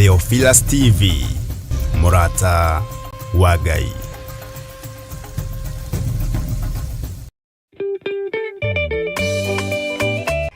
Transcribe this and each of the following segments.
Theophilus TV, Murata wa Ngai.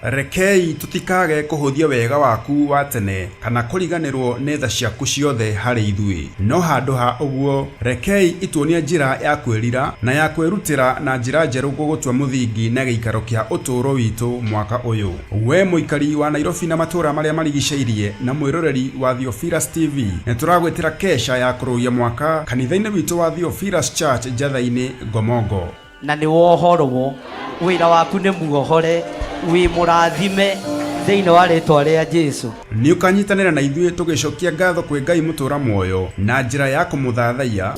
Rekei tutikage kuhuthia wega waku wa tene kana kuriganirwo nĩ tha ciaku ciothe harĩ ithuĩ, no handũ ha ũguo rekei ituonie njĩra ya kwĩrira na ya kwĩrutĩra na njĩra njerũ gũgũtua mũthingi na gĩikaro kĩa ũtũũro witũ mwaka ũyũ. We mũikari wa Nairobi na matũũra marĩa marigicĩirie na mwĩroreri wa Theophilus TV, nĩtũragwĩtĩra kesha ya kũrũia mwaka kanitha-inĩ witũ wa Theophilus Church Njatha-inĩ Ngomongo. Na nĩ wohorwo, wĩra waku nĩ muohore, wi mũrathime thĩinĩ wa rĩtwa rĩa Jesũ. Nĩ ũkanyitanĩra na ithuĩ tũgĩcokia ngatho kwĩ Ngai mũtũũra muoyo na njĩra ya kũmũthathaiya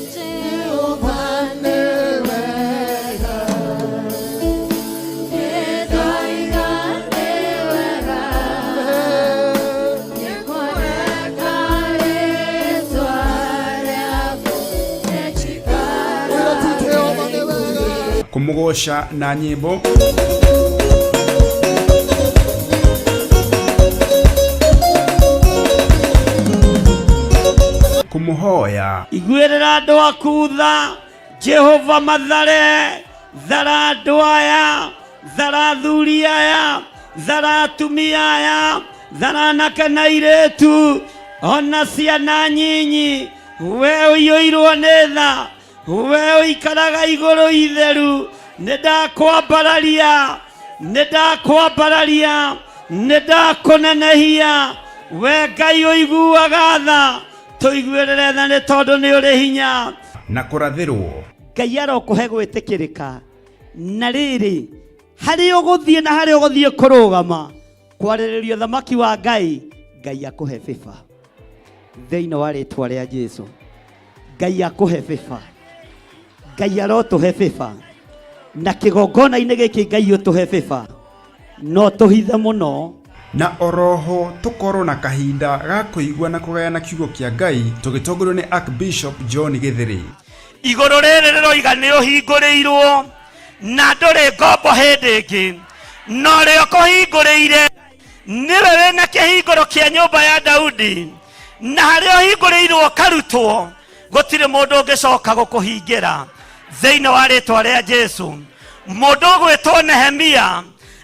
kũmũgoca na nyĩmbo, kumuhoya. Igwĩrĩra andũ aku tha, Jehova mathare, thara andũ aya, thara athuri aya, thara atumia aya, thara anake na airĩtu, ona ciana nyinyi. We ũiyũirwo nĩ tha, we ũikaraga igũrũ itheru, nĩndakwambararia, nĩndakwambararia, nĩndakũnenehia. We Ngai ũiguaga tha, tũiguĩrĩre tha nĩ tondũ nĩ ũrĩ hinya na kũrathĩrwo. Ngai arokũhe gwĩtĩkĩrĩka. Na rĩrĩ, harĩ ũgũthiĩ na harĩ ũgũthiĩ kũrũgama kwarĩrĩrio thamaki wa Ngai, Ngai akũhe bĩba thĩinĩ wa rĩtwa rĩa Jesũ. Ngai akũhe bĩba, Ngai arotũhe bĩba, na kĩgongona-inĩ gĩkĩ Ngai ũtũhe bĩba, no tũhithe mũno. Na oroho tukorwo na kahinda ga kũigua na kũgayana kiugo kĩa Ngai tũgĩtongorio nĩ Archbishop John Gĩthĩrĩ. Igũrũ rĩrĩ rĩroiga nĩ ũhingũrĩirwo na ndũrĩ ngombo hĩndĩ ĩngĩ, no rĩo kũhingũrĩire nĩwe wĩna kĩhingũro kĩa nyũmba ya Daudi, na harĩa ũhingũrĩirwo karutwo gũtirĩ mũndũ ũngĩcoka gũkũhingĩra thĩinĩ wa rĩtwa rĩa Jesũ. Mũndũ ũgwĩtwo Nehemia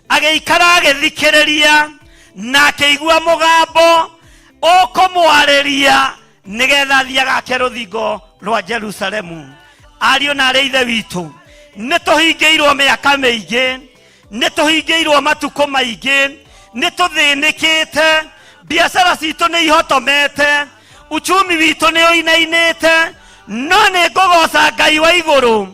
agĩikara agĩthikĩrĩria na akĩigua mũgambo ũkũmwarĩria nĩgetha athiaga ake rũthingo rwa Jerusalemu. Ariũ na arĩ ithe witũ, nĩtũhingĩirwo mĩaka mĩingĩ, nĩtũhingĩirwo matukũ maingĩ, nĩtũthĩnĩkĩte, biacara citũ nĩ ihotomete, uchumi witũ nĩ ũinainĩte, no nĩ ngũgoca Ngai wa igũrũ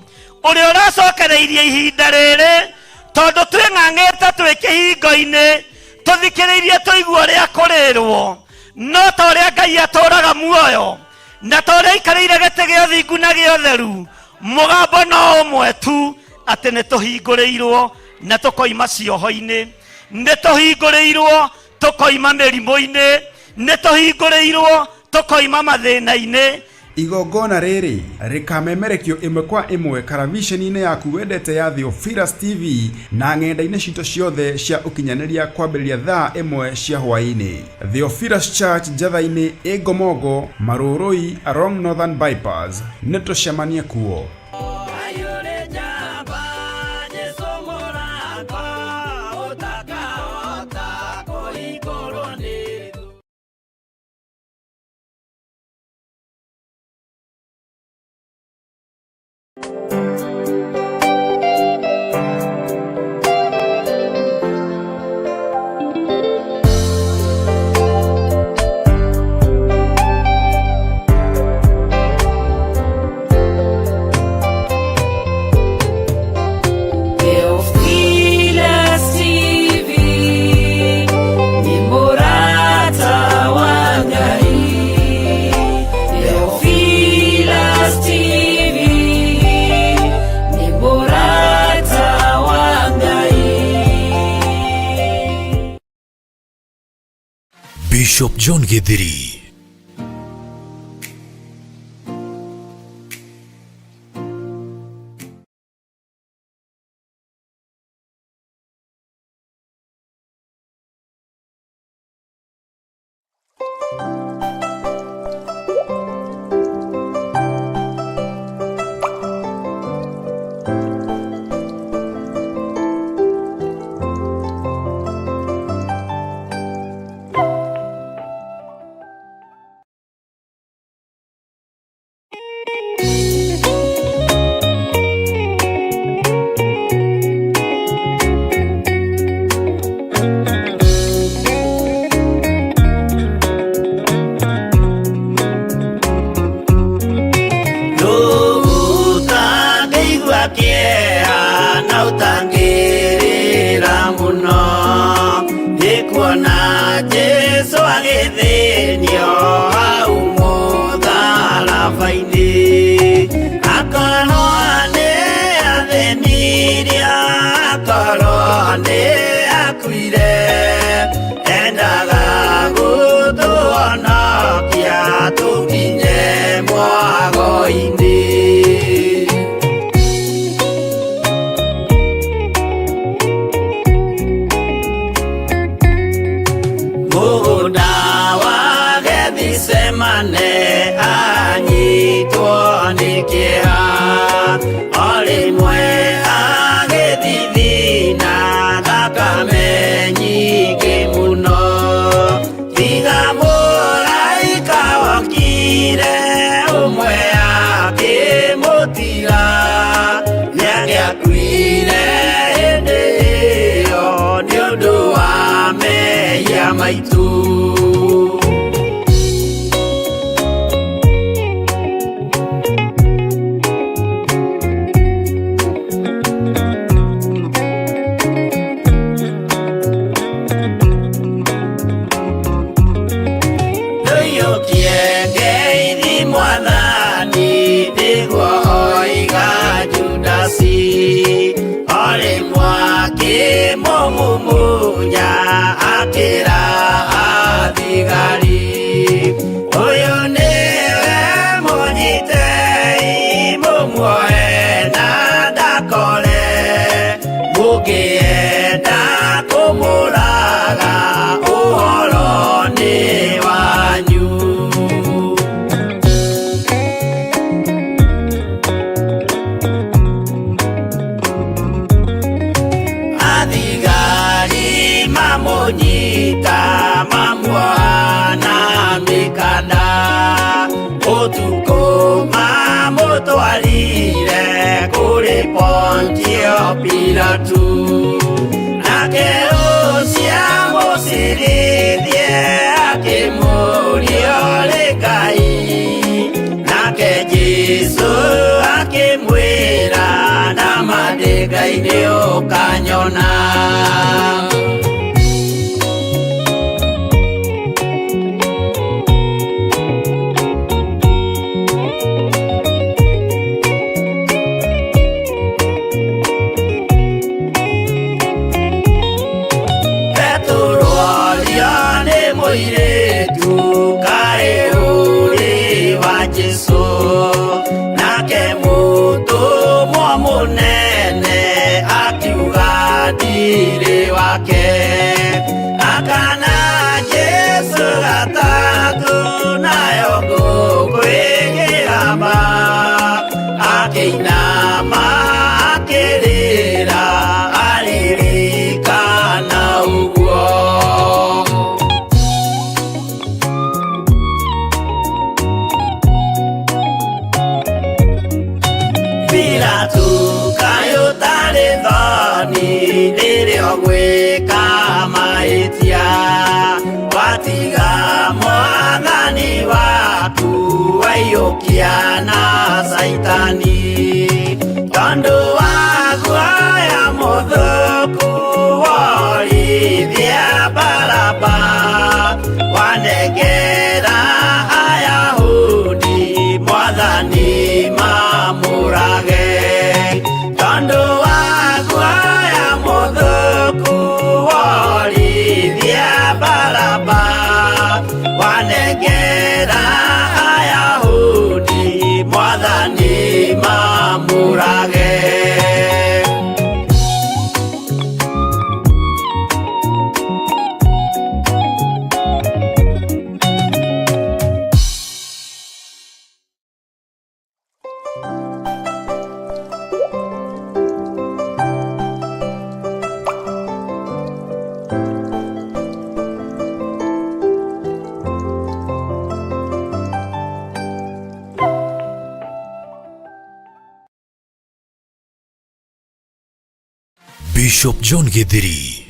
ũrĩa ũracokereirie ihinda rĩrĩ, tondũ twĩng'ang'ĩte twĩ kĩhingo-inĩ tũthikĩrĩirie tũigua ũrĩa kũrĩrwo, no ta ũrĩa Ngai atũũraga muoyo na ta ũrĩa aikarĩire gĩtĩ gĩa ũthingu na gĩa ũtheru, mũgambo no ũmwe tu, atĩ nĩtũhingũrĩirwo na tũkoima cioho-inĩ, nĩtũhingũrĩirwo tũkoima mĩrimũ-inĩ, nĩtũhingũrĩirwo tũkoima mathĩna-inĩ. Igongona rĩrĩ rĩkamemerekio ĩmwe kwa ĩmwe karavisheni-inĩ yaku wendete ya Theophilus TV na ng'enda-inĩ citũ ciothe cia ũkinyanĩria kwambĩrĩria thaa 1 cia hwaĩ-inĩ. Theophilus Church Njatha-inĩ ĩ Ngomongo, Marũrũi along Northern Bypass. Nĩtũcemanie kuo. Bishop John Gĩthĩrĩ. munya akira athigari uyu niwe munyitei mumuoe na ndakore mukienda kumuraga uhoro ni wanyu. Athigari mamunyita mamuoha na mikanda utuku mamutwarire kuri Pontio Pilatu nake ucia mucirithie akimuria uri Ngai nake Jesu akimwira nama ndi Ngai ni ukanyona. Munene akiuga ndiri wake akana Jesu gatatu nayo ngũkwĩgĩrama akĩinama akĩrĩra aririkana ũguo. Pilatu kayũtarĩ thoni rĩrĩa gwĩka mahĩtia watiga mwathani waku waiyũkia na Saitani tondũ wa guoya mũthũku worithia Baraba wanengera Ayahudi mwathani mamũrage tondũ wa guoya mũthũku worithia Baraba wanengera Ayahudi mwathani mamũrage. Bishop John Githiri.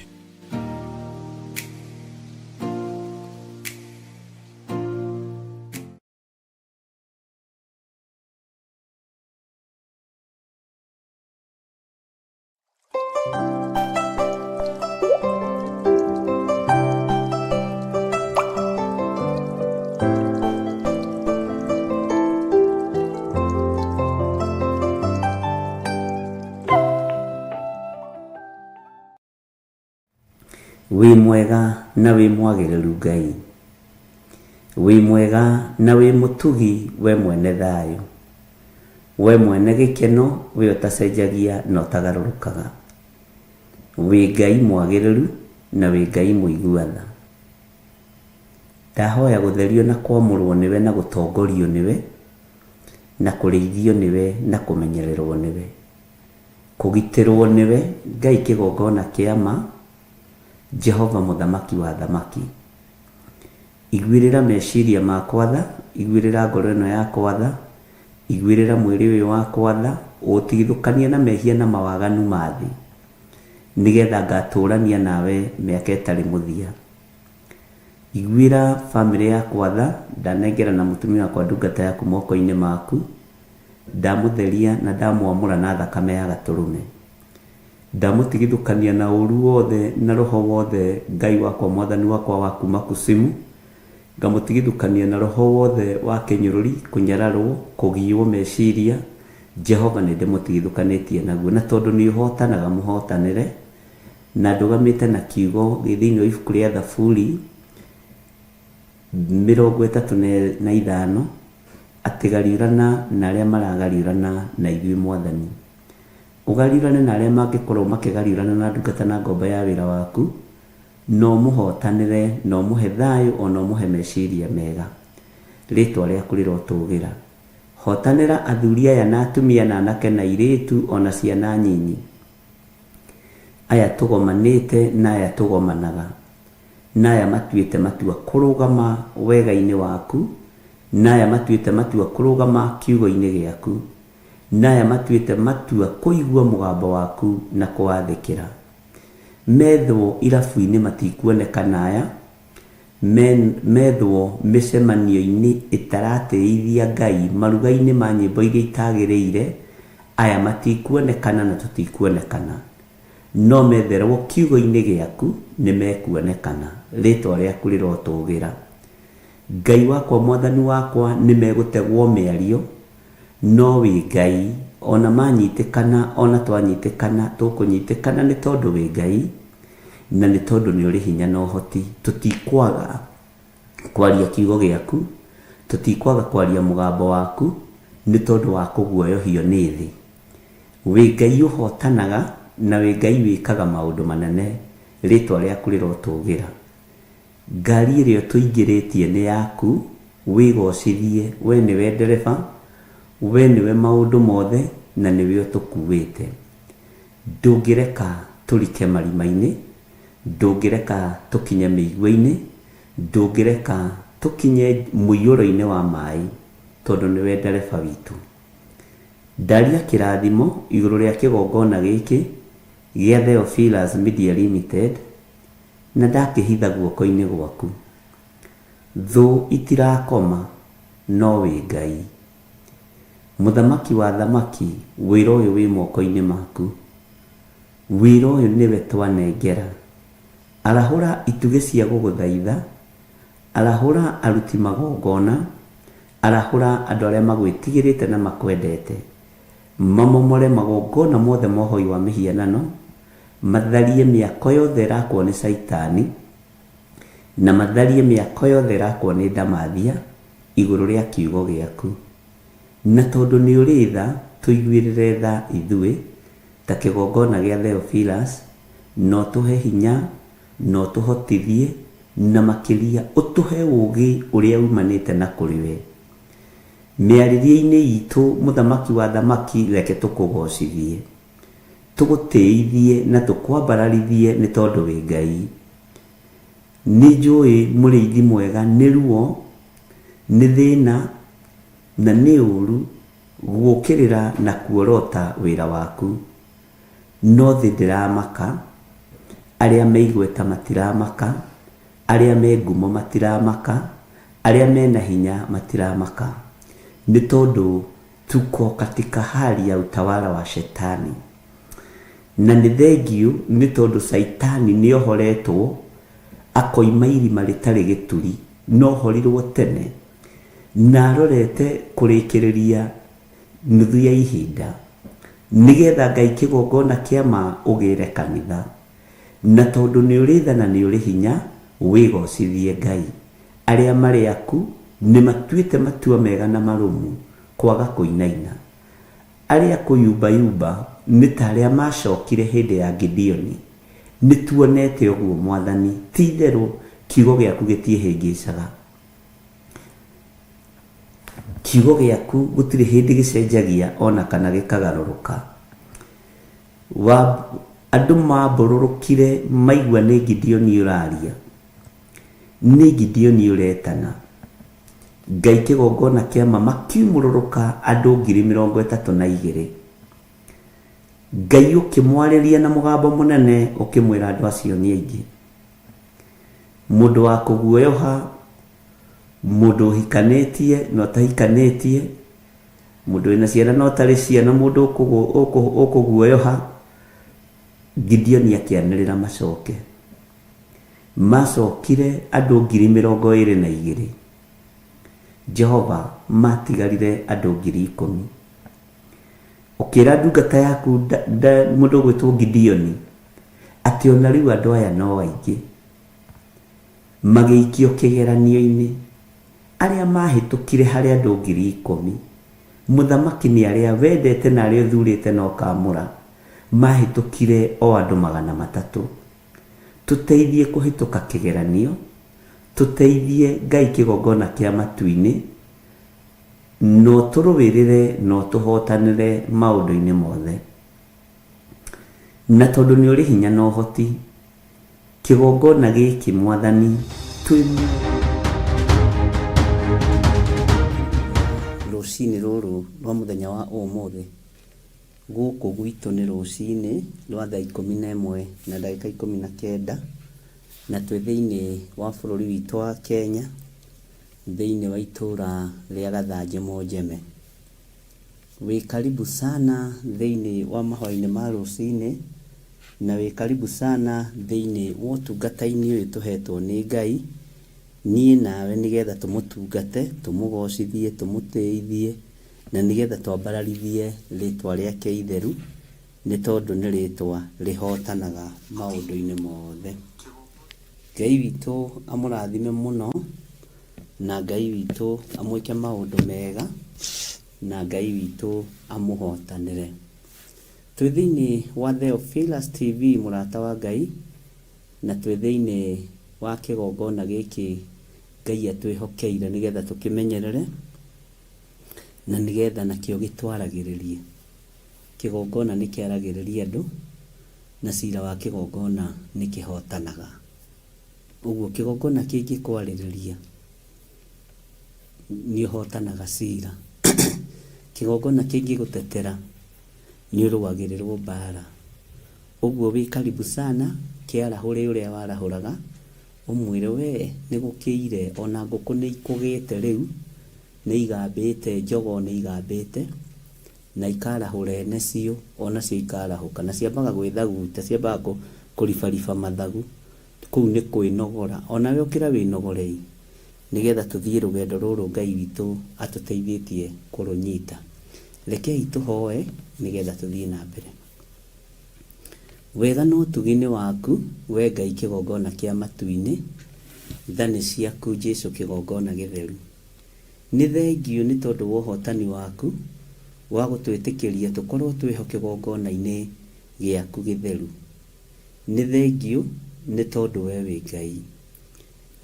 Wĩ mwega na wĩ mwagĩrĩru Ngai, wĩ mwega na wĩ mũtugi we mwene thayũ, we mwene gĩkeno we ũtacenjagia na ũtagarũrũkaga, wĩ Ngai mwagĩrĩru na wĩ Ngai mũiguatha. Ndahoya gũtherio na kwamũrwo nĩwe na gũtongorio nĩwe na kũrĩithio nĩwe na kũmenyererwo nĩwe, kũgitĩrwo nĩwe Ngai kĩgongona kĩa ma, Jehova mũthamaki wa thamaki. Iguĩrĩra meciria makwa tha, iguĩrĩra ngoro ĩno yakwa tha, iguĩrĩra mwĩrĩ ũyũ wakwa tha, ũtigithũkanie na mehia na mawaganu ma thĩ, nĩgetha ngatũrania nawe mĩaka ĩtarĩ mũthia. Iguĩra famĩlĩ yakwa tha, ndanengera na mũtumia wakwa ndungata yaku moko-inĩ maku, ndamũtheria na ndamwamũra na thakame ya gatũrũme. Ndamũtigithũkania na ũru wothe na roho wothe Ngai wakwa mwathani wakwa wa kuma kusimu, ngamũtigithũkania na roho wothe wa kĩnyũrũri, kũnyararwo, kũgiywo meciria. Jehova nĩ ndĩmũtigithũkanĩtie naguo, na tondũ nĩ ũhotanaga mũhotanĩre, na ndugamite na kiugo githiini wa ibuku ria Thaburi 35 ati gariurana na aria maragariurana na ithuĩ Mwathani. Ugariurane na aria mangikorwo makigariurana na ndungata na ngombo ya wĩra waku, no mũhotanĩre, no mũhe thayũ, ona mũhe meciria mega. Rĩtwa rĩaku rĩrotũgĩra. Hotanĩra athuri aya na atumia na anake na airĩtu ona ciana nyinyi. Aya tũgomanĩte na aya tũgomanaga, na aya matuĩte matua kũrũgama wega-inĩ waku, na aya matuĩte matua kũrũgama kiugo-inĩ gĩaku, na aya matuĩte matua kũigua mũgambo waku na kũwathĩkĩra. Methwo irabu-inĩ matikuonekana aya, methwo mĩcemanio-inĩ ĩtaratĩithia Ngai, maruga-inĩ ma nyĩmbo iria itagĩrĩire, aya matikuonekana na tũtikuonekana, no metherwo kiugo-inĩ gĩaku nĩmekuonekana. Rĩtwa rĩaku rĩrotũgĩra. Ngai wakwa, Mwathani wakwa, nĩmegũtegwo mĩario, no wĩ Ngai. Ona manyitĩkana, ona twanyitĩkana, tũkũnyitĩkana nĩ tondũ wĩ Ngai, na nĩ tondũ nĩ ũrĩ hinya na ũhoti. Tũtikwaga kwaria kiugo gĩaku, tũtikwaga kwaria mũgambo waku, nĩ tondũ wa kũguoyohio nĩ thĩ. Wĩ Ngai ũhotanaga, na wĩ Ngai wĩkaga maũndũ manene. Rĩtwa rĩaku rĩrotũgĩra. Ngari ĩrĩa tũingĩrĩtie nĩ yaku, wĩgocithie. We nĩwe ndereba, we nĩwe maũndũ mothe, na nĩwe ũtũkuĩte. Ndũngĩreka tũrike marima-inĩ, ndũngĩreka tũkinye mĩigua-inĩ, ndũngĩreka tũkinye mũiyũro-inĩ wa maĩ, tondũ nĩwe ndereba witũ. Ndaria kĩrathimo igũrũ rĩa kĩgongona gĩkĩ gĩa Theophilus Media Limited, na ndakĩhitha guoko-inĩ gwaku. Thũ itirakoma, no wĩ Ngai. Mũthamaki wa thamaki, wĩra ũyũ wĩ moko-inĩ maku. Wĩra ũyũ nĩwe twanengera. Arahũra itugĩ cia gũgũthaitha, arahũra aruti magongona, arahũra andũ arĩa magwĩtigĩrĩte na makwendete. Mamomore magongona mothe mohoi wa mĩhianano, matharie mĩako yothe ĩrakwo nĩ Saitani, na matharie mĩako yothe ĩrakwo nĩ ndamathia igũrũ rĩa kiugo gĩaku. Na tondũ nĩ ũrĩ tha, tũiguĩrĩre tha ithuĩ ta kĩgongona gĩa Theophilus, no tũhe hinya, no tũhotithie, na makĩria ũtũhe ũũgĩ ũrĩa umanĩte na kũrĩ we. Mĩarĩrie-inĩ itũ, mũthamaki wa thamaki, reke tũkũgocithie, tũgũtĩithie na tũkwambararithie nĩ tondũ wĩ Ngai. Nĩ njũĩ mũrĩithi mwega nĩ ruo, nĩ thĩna, na nĩ ũru gũũkĩrĩra na kuorota wĩra waku. No thĩ ndĩramaka, arĩa meigweta matiramaka, arĩa me ngumo matiramaka, arĩa mena hinya matiramaka, nĩ tondũ tuko katika hali ya utawala wa Shetani. Na nĩ thengiũ nĩ tondũ Saitani nĩ ohoretwo, akoima irima rĩtarĩ gĩturi, no horirwo tene, na arorete kũrĩkĩrĩria nuthu ya ihinda, nĩgetha Ngai kĩgongona kĩa ma ũgĩre kanitha. Na tondũ nĩ ũrĩ tha na nĩ ũrĩ hinya, wĩgocithie Ngai. Arĩa marĩ aku nĩ matuĩte matua mega na marũmu kwaga kũinaina. Arĩa kũyumbayumba nĩ ta arĩa macokire hĩndĩ ya Gideoni. Nĩ tuonete ũguo Mwathani, ti itherũ kiugo gĩaku gĩtiĩhĩngĩcaga. Kiugo gĩaku gũtirĩ hĩndĩ gĩcenjagia ona kana gĩkagarũrũka. Andũ mambũrũrũkire maigua nĩ Gideoni ũraria, nĩ Gideoni ũretana. Ngai kĩgongona kĩa ma makiumũrũrũka andũ 32,000. Ngai ũkĩmwarĩria na mũgambo mũnene, ũkĩmwĩra andũ acio nĩ aingĩ. Mũndũ wa kũguoyoha, mũndũ ũhikanĩtie na ũtahikanĩtie, mũndũ wĩna ciana na ũtarĩ ciana, mũndũ ũkũguoyoha. Gideoni akĩanĩrĩra macoke. Macokire andũ 22,000. Jehova matigarire andũ 10,000. Ũkĩra ndungata yaku mũndũ ũgwĩtwo Gideoni atĩ ona rĩu andũ aya no aingĩ magĩikio kĩgeranio-inĩ, arĩa mahĩtũkire harĩ andũ 10,000, mũthamaki nĩ arĩa wendete na arĩa ũthurĩte na ũkamũra, mahĩtũkire o andũ 300. Tũteithie kũhĩtũka kĩgeranio, tũteithie Ngai kĩgongona kĩa matu-inĩ, no tũrũĩrĩre no tũhotanĩre maũndũ-inĩ mothe. Na tondũ nĩ ũrĩ hinya na ũhoti, kĩgongona gĩkĩ Mwathani rũcinĩ rũrũ rwa mũthenya wa ũmũthĩ, gũkũ gwitũ nĩ rũcinĩ rwa thaa 11 na ndagĩka 19, na twĩ thĩinĩ wa bũrũri witũ wa Kenya, thĩinĩ wa itũra rĩa Gathanjĩ Monjeme. Wĩ karibu sana thĩinĩ wa mahoya-inĩ ma rũcinĩ, na wĩ karibu sana thĩinĩ wa ũtungata-inĩ ũyũ tũhetwo nĩ Ngai, niĩ nawe nĩgetha tũmũtungate, tũmũgocithie, tũmũtĩithie, na nĩgetha twambararithie rĩtwa rĩake itheru, nĩ tondũ nĩ rĩtwa rĩhotanaga maũndũ-inĩ mothe. Ngai witũ amũrathime mũno, na Ngai witũ amwĩke maũndũ mega, na Ngai witũ amũhotanĩre. Twĩ thĩinĩ wa Theophilus TV mũrata wa Ngai, na twĩ thĩinĩ wa kĩgongona gĩkĩ Ngai atwĩhokeire nĩgetha tũkĩmenyerere, na nĩgetha nakĩo gĩtwaragĩrĩrie. Kĩgongona nĩ kĩaragĩrĩria andũ, na cira wa kĩgongona nĩ kĩhotanaga. Ũguo kĩgongona kĩngĩ kwarĩrĩria nĩ ũhotanaga cira. Kĩgongona kĩngĩ gũtetera nĩ ũrũagĩrĩrwo mbara. Ũguo wĩ karibu sana, kĩarahũre ũrĩa warahũraga, ũmwĩre we nĩ gũkĩire, ona ngũkũ nĩ ikũgĩte rĩu, nĩ igambĩte, njogo nĩ igambĩte, na ikarahũra ene cio, onacio ikarahũka, na ciambaga gwĩthaguta, ciambaga kũribariba mathagu. Kũu nĩ kwĩnogora, onawe ũkĩra wĩnogorei, nĩgetha tũthiĩ rũgendo rũrũ Ngai witũ atũteithĩtie kũrũnyita. Rekei tũhoe nĩgetha tũthiĩ na mbere. Wega no ũtugi-inĩ waku, we Ngai kĩgongona kĩa matu-inĩ, tha nĩ ciaku Jesũ kĩgongona gĩtheru. Nĩ thengio nĩ tondũ wa ũhotani waku, wa gũtwĩtĩkĩria tũkorwo twĩho kĩgongona-inĩ gĩaku gĩtheru. Nĩ thengio nĩ tondũ we wĩ Ngai.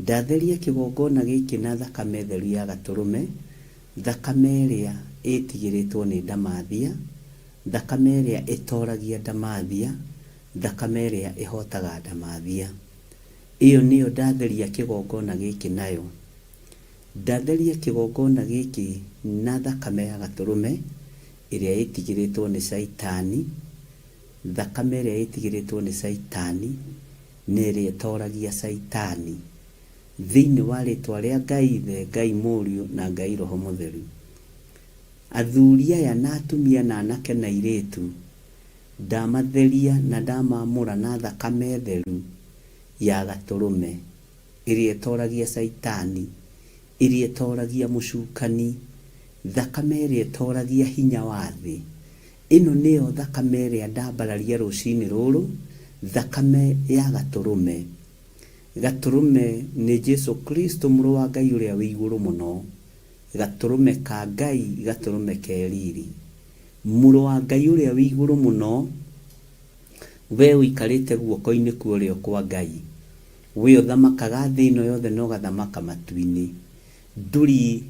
Ndatheria kĩgongona gĩkĩ na thakame theru ya Gatũrũme, thakame ĩrĩa ĩtigĩrĩtwo nĩ ndamathia, thakame ĩrĩa ĩtoragia ndamathia, thakame ĩrĩa ĩhotaga ndamathia. Iyo nĩyo ndatheria kĩgongona gĩkĩ nayo. Ndatheria kĩgongona gĩkĩ na thakame ya Gatũrũme ĩrĩa ĩtigĩrĩtwo nĩ Saitani, thakame ĩrĩa ĩtigĩrĩtwo nĩ Saitani, nĩ ĩrĩa ĩtoragia Saitani, thĩinĩ wa rĩtwa rĩa Ngai Ithe, Ngai Mũriũ na Ngai Roho Mũtheru. Athuri aya na atumia na anake na airĩtu, ndamatheria na ndamamũra na thakame theru ya Gatũrũme ĩrĩa ĩtoragia Saitani, ĩrĩa ĩtoragia mũcukani, thakame ĩrĩa ĩtoragia hinya wa thĩ. Ĩno nĩyo thakame ĩrĩa ndambararia rũcinĩ rũrũ, thakame ya Gatũrũme. Gatũrũme nĩ Jesũ Kristo mũrũ wa Ngai ũrĩa wĩ igũrũ mũno, Gatũrũme ka Ngai, Gatũrũme ke riri. Mũrũ wa Ngai ũrĩa wĩ igũrũ mũno, we ũikarĩte guoko-inĩ kwa ũrĩo kwa Ngai, we ũthamakaga thĩ ĩno yothe na ũgathamaka matu-inĩ. Ndũri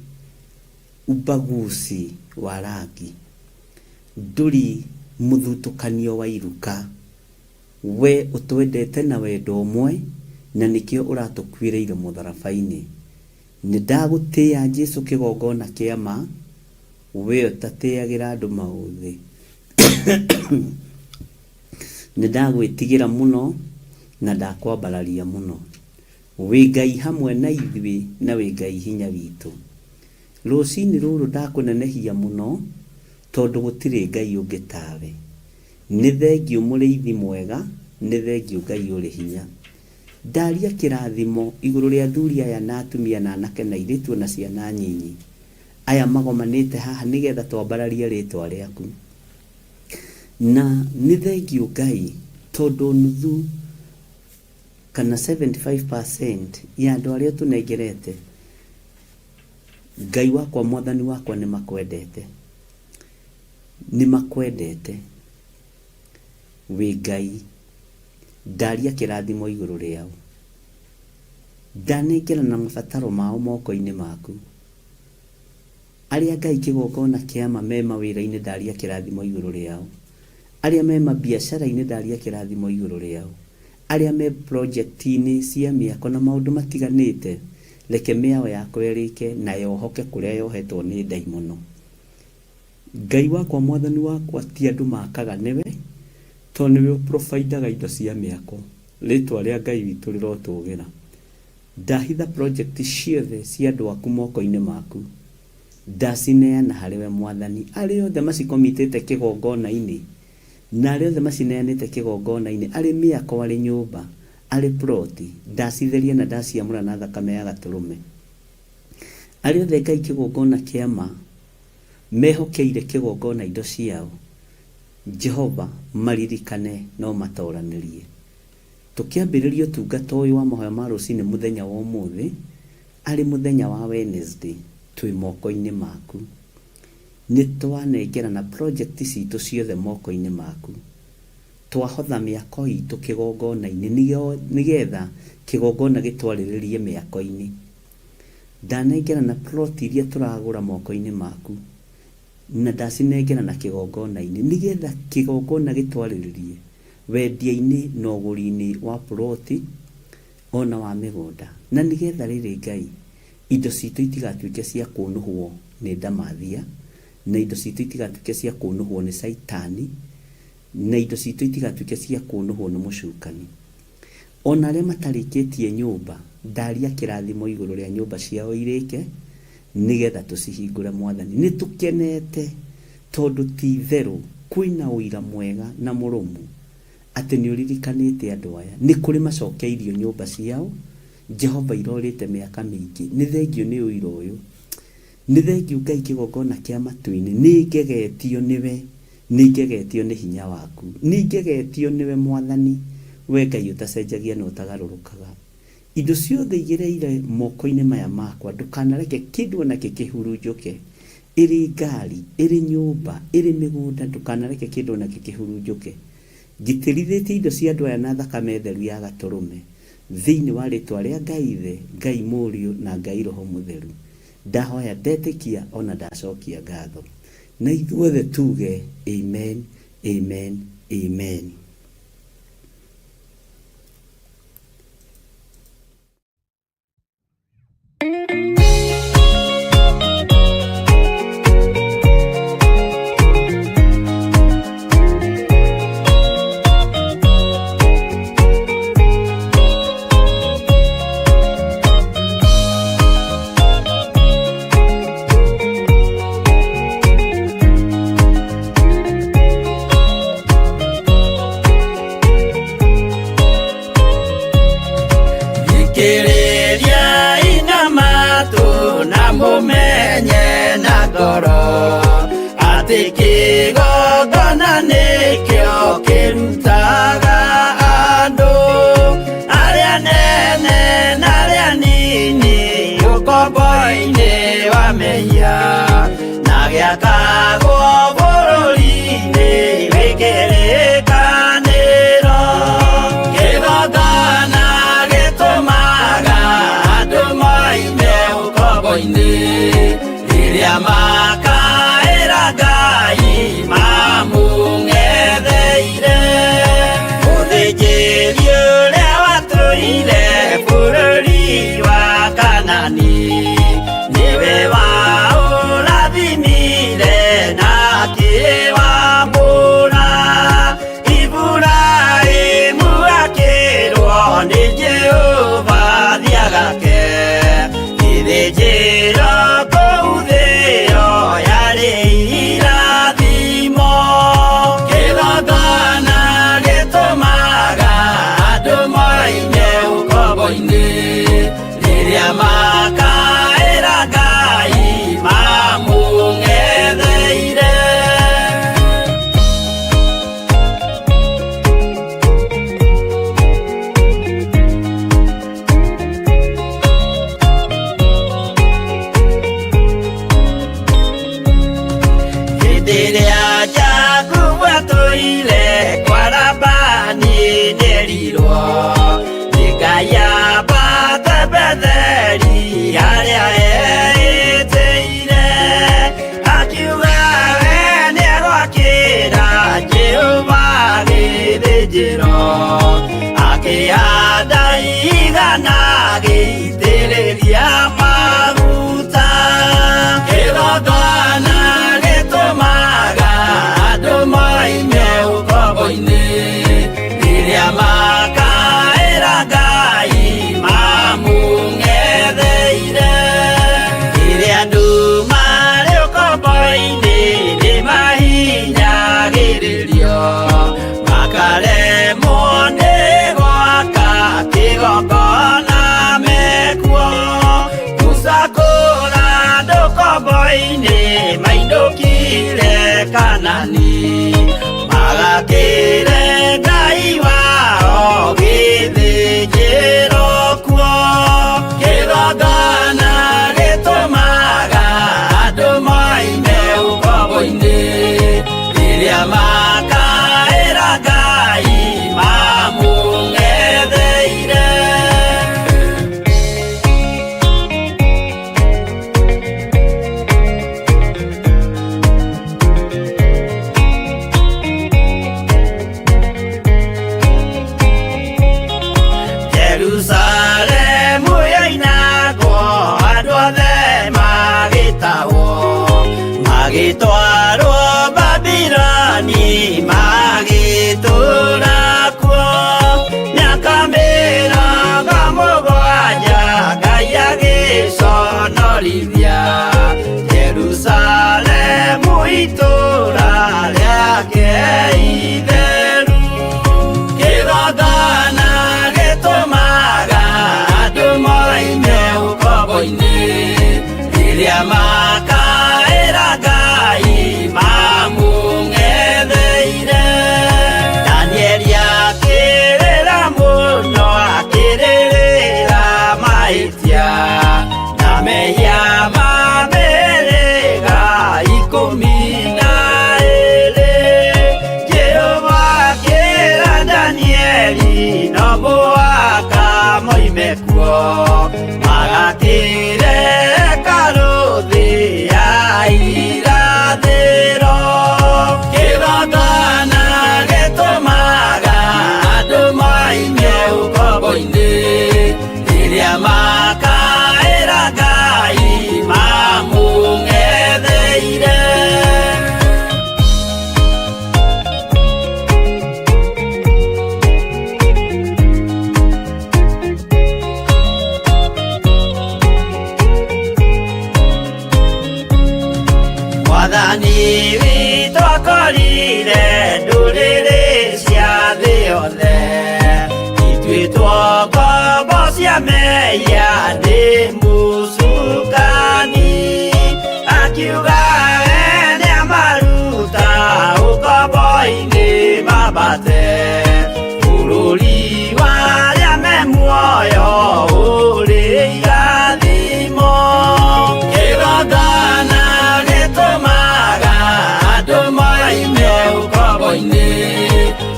ubaguzi wa rangi, ndũri mũthutũkanio wa iruka, we ũtwendete na wendo ũmwe, na nĩkĩo ũratũkuĩrĩire mũtharaba-inĩ. Nĩ ndagũtĩĩa Jesũ kĩgongona kĩa ma, we ũtatĩagĩra andũ maũthĩ. Nĩ ndagwĩtigĩra mũno na ndakwambararia mũno. Wĩ Ngai hamwe na ithuĩ, na wĩ Ngai hinya witũ. Rũcinĩ rũrũ ndakũnenehia mũno, tondũ gũtirĩ Ngai ũngĩ tawe. Nĩ thengio mũrĩithi mwega, nĩ thengio Ngai ũrĩ hinya. Ndaria kĩrathimo igũrũ rĩa athuri aya na atumia na anake na airĩtu na ciana nyinyi, aya magomanĩte haha nĩgetha twambararie rĩtwa rĩaku. Na nĩ thengio Ngai tondu nuthu kana 75% ya andu aria tunengerete Ngai wakwa mwathani wakwa ni makwendete we Ngai ndaria kirathimo iguru riao ndanengera na mabataro mao moko-ini maku aria Ngai kigongona kiama me mawira-ini ndaria kirathimo iguru riao aria me mabiacara-ini ndaria kirathimo iguru riao aria me project-ini cia miako na maundu matiganite reke miao yakwa irike na yohoke kuria yohetwo ni ndaimono Ngai wakwa mwathani wakwa ti andu makaga niwe to niwe providaga indo cia miako ritwa ria Ngai witu rirotugira ndahitha project ciothe cia andu aku moko-ini maku ndacineana hariwe mwathani aria othe macikomitete kigongona-ini na aria othe macineanite kigongona-ini ari miako ari nyumba ari ploti ndacitheria na ndaciamura na thakame ya gaturume aria othe Ngai kigongona kiama mehokeire kigongona indo ciao Jehova maririkane no matoranirie tukiambiriria utungata uyu wa mahoya ma rucini muthenya wa umuthi ari muthenya wa Wednesday twi moko-ini maku ni twanengera na project citu ciothe moko-ini maku twahotha miako itu kigongona-ini nigetha kigongona gitwariririe miako-ini ndanengera na plot iria turagura moko-ini maku na ndacinengera na kigongona-ini nigetha kigongona gitwariririe wendia-ini na uguri-ini wa ploti ona wa migunda na nigetha riri Ngai indo citu itigatuike cia kunuhwo ni ndamathia na indo citu itigatuike cia kunuhwo ni saitani na indo citu itigatuike cia kunuhwo ni mucukani ona aria matarikitie nyumba ndaria kirathimo iguru ria nyumba ciao irike nigetha tucihingure mwathani ni tukenete tondu ti theru kwina uira mwega na murumu ati ni uririkanite andu aya ni kuri macokeirio nyumba ciao Jehova irorite miaka mingi ni thengio ni uira uyu ni thengio Ngai kigongona kia matu-ini ni ngegetio niwe ni ngegetio ni hinya waku ni ngegetio niwe mwathani we Ngai utacenjagia na utagarurukaga indo ciothe igereire moko-ini maya makwa ndukanareke kindu na kikihurunjuke iri ngari iri nyumba iri migunda ndukanareke kindu na kikihurunjuke ngitirithitie indo cia andu aya na thakame theru ya gaturume thiini wa ritwa ria Ngai Ithe Ngai Muriu na Ngai Roho Mutheru ndahoya ndetikia ona ndacokia ngatho na ithuothe tuge amen amen amen. Jehova thiagake ithijiro kuu thĩ akĩra Jehova gĩthĩnjĩro akĩhanda igana gĩitĩrĩria maguta kĩgongona gĩtũmaga andũ moime ũkombo-inĩ rĩrĩa makaĩra Ngai mamũng'etheire rĩrĩa andũ marĩ ũkombo-inĩ nĩmahinyagĩrĩrio makaremwo nĩ gwaka kĩgongona mekuo gũcakũra andũ ũkombo-inĩ mainũkire Kanani magakĩre Ngai wao gĩthĩnjĩro kuo kĩgongona gĩtũmaga andũ moime ũkombo-inĩ rĩrĩa makaĩra Ngai mamũng'etheire Jerusalemu yainagwo andũ othe magĩtahwo magĩtwarwo Babironi magĩtũũra kuo mĩaka mĩrongo mũgwanja Ngai agĩconorithia Jerusalemu itũũra rĩake itheru kĩgongona gĩtũmaga andũ moime ũkombo-inĩ rĩrĩa makaĩra Ngai mamũng'etheire Danieli akĩrĩra mũno akĩrĩrĩra mahĩtia na mehia ma mĩhĩrĩga 12 Jehova akĩra Danieli no mũhaka moime kuo magakĩre karũthĩ ya irathĩro kĩgongona gĩtũmaga andũ moime ũkombo-inĩ rĩrĩa makaĩra Ngai mamũng'etheire Mwathani witũ akorire ndũrĩrĩ cia thĩ yothe ituĩtwo ngombo cia mehia nĩ mũcukani akiuga nĩamaruta ũkombo-inĩ mambate bũrũri warĩa me muoyo ũrĩ irathimo kĩgongona gĩtũmaga andũ moime ũkombo-inĩ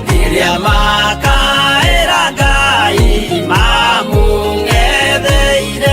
rĩrĩa makaĩra Ngai mamũng'etheire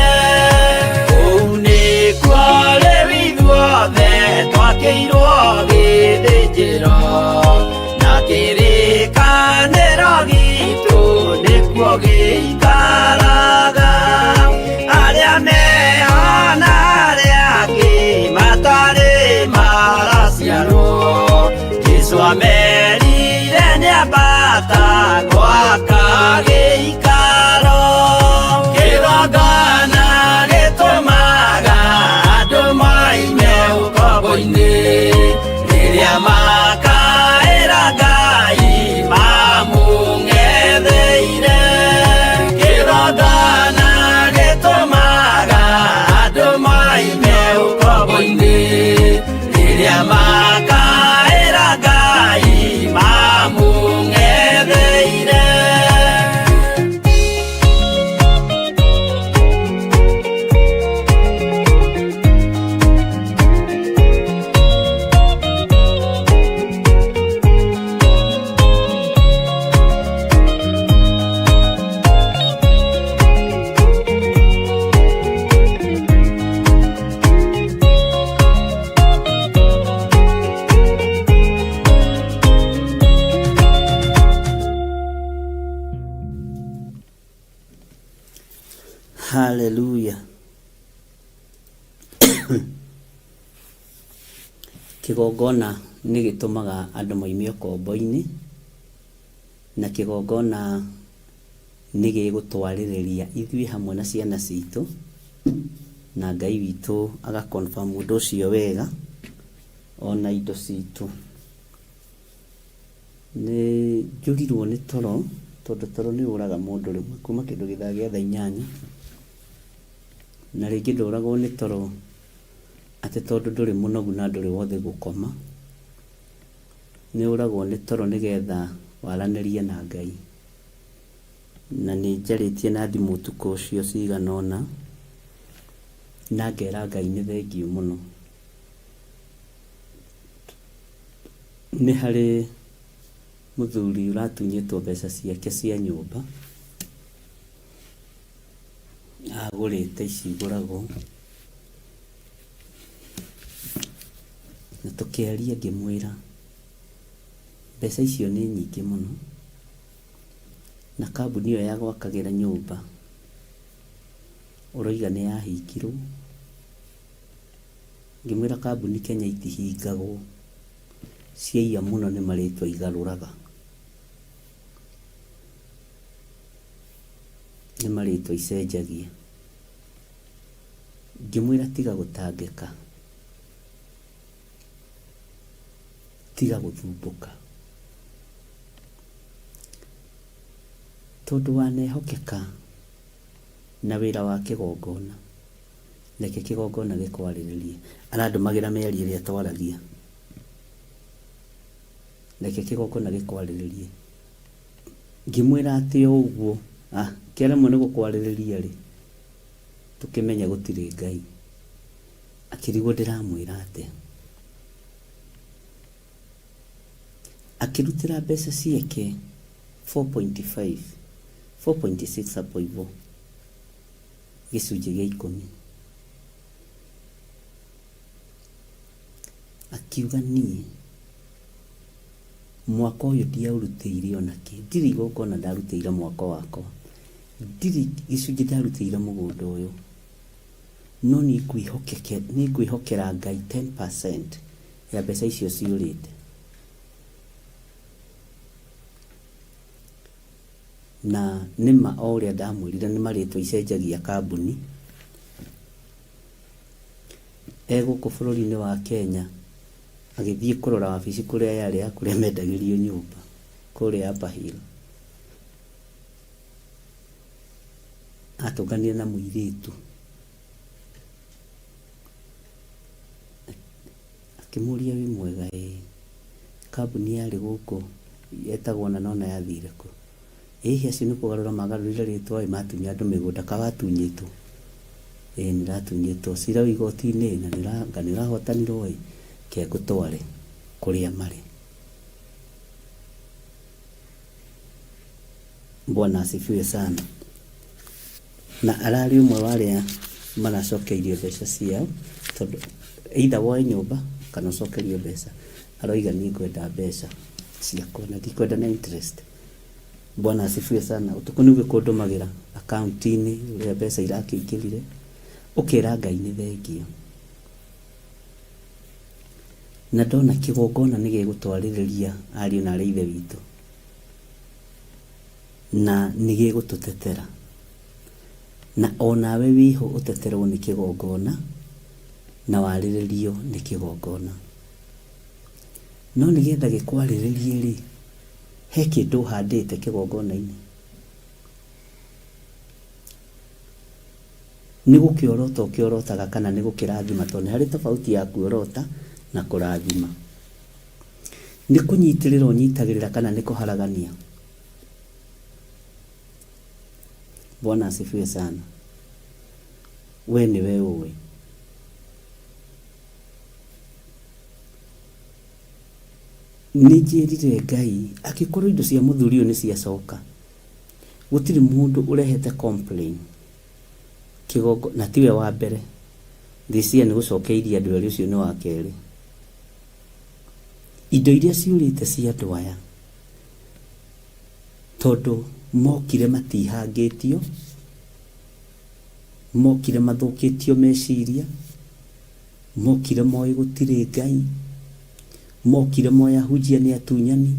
kigongona nĩ gĩtũmaga andũ maime ũkombo-inĩ, na kigongona nĩ gĩgũtwarĩrĩria ithuĩ hamwe na ciana citũ, na Ngai witũ agaconfirm ũndũ ũcio wega ona indo citũ. Nĩ njũrirwo nĩ toro, tondũ toro nĩ ũraga mũndũ rĩmwe kuma kĩndũ gĩthaa gĩa thaa 8, na rĩngĩ ndũragwo nĩ toro atĩ tondũ ndũrĩ mũnogu na ndũrĩ wothe gũkoma. Nĩ ũragwo nĩ toro nĩgetha waranĩrie na Ngai, na nĩ njarĩtie na thimũ ũtukũ ũcio cigana ũna, na ngera Ngai nĩ thengiũ mũno. Nĩ harĩ mũthuri ũratunyĩtwo mbeca ciake cia nyũmba, agũrĩte ici igũragwo, na tũkĩaria ngĩmwĩra mbeca icio nĩ nyingĩ mũno, na kambuni ĩyo ya gwakagĩra nyũmba ũroiga nĩ yahingirwo. Ngĩmwĩra kambuni Kenya itihingagwo, ciaiya mũno nĩ marĩtwa igarũraga, nĩ marĩtwa icenjagia. Ngĩmwĩra tiga gũtangĩka, tiga gũthumbũka, tondũ wanehokeka na wĩra wa kĩgongona, reke kĩgongona gĩkwarĩrĩrie. Arandũmagĩra mĩario ĩrĩa twaragia, reke kĩgongona gĩkwarĩrĩrie. Ngĩmwĩra atĩ o ũguo kĩaremwo nĩ gũkwarĩrĩria rĩ, tũkĩmenya gũtirĩ Ngai. Akĩrigwo ndĩramwĩra atĩa, akĩrutĩra mbeca ciake 4.5 4.6 hapo hivyo, gĩcunjĩ gĩa 10. Akiuga niĩ mwaka ũyũ ndiaũrutĩire ona kĩ, ndirĩ igongona ndarutĩire mwaka wakwa, ndirĩ gĩcunjĩ ndarutĩire mũgũnda ũyũ, no nĩ ngwĩhokera Ngai 10% ya mbeca icio ciũrĩte. Na nĩma o ũrĩa ndamwĩrire nĩ marĩtwa icenjagia kambuni. Gũkũ bũrũri-inĩ wa Kenya agĩthiĩ kũrora wabici kũrĩa yarĩ ya kũrĩa mendagĩrio nyũmba kũrĩa Upper Hill, atũnganire na mũirĩtu, akĩmũria wĩ mwega, kambuni yarĩ gũkũ yetagwo na nona yathire kũ? Acio nĩ kũgarũra magarũrire rĩtwa matunya andũ mĩgũnda, kawatunyĩtwo. Nĩratunyĩtwo cira wĩ igoti-inĩ na nĩrahotanirwo, ke ngũtware kũrĩa marĩ. Bwana asifiwe sana. Na ararĩ ũmwe warĩa maracokeirio mbeca ciao, tondũ either woe nyũmba kana ũcokerio mbeca. Aroiga nĩ ngwenda mbeca ciakwa na ndikwenda na interest. Bwana asifiwe sana. Ũtukũ nĩguo kũndũmagĩra akaunti-inĩ ũrĩa mbeca irakĩingĩrire, ũkĩra Ngai nĩ thengiũ. Na ndona kĩgongona nĩ gĩgũtwarĩrĩria ariũ na arĩ ithe witũ, na nĩ gĩgũtũtetera, na onawe wĩho ũteterwo nĩ kĩgongona na warĩrĩrio nĩ kĩgongona. No nĩgetha gĩkwarĩrĩrie rĩ, he kĩndũ handĩte kĩgongona-inĩ. Nĩ gũkĩorota ũkĩorotaga kana nĩ gũkĩrathima, tondũ nĩ harĩ tofauti ya kuorota na kũrathima. Nĩ kũnyitĩrĩra ũnyitagĩrĩra kana nĩ kũharagania. Bwana asifiwe sana. We nĩwe ũĩ. Nĩnjĩrire Ngai akĩkorwo indo cia mũthuri ũyũ nĩ ciacoka, gũtirĩ mũndũ ũrehete complain kĩgongo, na tiwe wa mbere. Thĩcia nĩ gũcokeirie andũ erĩ, ũcio nĩ wa kerĩ. Indo iria ciũrĩte cia andũ aya, tondũ mokire matihangĩtio, mokire mathũkĩtio meciria, mokire moĩ gũtirĩ Ngai, mokire moya hujia ni atunyani,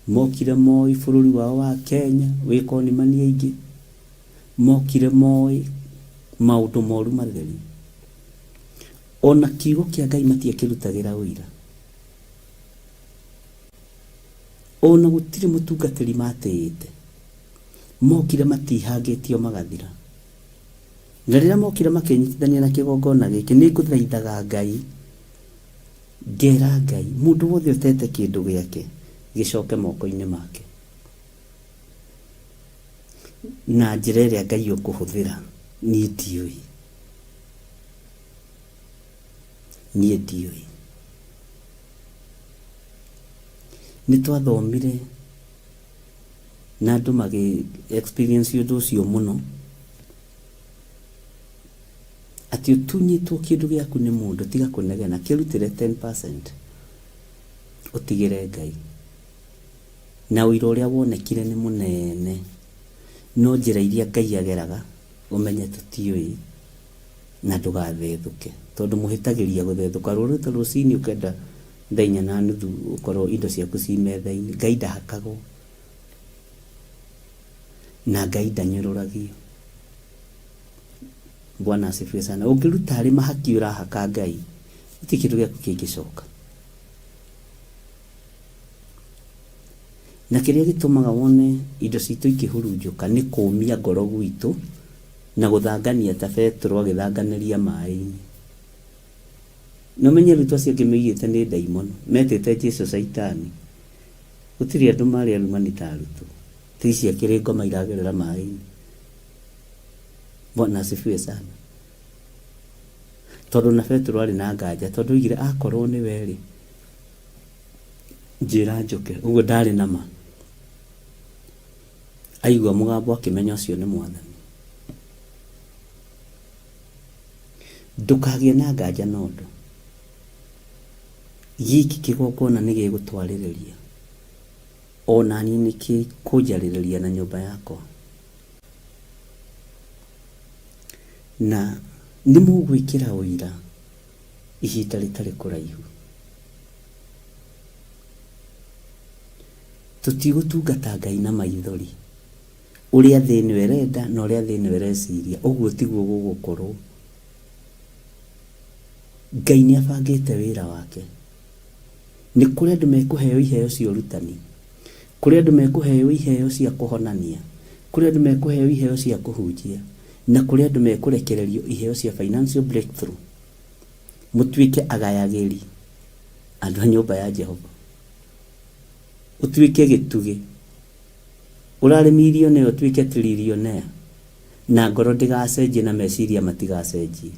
mokire moi bururi wao wa Kenya wiko ni mani aingi, mokire moi maundu moru matheri. Ona kiugo kia Ngai matiakirutagira uira, ona gutire mutungatiri matete, mokire matihangitio magathira. Na rĩrĩa mokire makinyitithania na kĩgongona gĩkĩ, nĩ ngũthaithaga Ngai, ngera Ngai mũndũ wothe ũtete kĩndũ gĩake gĩcoke moko-inĩ make, na njĩra ĩrĩa Ngai ũkũhũthĩra niĩ ndiũĩ, niĩ ndiũĩ. Nĩ twathomire na andũ magi experience ũndũ ũcio mũno, ati utunyitwo kindu giaku ni mundu tiga kunegena, kirutire 10% utigire Ngai. Na uira uria wonekire ni munene, no njira iria Ngai ageraga umenye tutiui na ndugathethuke, tondu muhitagiria guthethuka rũrĩta rũcini ukenda thainya na nuthu ukorwo indo ciaku ci metha-ini. Ngai ndahakagwo na Ngai ndanyũrũragio. Bwana asifiwe sana. Ungiruta ari mahaki urahaka Ngai, iti kindu giaku kingicoka. Na kiria gitumaga wone indo citu ikihurunjuka ni kumia ngoro gwitu na guthangania ta Petro agithanganiria mai-ini. No menye ritu acio ngimigite ni daimon metete Jesu Saitani, gutiri andu mari arumani ta arutu tisi akiri ngoma iragerera mai-ini. Bwana asifiwe sana. Tondu na Petro ari na nganja, tondu igire akorwo ni weri njira njoke, uguo ndari na ma, aigua mugambo akimenya ucio ni Mwathani. Ndukagie na nganja nondu giki kigongona ni gigutwaririria, ona ni niki kunjaririria na nyumba yakwa, na ni mugwikira uira ihinda ritari kuraihu. Tutigutungata Ngai na maithori, uria thini werenda na uria thini wereciria uguo tiguo gugukorwo. Ngai ni abangite wira wake. Ni kuri andu mekuheo iheo cia urutani, kuri andu mekuheo iheo cia kuhonania, kuri andu mekuheo iheo cia kuhunjia, na kuri andu mekurekererio iheo cia financial breakthrough. Mutuike agayagiri andu a nyumba ya Jehova, utuike gitugi, urare millionaire utuike trillionaire, na ngoro ndigacenjie na meciria matigacenjie.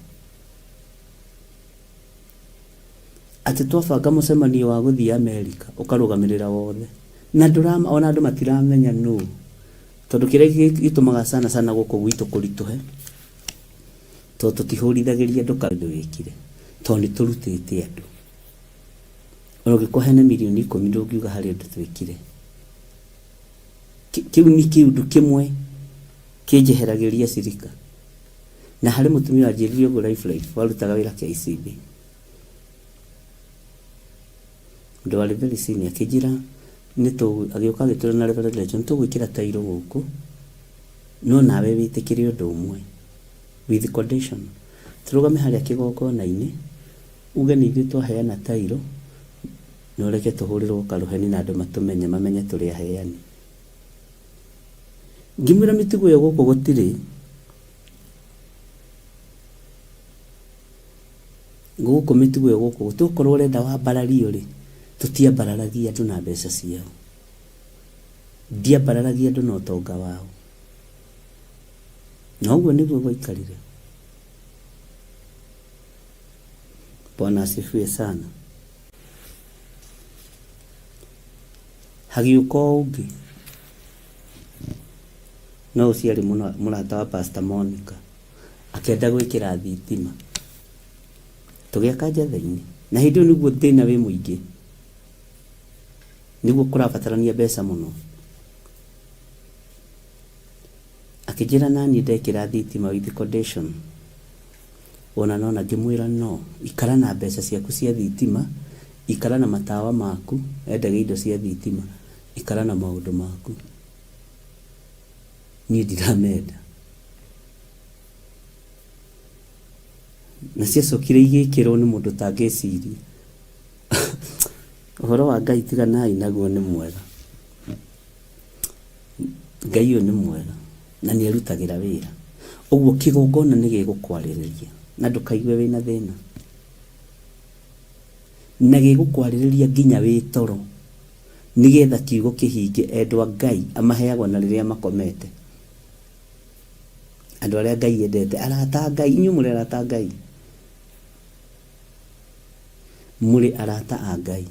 Ati twabanga mucemanio wa guthii Amerika ukarugamirira wothe, na ndurama ona andu matiramenya no, tondu kiria gitumaga sana guku gwitu kurituhe, to tutihũrithagiria andu kandu wikire, tondu turutite andu. Ona gikuhene milioni 10 ndungiuga hari andu twikire. Kiu ni kiundu kimwe kinjeheragiria cirika, na hari mutumia njiririo go life warutaga wira KCB. Ndo ali very senior kijira nito agioka gitira na revelation to gwikira tairo guku, no nawe witikire undu umwe with condition. Turugame hari kigongona-ini uge ni ithu twaheana tairo, no reke tuhurirwo karuheni na andu matumenye mamenye turi aheani. Ngimira mitugo yo guku gutiri guku mitugo yo guku tukorwo urenda wa barario ri tutia bararagia andu na mbeca ciao, ndia bararagia andu na utonga wao, na uguo niguo gwaikarire. Bwana asifiwe sana. Hagiuka ungi no uciari murata wa Pastor Monica akenda gwikira thitima tugiaka njatha-ini, na hindi niguo thina wi muingi, niguo kurabatarania mbeca muno. Akijira nani ndekira thitima with condition, ona nona ngimwira no ikara na mbeca ciaku cia thitima ikara na matawa maku, endaga indo cia thitima, ikara na maundu maku. Niĩ ndiramenda. Na ciacokire igĩkĩrwo nĩ mũndũ tangĩciria. Ũhoro wa Ngai tiganai naguo nĩ mwega. Ngai ũyũ nĩ mwega na nĩ arutagĩra wĩra. Ũguo kĩgongona nĩ gĩgũkwarĩrĩria na ndũkaigue wĩna thĩna. Na gĩgũkwarĩrĩria nginya wĩ toro, nĩgetha kiugo kĩhinge. Endwa Ngai amaheagwo na rĩrĩa makomete. Andũ arĩa Ngai endete, arata Ngai, inyuĩ mũrĩ arata Ngai. Mũrĩ arata a Ngai.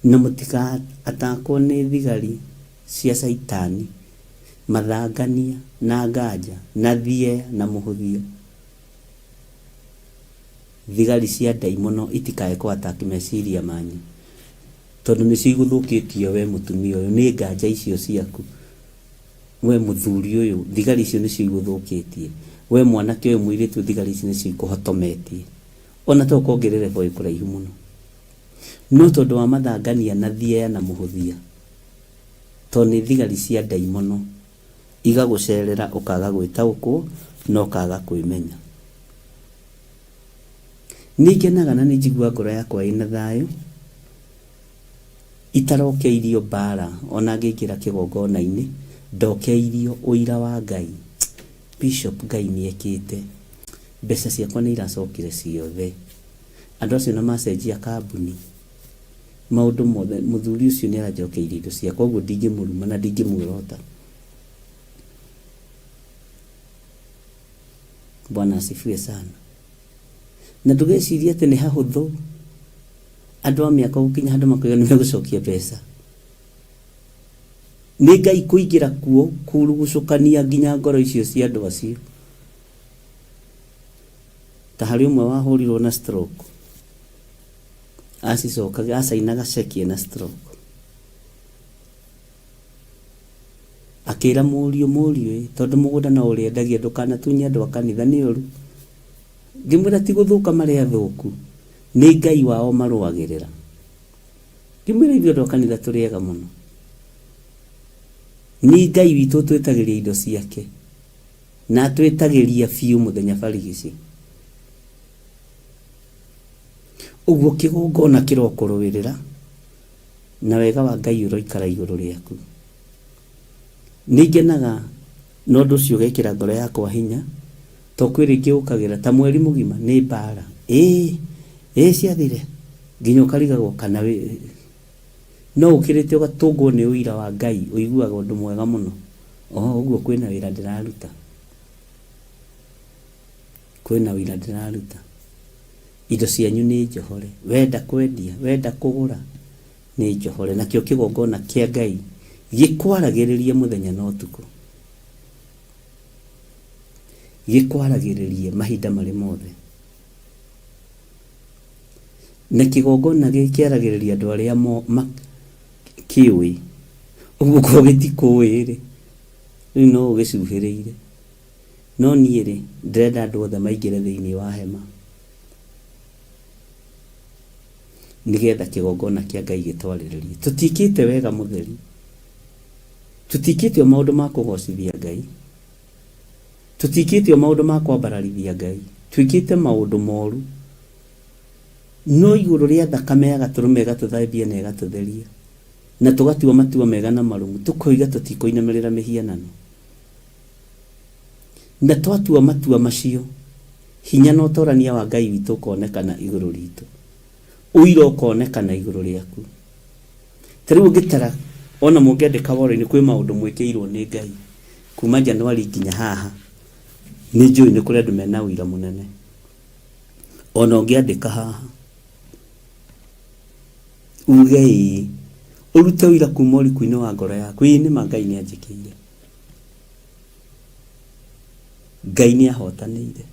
Na mũtikatakwo nĩ thigari cia Saitani, mathangania na nganja na thie na mũhũthia. Thigari cia ndaimono itikae kũataki meciria manyu, tondũ nĩcio igũthũkĩtio we mũtumia ũyũ nĩ nganja icio ciaku. We mũthuri ũyũ, thigari icio nĩcio igũthũkĩtie. We mwanake ũyũ mũirĩtu, thigari icio nĩcio ikũhotometie. Ona to kuongerere boy kũraihu mũno. No tondũ wa mathangania na thie na mũhũthia, tondũ nĩ thigari cia ndaimono, igagũcerera ũkaga gwĩtaũkwo na ũkaga kwĩmenya. Nĩngenaga na nĩnjigua ngoro yakwa ĩna thayũ, itarokeirio mbara. Ona ngĩingĩra kĩgongona-inĩ ndokeirio ũira wa Ngai. Bishop Ngai nĩekĩte, mbeca ciakwa nĩ iracokire ciothe. Andũ acio na macenjia kambuni, maũndũ mothe. Mũthuri ũcio nĩ aranjokeirie indo ciakwa, ũguo ndingĩmũruma na ndingĩmwĩrota. Bwana asifiwe sana. Na ndũgecirie atĩ nĩ hahũthũ andũ a mĩaka gũkinya handũ makoiga nĩ megũcokia mbeca. Nĩ Ngai kũingĩra kuo kurugucũkania nginya ngoro icio cia andũ acio. Ta harĩ ũmwe wahũrirwo na stroke, acicokaga acainaga ceki na stroke, akĩra mũriũ tondũ mũgũnda na ũrĩa endagia ndũkanatunye andũ a kanitha nĩ ũru. Ngĩmwĩra ti gũthũka marĩa thũku, nĩ Ngai wao marũagĩrĩra. Ngĩmwĩra ithuĩ andũ a kanitha tũrĩega mũno, nĩ Ngai witũ twĩtagĩria indo ciake na twĩtagĩria biũ mũthenya barigici. Ũguo kĩgongona kĩrokũrũĩrĩra na wega wa Ngai ũroikara igũrũ rĩaku. Nĩngenaga na ũndũ ũcio ũgekĩra ngoro yakwa hinya, to kwĩrĩngĩ ũkagĩra ta mweri mũgima nĩ mbara. Ciathire nginya ũkarigagwo kana no ũkĩrĩte ũgatũngwo nĩ ũira wa Ngai, ũiguaga ũndũ mwega mũno. Ũguo kwĩna wĩra ndĩraruta, kwĩna wĩra ndĩraruta. Indo cianyu nĩ njohore, wenda kwendia, wenda kũgũra, nĩ njohore. Nakĩo kĩgongona kĩa Ngai gĩkwaragĩrĩrie mũthenya na ũtukũ, gĩkwaragĩrĩrie mahinda marĩ mothe. Na kĩgongona gĩkĩaragĩrĩria andũ arĩa kĩũĩ. Ũguo ko gĩtikũĩ-rĩ, rĩu no ũgĩcuhĩrĩire. No niĩ-rĩ, ndĩrenda andũ othe maingĩre thĩinĩ wa hema, nĩgetha kĩgongona kĩa Ngai gĩtwarĩrĩrie. Tũtikĩte wega mũtheri, tũtikĩte maũndũ ma kũgocithia Ngai, tũtikĩte maũndũ ma kwambararithia Ngai, twĩkĩte maũndũ moru. No igũrũ rĩa thakame ya gatũrũme ĩgatũthambia na ĩgatũtheria, na tũgatua matua mega na marũmu, tũkoiga tũtikũinamĩrĩra mĩhianano. Na twatua matua macio, hinya na ũtorania wa Ngai witũ ũkonekana igũrũ ritũ, ũira ũkonekana igũrũ rĩaku. Ta rĩu ũngĩtara ona mũngĩandĩka woro-inĩ kwĩ maũndũ mwĩkĩirwo nĩ Ngai kuma Januari nginya haha, nĩ njũĩ nĩ kũrĩ andũ mena ũira mũnene. Ona ũngĩandĩka haha uge ũrute ũira kuma ũriku-inĩ wa ngoro yaku, nĩ ma Ngai nĩ anjĩkĩire, Ngai nĩ ahotanĩire,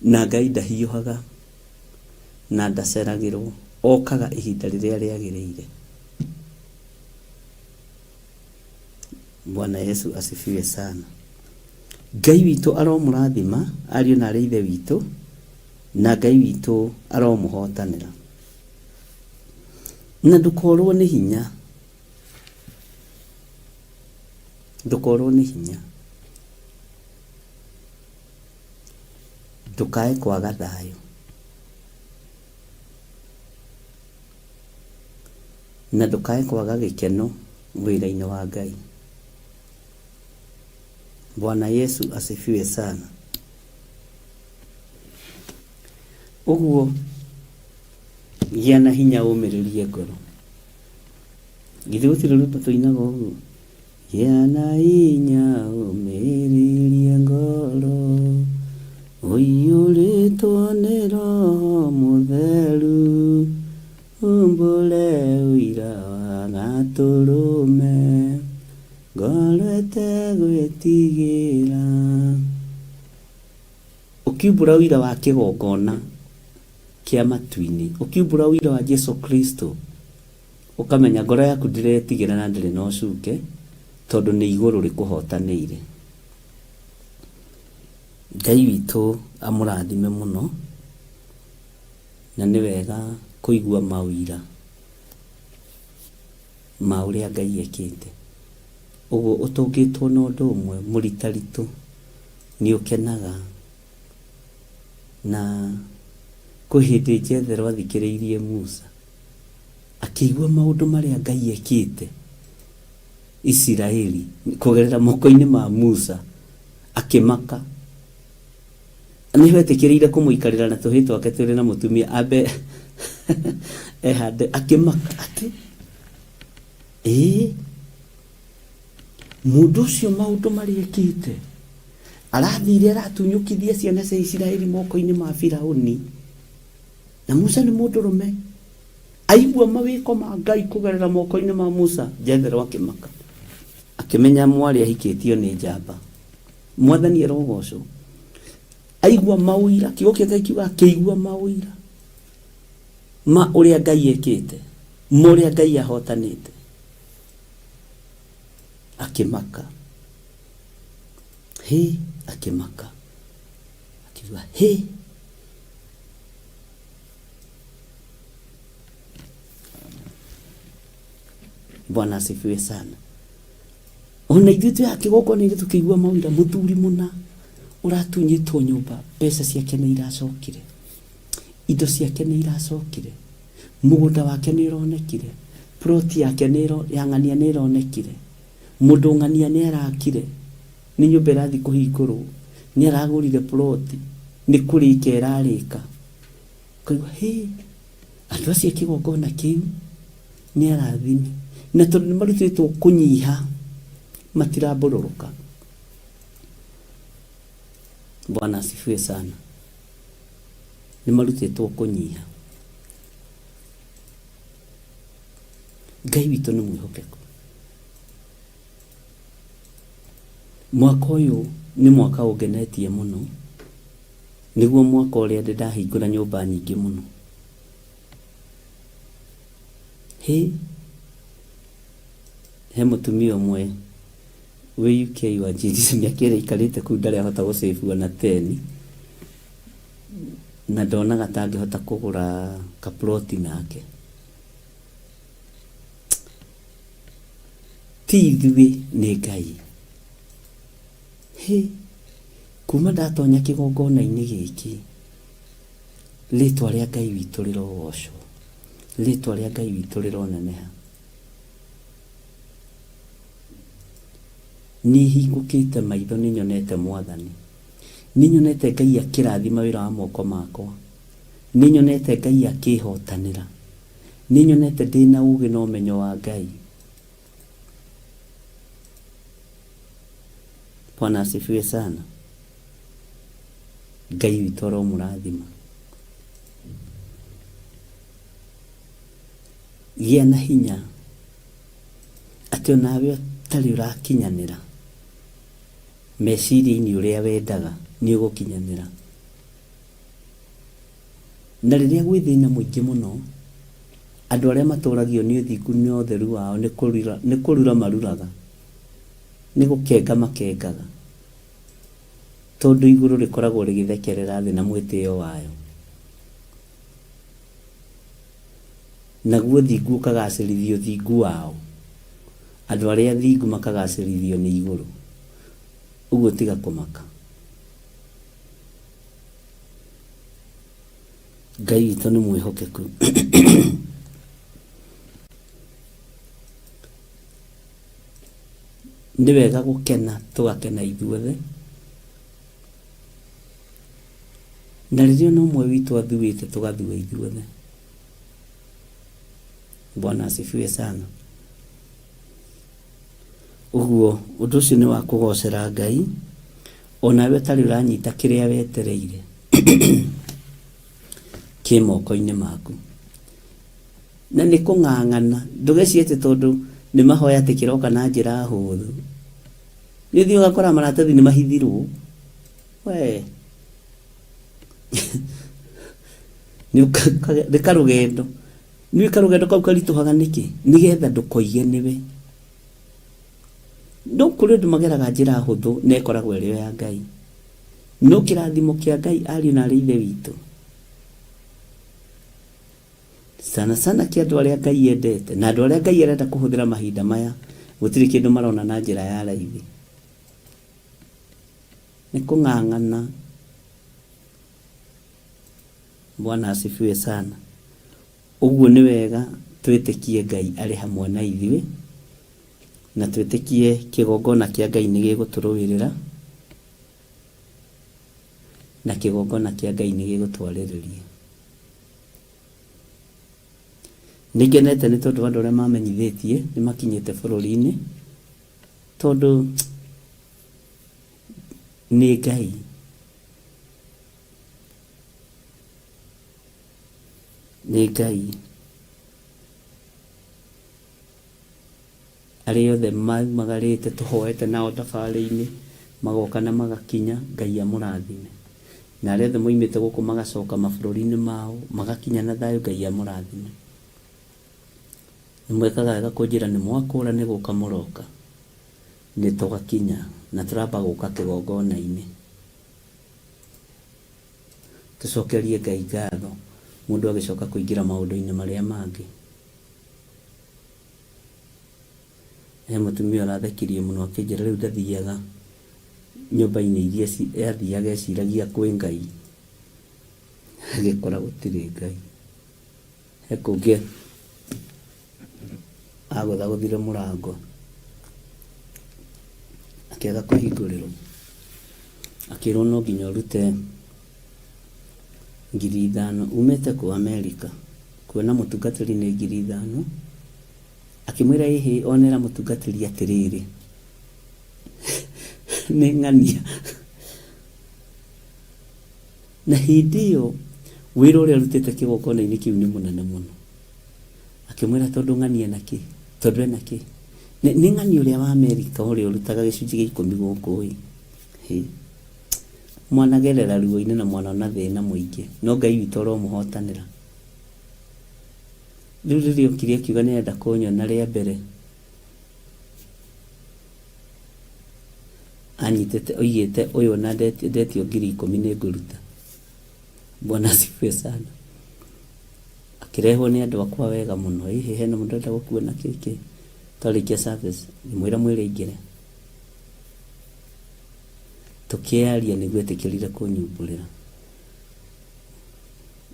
na Ngai ndahiũhaga na ndaceragĩrwo, okaga ihinda rĩrĩa rĩagĩrĩire. Bwana Yesu asifiwe sana. Ngai witũ aromũrathima ariũ na arĩ ithe witũ, na Ngai witũ aromũhotanĩra. Na ndũkorwo nĩ hinya, ndũkorwo nĩ hinya, ndũkae kwaga thayũ, na ndũkae kwaga gĩkeno wĩra-inĩ wa Ngai. Bwana Yesu asifiwe sana. Ũguo gĩa na hinya ũmĩrĩrie ngoro. Githĩ gũtirĩ rwĩmbo tũinaga ũguo? Gĩa na hinya ũmĩrĩrie ngoro, ũiyũrĩtwo nĩ Roho Mũtheru, umbũre ũira wa Gatũrũme, ngoro ĩtegwĩtigĩra. Ũkiumbũra ũira wa kĩgongona kĩa matu-inĩ, ũkiumbũra ũira wa Jesu Kristo, ũkamenya ngoro yaku ndĩretigĩra na ndĩrĩ na ũcuke, tondũ nĩ igũrũ rĩkũhotanĩire. Ngai witũ amũrathime mũno, na nĩ wega kũigua mawĩra ma ũrĩa Ngai ekĩte. Ũguo ũtũngĩtwo na ũndũ ũmwe mũritaritũ, nĩ ũkenaga, na kwĩ hĩndĩ Jethero athikĩrĩirie Musa, akĩigua maũndũ marĩa Ngai ekĩte Isiraeli kũgerera moko-inĩ ma Musa, akĩmaka. Nĩho etĩkĩrĩire kũmũikarĩra na tũhĩĩ twake tũrĩ na mũtumia ambe ehande, akĩmaka atĩ mũndũ ũcio maũndũ marĩa ekĩte, arathire aratunyũkithia ciana cia Isiraeli moko-inĩ ma Firaũni, na Musa nĩ mũndũrũme, aigua mawĩko ma Ngai kũgerera moko-inĩ ma Musa. Jethero akĩmaka, akĩmenya mwarĩ ahikĩtio nĩ njamba. Mwathani arogocwo. Aigua mawĩra, kiugo kĩa Ngai kiuga akĩigua mawĩra ma ũrĩa Ngai ekĩte, ma ũrĩa Ngai ahotanĩte, akĩmaka. Akĩmaka, akiuga Bwana asifiwe sana. Ona ithuĩ twĩ kĩgongona-inĩ tũkĩigua mawĩra, mũthuri mũna ũratunyĩtwo nyũmba, mbeca ciake nĩ iracokire, indo ciake nĩ iracokire, mũgũnda wake nĩ ũronekire, ploti yake ya ng'ania nĩ ĩronekire, mũndũ ng'ania nĩ arakire, nĩ nyũmba ĩrathiĩ kũhingũrwo, nĩ aragũrire ploti, nĩ kũrĩka ĩrarĩka. Kaigua andũ acio kĩgongona kĩu nĩ arathime, na tondũ nĩ marutĩtwo kũnyiha, matirambũrũrũka. Bwana asifiwe sana. Nĩ marutĩtwo kũnyiha. Ngai witũ nĩ mwĩhokeku. Mwaka ũyũ nĩ mwaka ũngenetie mũno, nĩguo mwaka ũrĩa ndahingũra nyũmba nyingĩ mũno. He mũtumia ũmwe wĩ UK wa Jesus mĩaka ĩrĩa aikarĩte kũu ndarĩ ahota gũcĩbua na 10, na ndonaga tangĩhota kũgũra kaploti nake. Ti ithuĩ, nĩ Ngai. Kuma ndatonya kĩgongona-inĩ gĩkĩ, rĩtwa rĩa Ngai witũ rĩrogocwo, rĩtwa rĩa Ngai witũ rĩroneneha. Nĩ hingũkĩte maitho, nĩ nyonete Mwathani, nĩ nyonete Ngai akĩrathima wĩra wa moko makwa, nĩ nyonete Ngai akĩhotanĩra, nĩ nyonete ndĩna ũũgĩ na ũmenyo wa Ngai. Bwana asifiwe sana. Ngai witũ aromũrathima. Gĩa na hinya atĩ onawe ũtarĩ ũrakinyanĩra meciria-inĩ ũrĩa wendaga, nĩ ũgũkinyanĩra. Na rĩrĩa gwĩ thĩna mũingĩ mũno, andũ arĩa matũragio nĩ ũthingu na ũtheru wao nĩ kũrura maruraga, nĩ gũkenga makengaga, tondu iguru rikoragwo rigithekerera thi na mwitio wayo, naguo thingu ukagacirithio thingu wao, andu aria thingu makagacirithio ni iguru. Uguo tiga kumaka. Ngai witũ nĩ mwĩhokeku. Nĩ wega gũkena, tũgakena ithuothe, na rĩrĩa ona ũmwe witũ athuĩte tũgathua ithuothe. Bwana asifiwe sana. Uguo ũndũ ũcio nĩ wa kũgocera Ngai, onawe ũtarĩ ũranyita kĩrĩa wetereire kĩ moko-inĩ maku. Na nĩ kũng'ang'ana, ndũgecirie atĩ tondũ nĩ mahoya atĩ kĩroka na njĩra hũthũ, nĩ ũthiĩ ũgakora maratathi nĩ mahithirwo. We nĩ karũgendo, nĩ karũgendo kau karitũhaga nĩkĩ? Nĩgetha ndũkoige nĩwe. No kũrĩ andũ mageraga njĩra hũthũ na ĩkoragwo ĩrĩ yo ya Ngai. No kĩrathimo kĩa Ngai ariũ na ithe witũ sana sana kĩa andũ arĩa Ngai endete na andũ arĩa Ngai arenda kũhũthĩra mahinda maya, gũtirĩ kĩndũ marona na njĩra ya raithi. Nĩ kũng'ang'ana. Bwana asifiwe sana. Uguo nĩ wega twĩtĩkie Ngai arĩ hamwe na ithuĩ, na twĩtĩkie kĩgongona kĩa Ngai nĩ gĩgũtũrũĩrĩra, na kĩgongona kĩa Ngai nĩ gĩgũtwarĩrĩria. Nĩngenete nĩ tondũ andũ arĩa mamenyithĩtie nĩ makinyĩte bũrũri-inĩ, tondũ nĩ Ngai. Nĩ Ngai. Arĩa othe magarĩte tũhoete nao thabarĩ-inĩ, magoka na magakinya, Ngai amũrathime. Na arĩa othe moimĩte gũkũ magacoka mabũrũri-inĩ mao, magakinya na thayũ, Ngai amũrathime. Nĩ mwekaga wega kũnjĩra nĩ mwakũra nĩ gũka mũroka. Nĩ tũgakinya na tũramba gũka kĩgongona-inĩ. Tũcokerie Ngai ngatho, mũndũ agĩcoka kũingĩra maũndũ-inĩ marĩa mangĩ. He mũtumia ũrathekirie mũno akĩnjĩra rĩu ndathiaga nyũmba-inĩ iria athiaga eciragia kwĩ Ngai, agĩkora gũtirĩ Ngai. He kũngĩ agũthagũthire mũrango akĩaga kũhingũrĩrwo, akĩrwo no nginya ũrute 5,000 umĩte kũ Amerika, kuona mũtungatĩri nĩ 5,000. Akĩmwĩra ĩhĩ onera mũtungatĩri atĩrĩrĩ, nĩ ng'ania. Na hĩndĩ ĩyo wĩra ũrĩa arutĩte kĩgongona-inĩ kĩu nĩ mũnene mũno. Akĩmwĩra tondũ ng'ania nakĩ, tondũ ena kĩ, nĩ ng'ania ũrĩa wa Amerika ũrĩa ũrutaga gĩcunjĩ gĩa 10 gũkũ ĩ. Mwanagerera ruo-inĩ na mwana na thĩna mũingĩ, no Ngai witũ aromũhotanĩra. Rĩu rĩrĩa okire akiuga nĩ enda kũnyona rĩa mbere, anyitĩte oigĩte ũyũ na ndetio 10,000 nĩ ngũruta. Bwana asifiwe sana. Akĩrehwo nĩ andũ akwa wega mũno, ĩhĩ hena mũndũ enda gũkuona kĩkĩ, twarĩkia service ngĩmwĩra mwĩre aingĩre. Tũkĩaria nĩguo etĩkĩrire kũnyumbũrĩra.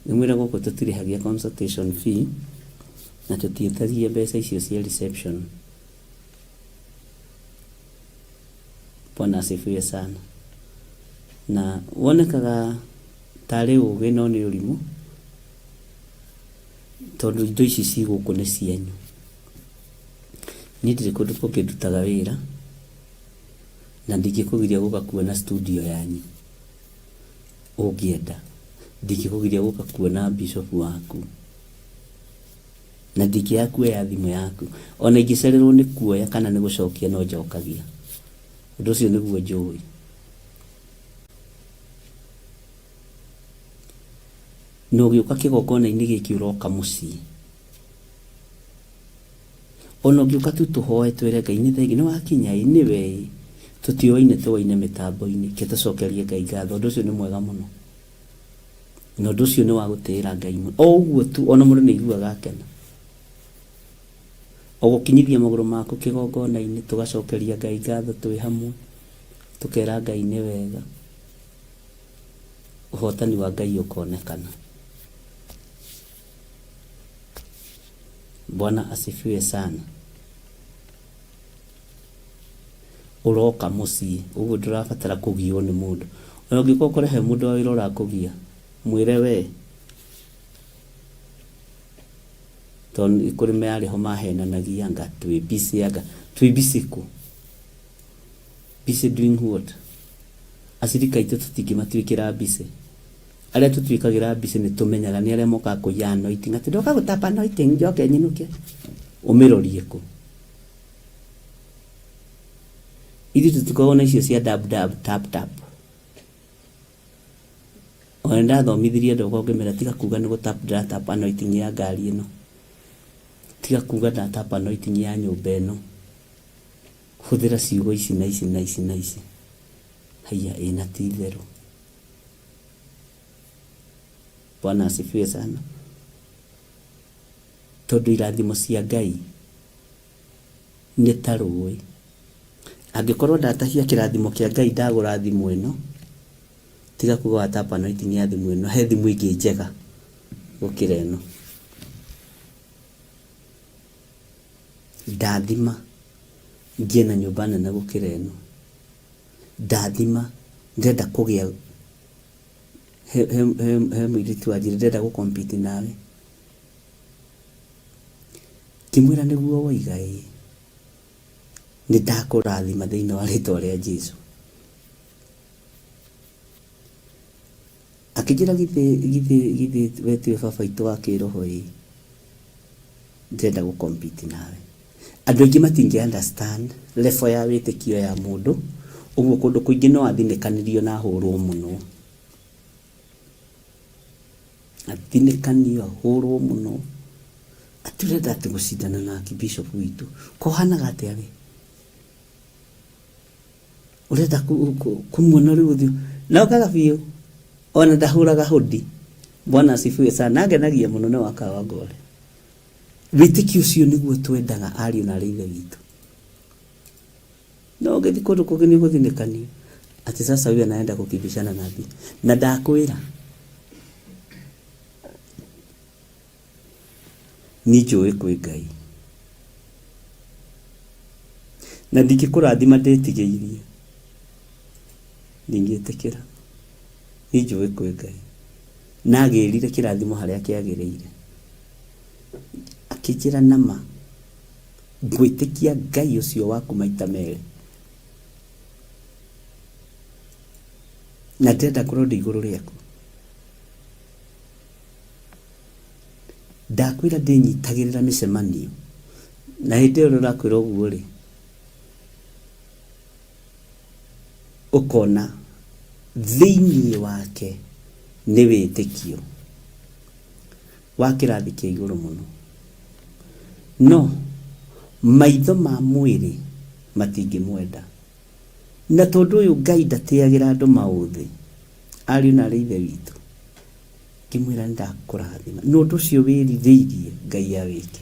Ngĩmwĩra gũkũ tũtirĩhagia consultation fee na tũtiĩtagia mbeca icio cia reception. Bwana asifiwe sana. Na wonekaga tarĩ ũgĩ no nĩ ũrimũ, tondũ indo ici ci gũkũ nĩ cianyu. Niĩ ndirĩ kũndũ kũngĩ ndutaga wĩra, na ndingĩkũgiria gũka kuona studio yanyu ũngĩenda. Ndingĩkũgiria gũka kuona bishop waku, na ndingĩaga kuoya thimũ yaku. Ona ingĩcererwo nĩ kuoya kana nĩ gũcokia no njokagia. Ũndũ ũcio nĩguo njũĩ. Na ũgĩũka kĩgongona-inĩ gĩkĩ ũroka mũciĩ, ona ũngĩũka tu tũhoe twĩre Ngai nĩ thengiũ, nĩ wakinya ĩ, nĩwe ĩ, tutioine tuwaine mitambo-ini ke tucokerie Ngai ngatho undu ucio ni mwega muno na undu ucio ni wa gutira Ngai muno o uguo tu ona mundu ni iguaga akena o gukinyithia maguru maku kigongona-ini tugacokeria Ngai ngatho twi hamwe tukera Ngai ni wega uhotani wa Ngai ukonekana. Bwana asifiwe sana. Uroka mucii uguo ndurabatara kugio ni mundu ona ngiko kurehe mundu wa irora kugia mwire we ton ikuri me ari ho mahenanagia anga twi busy ku busy doing what asirika itu tutingimatuikira busy aria tutuikagira busy ni tumenyaga ni aria moka kuya anointing ati ndoka gutapa anointing njoke nyinuke umirorie ku ili tutukaona icio cia dab tap onda thomithirie ndogo ngemera tiga kuga ni gutap anointing ya ngari ino tiga kuga na tap anointing ya nyumba ino huthira ciugo ici na ici haya ina tithero. Bwana asifiwe sana. Tondu irathimo cia Ngai ni tarui angikorwo ndatahia kirathimo kia Ngai ndagura thimu ino tiga kuga watapa anointing ya thimu ino he thimu ingi njega gukira ino ndathima ngie na nyumba nene gukira ino ndathima ndenda kugia he mwiritu ajire ndenda gukompete nawe kimwira niguo waigai ni ndakurathima thiini wa ritwa ria Jesu akijira githi wetu baba itu wa kiroho ndenda gukompete nawe andu aingi matingi understand level ya witikio ya mundu uguo kundu kuingi no athinekanirio na hurwo muno athinekanio hurwo muno aturenda ati gucindana na bishop witu kohanaga atia we urenda kumuona riu na ukaga biu ona ndahuraga hudi. Bwana asifiwe sana. Agenagia muno na wakawa ngore witiki ucio niguo twendaga ariu na rithe witu no gethi kundu kugini guthinekanio ati sasa huyu anaenda kukibishana nabii na ndakwira ni njui kwi Ngai na ndikikurathima ndetigiirie ndingietekera ni njui kwi Ngai na agirire kirathimo haria kiagirire akijira nama gwitikia Ngai ucio waku maita meri na ndenda kurodi iguru riaku ndakwira ndinyitagirira micemanio na hindi iyo ndakwira uguo ri ukona thiini wake ni witikio wa kirathi kia iguru muno no maitho ma mwiri matingimwenda na tondu uyu Ngai ndatiagira andu mauthi ari na rithe witu kimwira ndakurathima no ndu cio wirithirie Ngai ya wiki.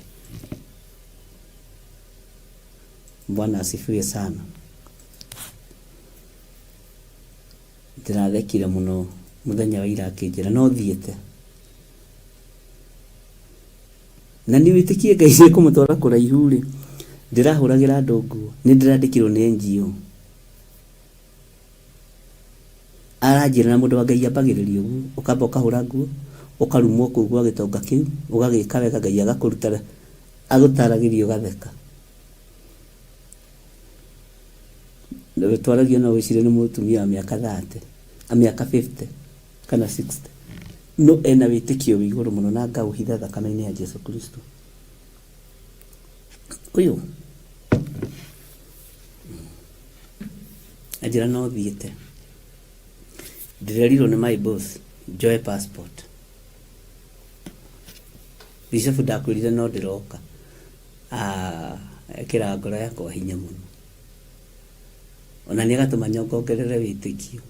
Bwana asifiwe sana. Ndirathekire muno muthenya wa ira akinjira no thiete na ni witikie Ngai cie kumutwara kuraihu ri ndirahuragira andu nguo ni ndirandikirwo ni NGO aranjira na mundu wa Ngai ambagiririo uguo ukamba ukahura nguo ukarumwo kugwa gitonga kiu ugagika wega Ngai agakurutara agutaragirio gatheka ndio twaragio na wicire ni mutumia wa miaka 30 a miaka 50 kana 60 no ena witikio wiguru muno na ngauhitha thakame-ini ya Jesu Kristo uyu ajira no thiete ndirerirwo ni my boss Joy passport bishop ndakwirire no ndiroka ekira ngoro yakwa hinya muno ona nĩ agatũma nyongongerere wĩtĩkio.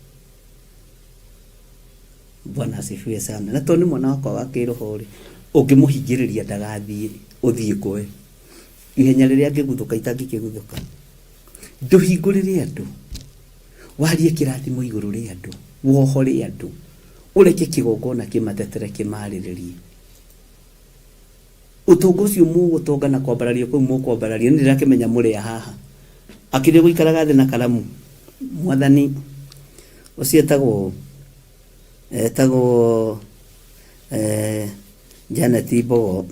Bwana asifiwe sana. Na tondũ nĩ mwana wakwa wa kĩroho rĩ, ũngĩmũhingĩrĩria ndagathiĩ, ũthiĩ kwe ihenya rĩrĩa angĩguthũka itangĩkĩguthũka. Ndũhingũrĩre andũ, warie kĩrathimo igũrũ rĩa andũ, wohore andũ, ũreke kĩgongona kĩmatetere kĩmarĩrĩrie. Ũtongo ũcio mũgũtonga na kwambararia kũu mũkwambararia, nĩ ndĩrakĩmenya mũrĩa haha akĩrĩ gũikaraga thĩ na karamu. Mwathani ũcio etagwo Janet Mbogo,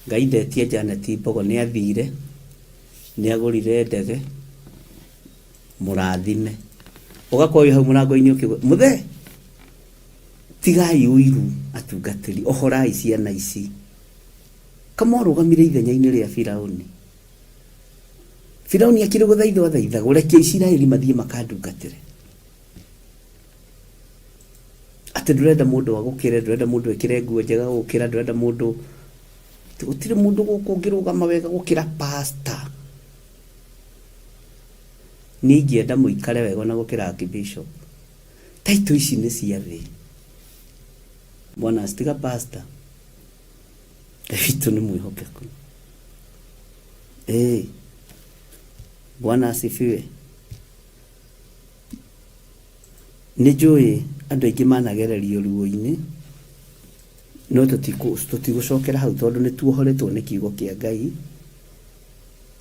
Ngai ndetie Janet Mbogo nĩ athire, nĩ agũrire ndege, mũrathime ũgakorwo hau mũrango-inĩ ũkĩgwa mũthe, tigai ũiru atungatĩri, ohorai ciana ici, kamorũgamire ithenya-inĩ rĩa Firaũni. Firaũni akĩrĩ gũthaithwo athaithagwo, reke Isiraeli mathiĩ makandungatĩre. Atĩ ndũrenda mũndũ agũkĩre, ndũrenda mũndũ ekĩre nguo njega gũkĩra, ndũrenda mũndũ, gũtirĩ mũndũ gũkũ ũngĩrũgama wega gũkĩra pastor. Niĩ ingĩenda mũikare wega na gũkĩra archbishop. Taito ici nĩ cia thĩ. Bwana tiga pastor. Witũ nĩ mwĩhokeku. Bwana asifiwe. Nĩ njũĩ andũ aingĩ managererio ruo-inĩ, no tũtigũcokera hau tondũ nĩ tuohoretwo nĩ kiugo kĩa Ngai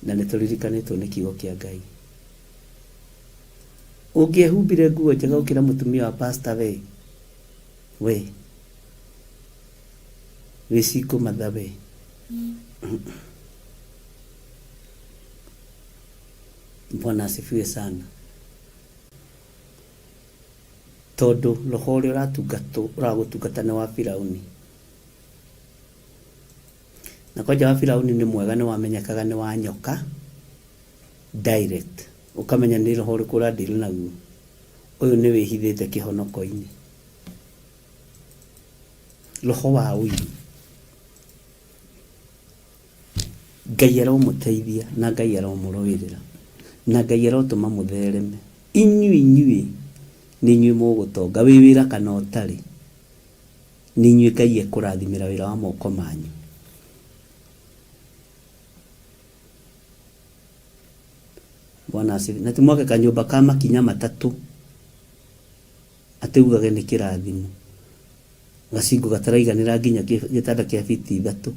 na nĩ tũririkanĩtwo nĩ kiugo kĩa Ngai. Ũngĩehumbire nguo njega gũkĩra mũtumia wa pastor we wĩcikũ mathabe. Bwana asifiwe sana. Tondũ roho ũrĩa ũragũtungata nĩ wa Firaũni. Na kwanja wa Firaũni nĩ mwega, nĩ wamenyekaga nĩ wa nyoka direct, ũkamenya nĩ roho ũrĩkũ ũradili naguo. Ũyũ nĩ wĩhithĩte kĩhonoko-inĩ, roho wa ũiru. Ngai aromũteithia na Ngai aromũrũĩrĩra na Ngai arotũma mũthereme. Inyuĩ nĩ inyuĩ mũgũtonga, wĩ wĩra kana ũtarĩ, nĩ inyuĩ Ngai ekũrathimĩra wĩra wa moko manyu. Bwana asifiwe. Na tumwake kanyũmba ka makinya matatũ atĩugage nĩ kĩrathimo, gacingo gataraiganĩra nginya gĩtanda kĩa biti 3.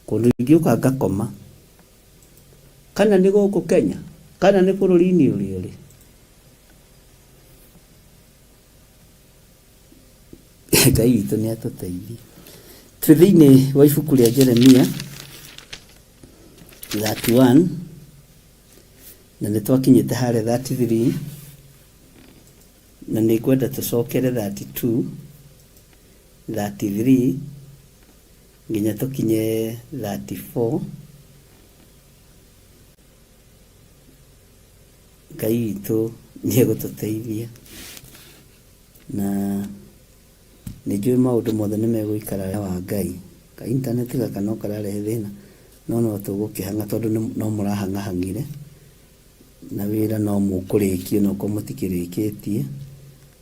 Kũndũ ingĩũka ngakoma, kana nĩ gũkũ Kenya, kana nĩ bũrũri-inĩ ũrĩa ũrĩ, Ngai witũ nĩ atũteithie. Tũrĩ thĩinĩ wa ibuku rĩa Jeremia 31 na nĩ twakinyĩte harĩa 33 na nĩ ngwenda tũcokere 32, 33 nginya tũkinye 34. Ngai witũ nĩ egũtũteithia na nĩ njũĩ maũndũ mothe nĩ megũikara wa Ngai. Ka internet gaka no kararehe thĩna, no tũgũkĩhang'a tondũ no mũrahang'ahang'ire na wĩra no mũkũrĩkio no ko mũtikĩrĩkĩtie.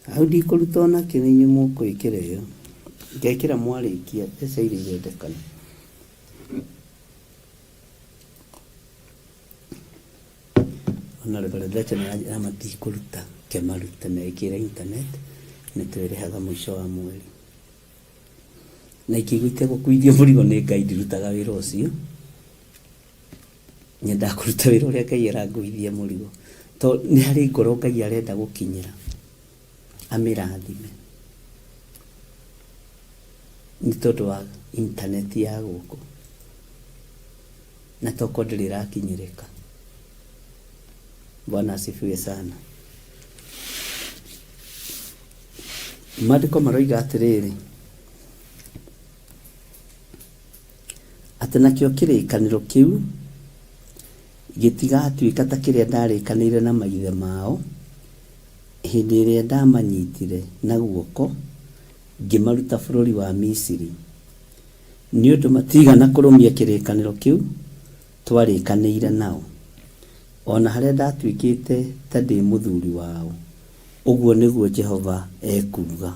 Hau ndikũruta ona kĩ, nĩ inyuĩ mũkwĩkĩra ĩyo, ngekĩra mwarĩkia mbeca iria irendekana. Ona reberetha na matikũruta kĩmaruta mekĩra internet, nĩ twĩrĩhaga mũico wa mweri. Na ikĩgũite gũkuithia mũrigo nĩ Ngai, ndirutaga wĩra ũcio, nyenda kũruta wĩra ũrĩa Ngai arangũithia mũrigo, tondũ nĩ harĩ ngoro Ngai arenda gũkinyĩra amĩrathime, nĩ tondũ wa internet ya gũkũ na toko ndĩrĩrakinyĩrĩka. Bwana asifiwe sana. Maandĩko maroiga atĩrĩrĩ, atĩ nakĩo kĩrĩkanĩro kĩu gĩtigatuĩka ta kĩrĩa ndarĩkanĩire na maithe mao hĩndĩ ĩrĩa ndamanyitire na guoko ngĩmaruta bũrũri wa Misiri, nĩ ũndũ matigana kũrũmia kĩrĩkanĩro kĩu twarĩkanĩire nao, ona harĩa ndatuĩkĩte ta ndĩ mũthuri wao, ũguo nĩguo Jehova ekuga.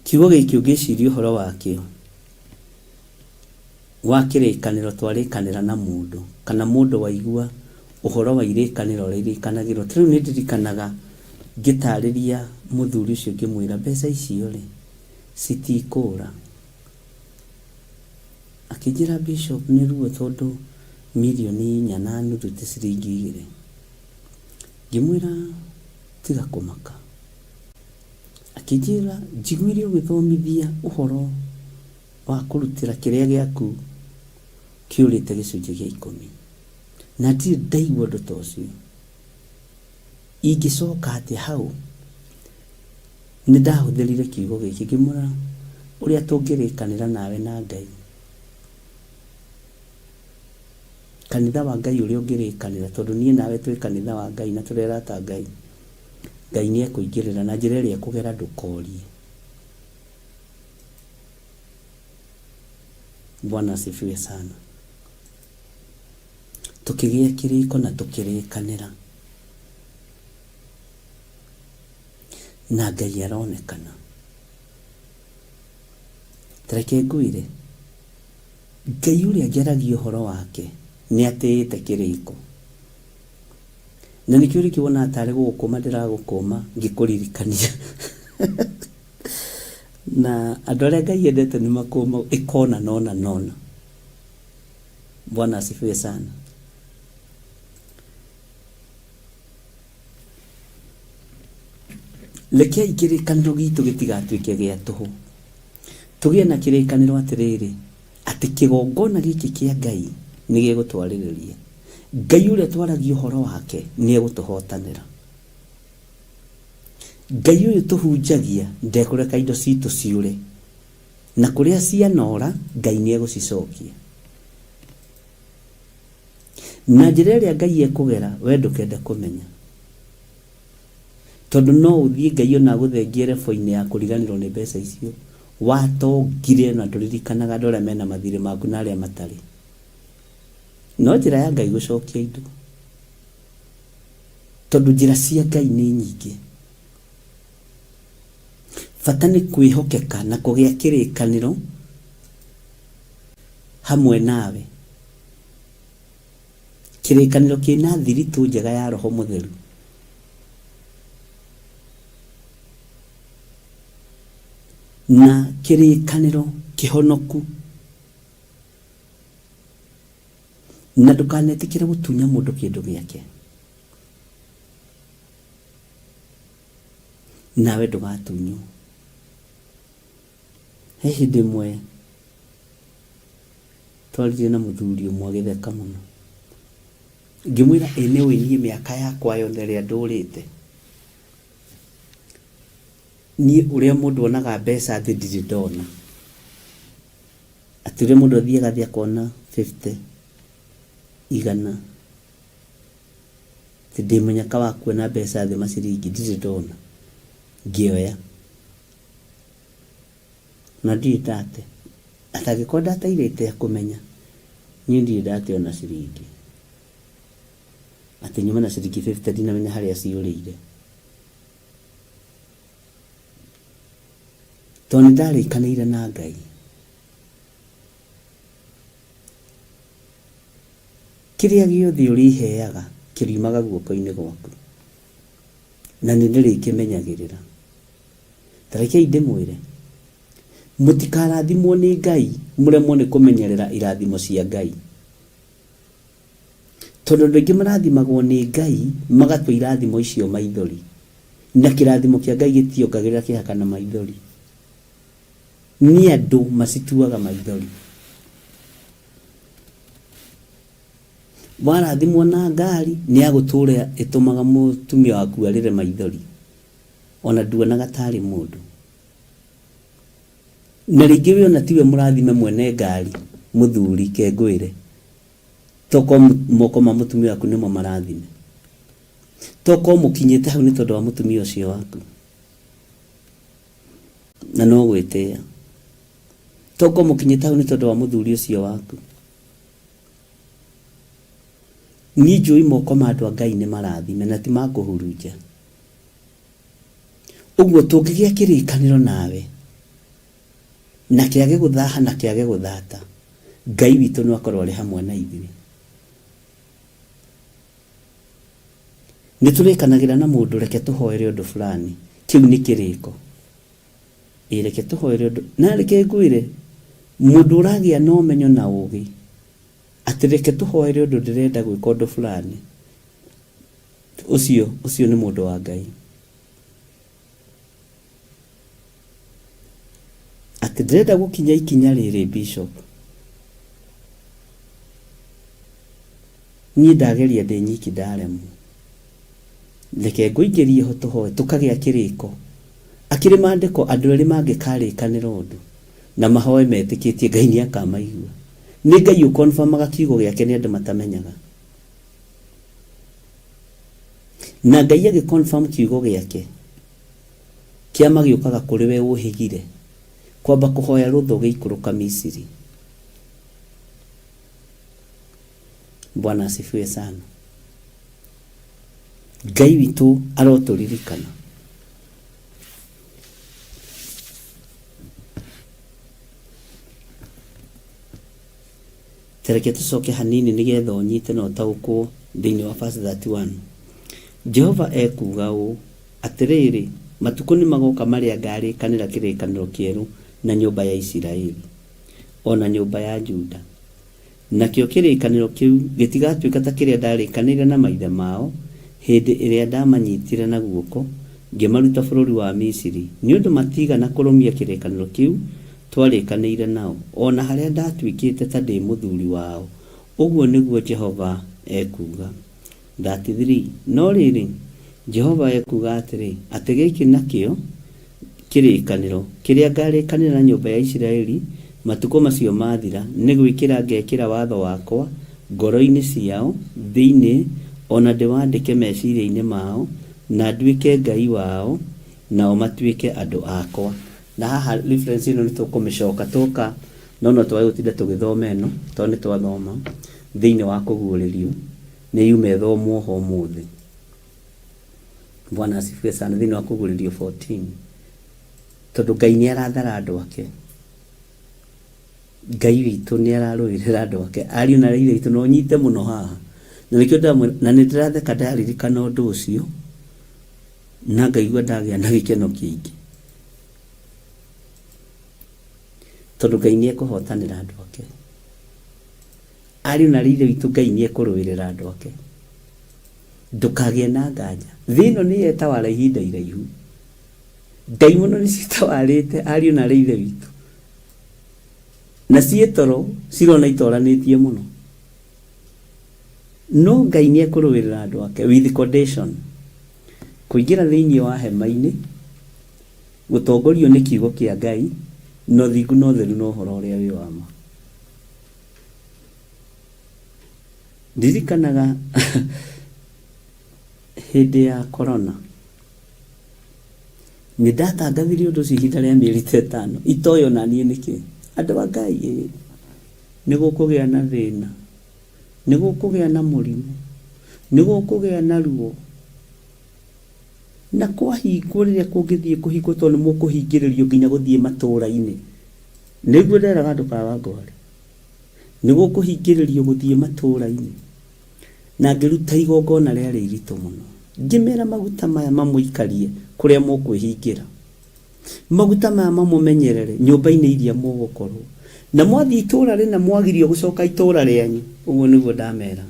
Kiugo gĩkĩ ũngĩciria ũhoro wakĩo wa kĩrĩkanĩro twarĩkanĩra na mũndũ, kana mũndũ waigua ũhoro wa irĩkanĩro ũrĩa irĩkanagĩrwo. Ta rĩu nĩ ndirikanaga ngĩtarĩria mũthuri ũcio ngĩmwĩra mbeca icio rĩ citikũra. Akĩnjĩra Bishop, nĩ ruo tondũ mirioni 4.5 ti ciringi 2. Ngĩmwĩra tiga kũmaka. Akĩnjĩra njiguire ũgĩthomithia ũhoro wa kũrutĩra kĩrĩa gĩaku kĩũrĩte gĩcunjĩ gĩa 10, na ndirĩ ndaigua ũndũ ta ũcio. Ingĩcoka atĩ hau nĩ ndahũthĩrire kiugo gĩkĩ ngĩmwĩra ũrĩa tũngĩrĩkanĩra nawe na Ngai, kanitha wa Ngai ũrĩa ũngĩrĩkanĩra, tondũ niĩ nawe twĩ kanitha wa Ngai na tũrerata Ngai. Ngai nĩ ekũingĩrĩra na njĩra ĩrĩa kũgera ndũkorie. Bwana asifiwe sana. Tukĩgĩa kĩrĩko na tũkĩrĩkanĩra, na Ngai aronekana. Tareke ngwĩre, Ngai ũrĩa njaragia ũhoro wake nĩ atĩĩte kĩrĩko. Na nĩkĩo rĩkĩwona atarĩ gũkũma ndĩragũkũma ngĩkũririkania. Na andũ arĩa Ngai endete nĩ makũma ĩkona nona. Bwana asifiwe sana. Reke kĩrĩkanĩro gitũ gĩtigatuĩke gĩa tũhũ. Tũgĩe na kĩrĩkanĩro atĩrĩrĩ, atĩ kĩgongona gĩkĩ kĩa Ngai nĩ gĩgũtwarĩrĩria. Ngai ũrĩa twaragia ũhoro wake nĩ egũtũhotanĩra. Ngai ũyũ tũhunjagia ndekũreka indo citũ ciũre, na kũrĩa cianora Ngai nĩ egũcicokia. Na njĩra ĩrĩa Ngai ekũgera we ndũkenda kũmenya, tondũ no ũthiĩ Ngai ona gũthengie rebo-inĩ ya kũriganĩrwo nĩ mbeca icio, watongire na ndũririkanaga andũ arĩa mena mathirĩ maku na arĩa matarĩ. No njĩra ya Ngai gũcokia indo, tondũ njĩra cia Ngai nĩ nyingĩ. Bata nĩ kwĩhokeka na kũgĩa kĩrĩkanĩro hamwe nawe, kĩrĩkanĩro kĩna thiritũ njega ya Roho Mũtheru. Na kĩrĩkanĩro kĩhonoku, na ndũkanetĩkĩre gũtunya mũndũ kĩndũ gĩake, nawe ndũgatunywo. He hĩndĩ ĩmwe twaririe na mũthuri ũmwe agĩtheka mũno, ngĩmwĩra nĩ ũĩ niĩ mĩaka yakwa yothe ĩrĩa ndũrĩte, niĩ ũrĩa mũndũ onaga mbeca thĩ ndirĩ ndona. Atĩ ũrĩa mũndũ athiĩ agathĩ akona 50, 100, ti ndĩ mũnyaka wa kuona mbeca thĩ maciringi ndirĩ ndona. Ngĩoya na ndirĩ ndate, atangĩkorwo ndateirĩte kũmenya niĩ ndirĩ ndate ona ciringi. Atĩ nyuma na ciringi 50 ndinamenya harĩa ciũrĩire, tondũ nĩ ndarĩkanĩire na Ngai. Kĩrĩa gĩothe ũrĩheaga kĩriumaga guoko-inĩ gwaku, na nĩ ndĩrĩkĩmenyagĩrĩra. Tarekei ndĩmwĩre, mũtikarathimwo nĩ Ngai mũremwo nĩ kũmenyerera irathimo cia Ngai, tondũ andũ aingĩ marathimagwo nĩ Ngai magatwa irathimo icio maithori, na kĩrathimo kĩa Ngai gĩtiongagĩrĩra kĩhaka na maithori. Nĩ andũ macituaga maithori. Warathimwo na ngari nĩ agũtũũra ĩtũmaga mũtumia waku arĩre maithori, ona nduonaga tarĩ mũndũ. Na rĩngĩ we ona tiwe mũrathime mwene ngari, mũthuri kengwĩre, toko moko ma mũtumia waku nĩmo marathime, toko mũkinyĩte hau nĩ tondũ wa mũtumia ũcio waku. na no gwitia toko mukinyita hau ni tondu wa muthuri ucio waku ni njui moko ma andu a Ngai ni marathime na ti makuhurunja uguo tungigia kirikaniro nawe na kiage guthaha na kiage guthata Ngai witu no akorwo ari hamwe na ithuĩ ni turikanagira na mundu reke tuhoere undu fulani kiu ni kiriko reke tuhoere undu na reke ngwire mundu uragia no menyo na ugi ati reke tuhoere undu ndirenda gwika undu fulani ucio ni mundu wa Ngai ati ndirenda gukinya ikinya riri bishop ni ndageria ndi nyiki ndaremu reke nguingĩrie ho tuhoe tukagia kiriko akiri mandiko andu eri mangikarikanira undu na mahoe metikitie Ngai ni akamaigua ni Ngai ukonfirmaga kiugo giake ni andu matamenyaga na Ngai agikonfirm kiugo giake kiama giukaga kuri we uhigire kwamba kuhoya rutho giikuruka Misiri. Bwana asifiwe sana. Ngai witu aroturirikana tereke tucoke hanini nigetha unyite no taukwo thiini wa verse 31. Jehova ekuga ũ atiriri matuko ni magoka maria ngarikanira kirikaniro kieru na nyumba ya Isiraeli ona nyumba ya Juda nakio kirikaniro kiu gitigatuika ta kiria ndarikanire na maithe mao hindi iria ndamanyitire na guoko ngimaruta bururi wa Misiri ni undu matigana kurumia kirikaniro kiu twarikanire nao ona haria ndatuikite ta ndi muthuri wao uguo niguo Jehova ekuga. 33 no riri Jehova ekuga atiri ati giki nakio kirikaniro kiria ngarikanira na nyumba ya Isiraeli matuko macio mathira ni gwikira ngekira watho wakwa ngoro-ini ciao thiini ona ndiwandike meciria-ini mao na nduike Ngai wao nao matuike andu akwa. Na haha reference ino ni tukumicoka tuka no twae gutinda tugithoma eno to ni twathoma thiini wa kuguuririo ni yume thomwo ho muthi. Bwana asifiwe sana. Thiini wa kuguuririo 14 tondu Ngai ni arathara andu ake Ngai witu ni ararũĩrĩra andu ake ariũ na airĩtu itu no nyite muno haha na nikio na ni ndiratheka ndaririkana undu ucio na ngaigua ndagia na gikeno kiingi tondu Ngai ni ekuhotanĩra andu ake ariũ na airĩtu Ngai ni ekurũĩrĩra andu ake ndukagie na nganja thino ni yetawara ihinda iraihu Ngai muno ni citawarĩte ariũ na airĩtu na cietoro cirona itoranitie muno no Ngai ni ekurũĩrĩra andu ake with condition kuingira thiini wa hema-ini gutongorio ni kiugo kia Ngai no thingu no theru no horo uria wi wa ma. Ndirikanaga hindi ya corona ni ndatangathire undu ucio ihinda ria mieri 5 itoyo na nie niki andu a Ngai ni gukugia na thina ni gukugia na murimu ni gukugia na ruo na kwahingwo riria kungithie kuhingwo tondu mukuhingiririo nginya guthie matura-ini niguo nderaga andu kawa ngwari ni gukuhingiririo guthie matura-ini na ngiruta igongona ria iritu muno ngimera maguta maya mamuikarie kuria mukwihingira maguta maya mamumenyerere nyumba-ini iria mugukorwo na mwathi itura rina mwagirio gucoka itura rianyu uguo niguo ndamera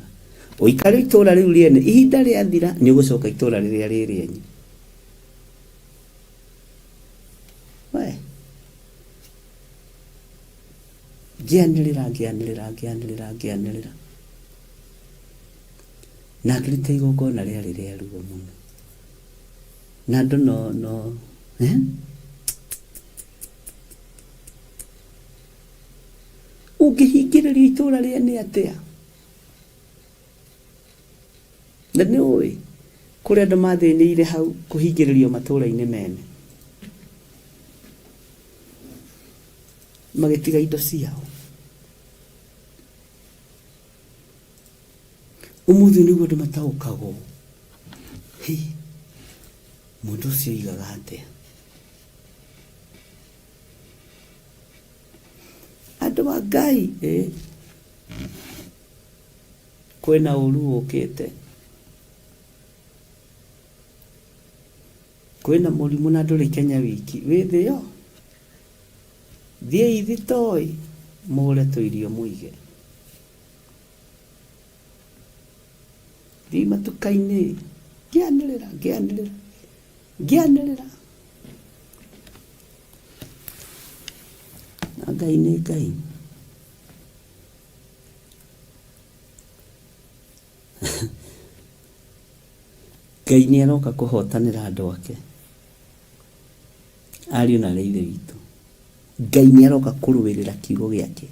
uikare itura riu riene ihinda riathira ni ugucoka itura riria ririanyu we ngianirira na ngirita igongona ria riria ruo muno na andu no ungihingiririo itura riene atia na ni ui kuri andu mathiniire hau kuhingiririo matura-ini mene magĩtiga indo ciao. Ũmũthĩ nĩguo andũ mataũkagwo, mũndũ ũcio aigaga atĩa? Andũ a Ngai, kwĩna ũru ũkĩte, kwĩna mũrimũ na ndũrĩ Kenya wiki, wĩ thĩ yo, thiĩ thitooĩ mũgũre tũirio mũige, thiĩ matuka-inĩ, ngĩanĩrĩra na Ngai nĩ Ngai. Ngai nĩ aroka kũhotanĩra andũ ake, ariũ na aarĩ a Ithe witũ. Ngai nĩ aroka kũrũĩrĩra kiugo gĩake.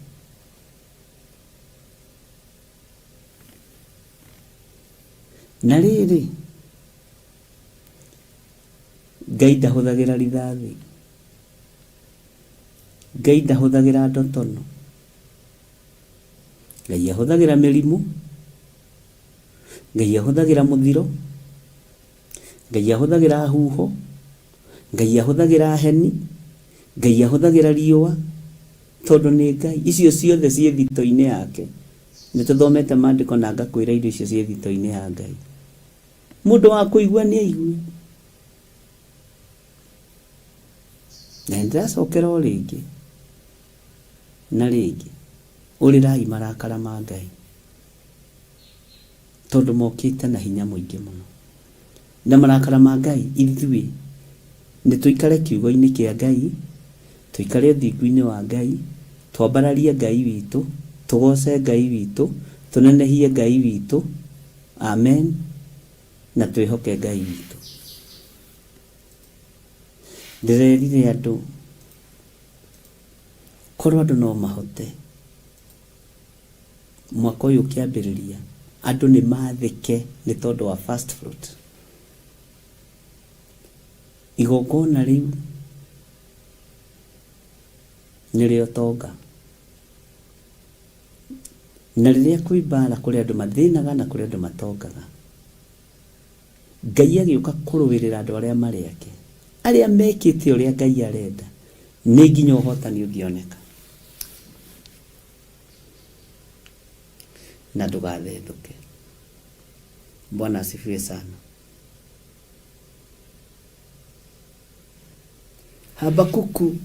Na rĩrĩ, Ngai ndahũthagĩra rithathi, Ngai ndahũthagĩra ndotono, Ngai ahũthagĩra mĩrimũ, Ngai ahũthagĩra mũthiro, Ngai ahũthagĩra huho, Ngai ahũthagĩra heni, Ngai ahũthagĩra riũa, tondũ nĩ Ngai. Icio ciothe ciĩ thito-inĩ yake. Nĩ tũthomete maandĩko na ngakwĩra indo icio ciĩ thito-inĩ ya Ngai. Mũndũ wa kũigua nĩ aigue. Na ndĩracokera o rĩngĩ na rĩngĩ, ũrĩrai marakara ma Ngai, tondũ mokĩte na hinya mũingĩ mũno. Na marakara ma Ngai, ithuĩ nĩ tũikare kiugo-inĩ kĩa Ngai, tũikare ũthingu-inĩ wa Ngai, twambararie Ngai witũ, tũgoce Ngai witũ, tũnenehie Ngai witũ, amen, na twĩhoke Ngai witũ. Ndĩrerire andũ, korwo andũ no mahote, mwaka ũyũ ũkĩambĩrĩria, andũ nĩ mathĩke nĩ tondũ wa first fruit. Igongona rĩu nĩrĩo tonga. Na rĩrĩa kwĩ mbara kũrĩ andũ mathĩnaga na kũrĩ andũ matongaga, Ngai agĩũka kũrũĩrĩra andũ arĩa marĩ ake, arĩa mekĩte ũrĩa Ngai arenda, nĩ nginya ũhotani ũngĩoneka. Na ndũgathethũke. Bwana asifiwe sana. Habakuku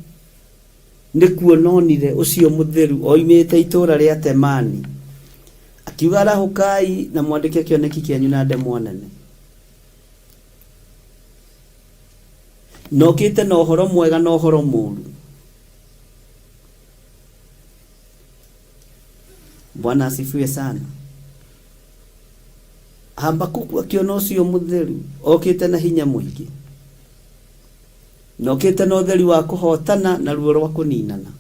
nĩkuo nonire ũcio mũtheru oimĩte itũũra rĩa Temani, akiuga arahũkai na mwandĩke kĩoneki kĩanyu na ndemwa nene. Nokĩte na ũhoro mwega na ũhoro mũũru. Bwana asifiwe sana. Habakuku akiona ũcio mũtheru okĩte na hinya mũingĩ, nokĩte na ũtheri wa kũhotana na ruo rwa kũninana.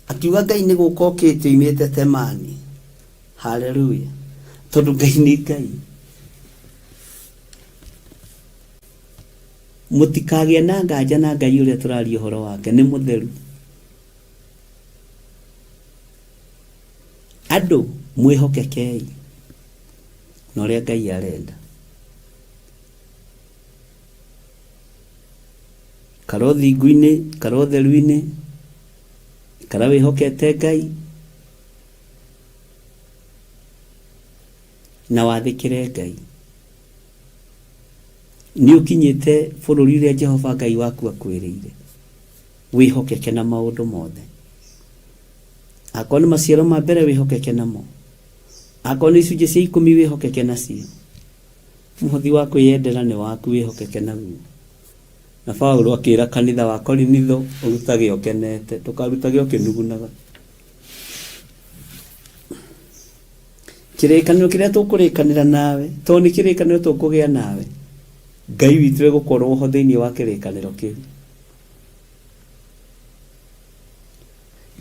Akiuga Ngai nĩ gũka okĩte oimĩte Temani. Haleluya. Tondũ Ngai nĩ Ngai. Mũtikagĩe na nganja na Ngai ũrĩa tũraria ũhoro wake, nĩ mũtheru. Andũ mwĩhokekei na ũrĩa Ngai arenda. Kara ũthingu-inĩ, kara ũtheru-inĩ, kara wĩhokete Ngai, na wathĩkĩre Ngai. Nĩ ũkinyĩte bũrũri ũrĩa Jehova Ngai waku akwĩrĩire, wĩhokeke na maũndũ mothe. Akorwo nĩ maciaro ma mbere wĩhokeke namo, akorwo nĩ icunjĩ cia 10 wĩhokeke nacio, mũhothi wa kwĩyendera nĩ waku, wĩhokeke naguo. Na Paulo akĩra kanitha wa Korinitho, ũrutage ũkenete, ndũkarutage ũkĩnugunaga. Kĩrĩkanĩro kĩrĩa tũkũrĩkanĩra nawe, tondũ nĩ kĩrĩkanĩro tũkũgĩa nawe, Ngai witũ egũkorwo ho thĩinĩ wa kĩrĩkanĩro kĩu.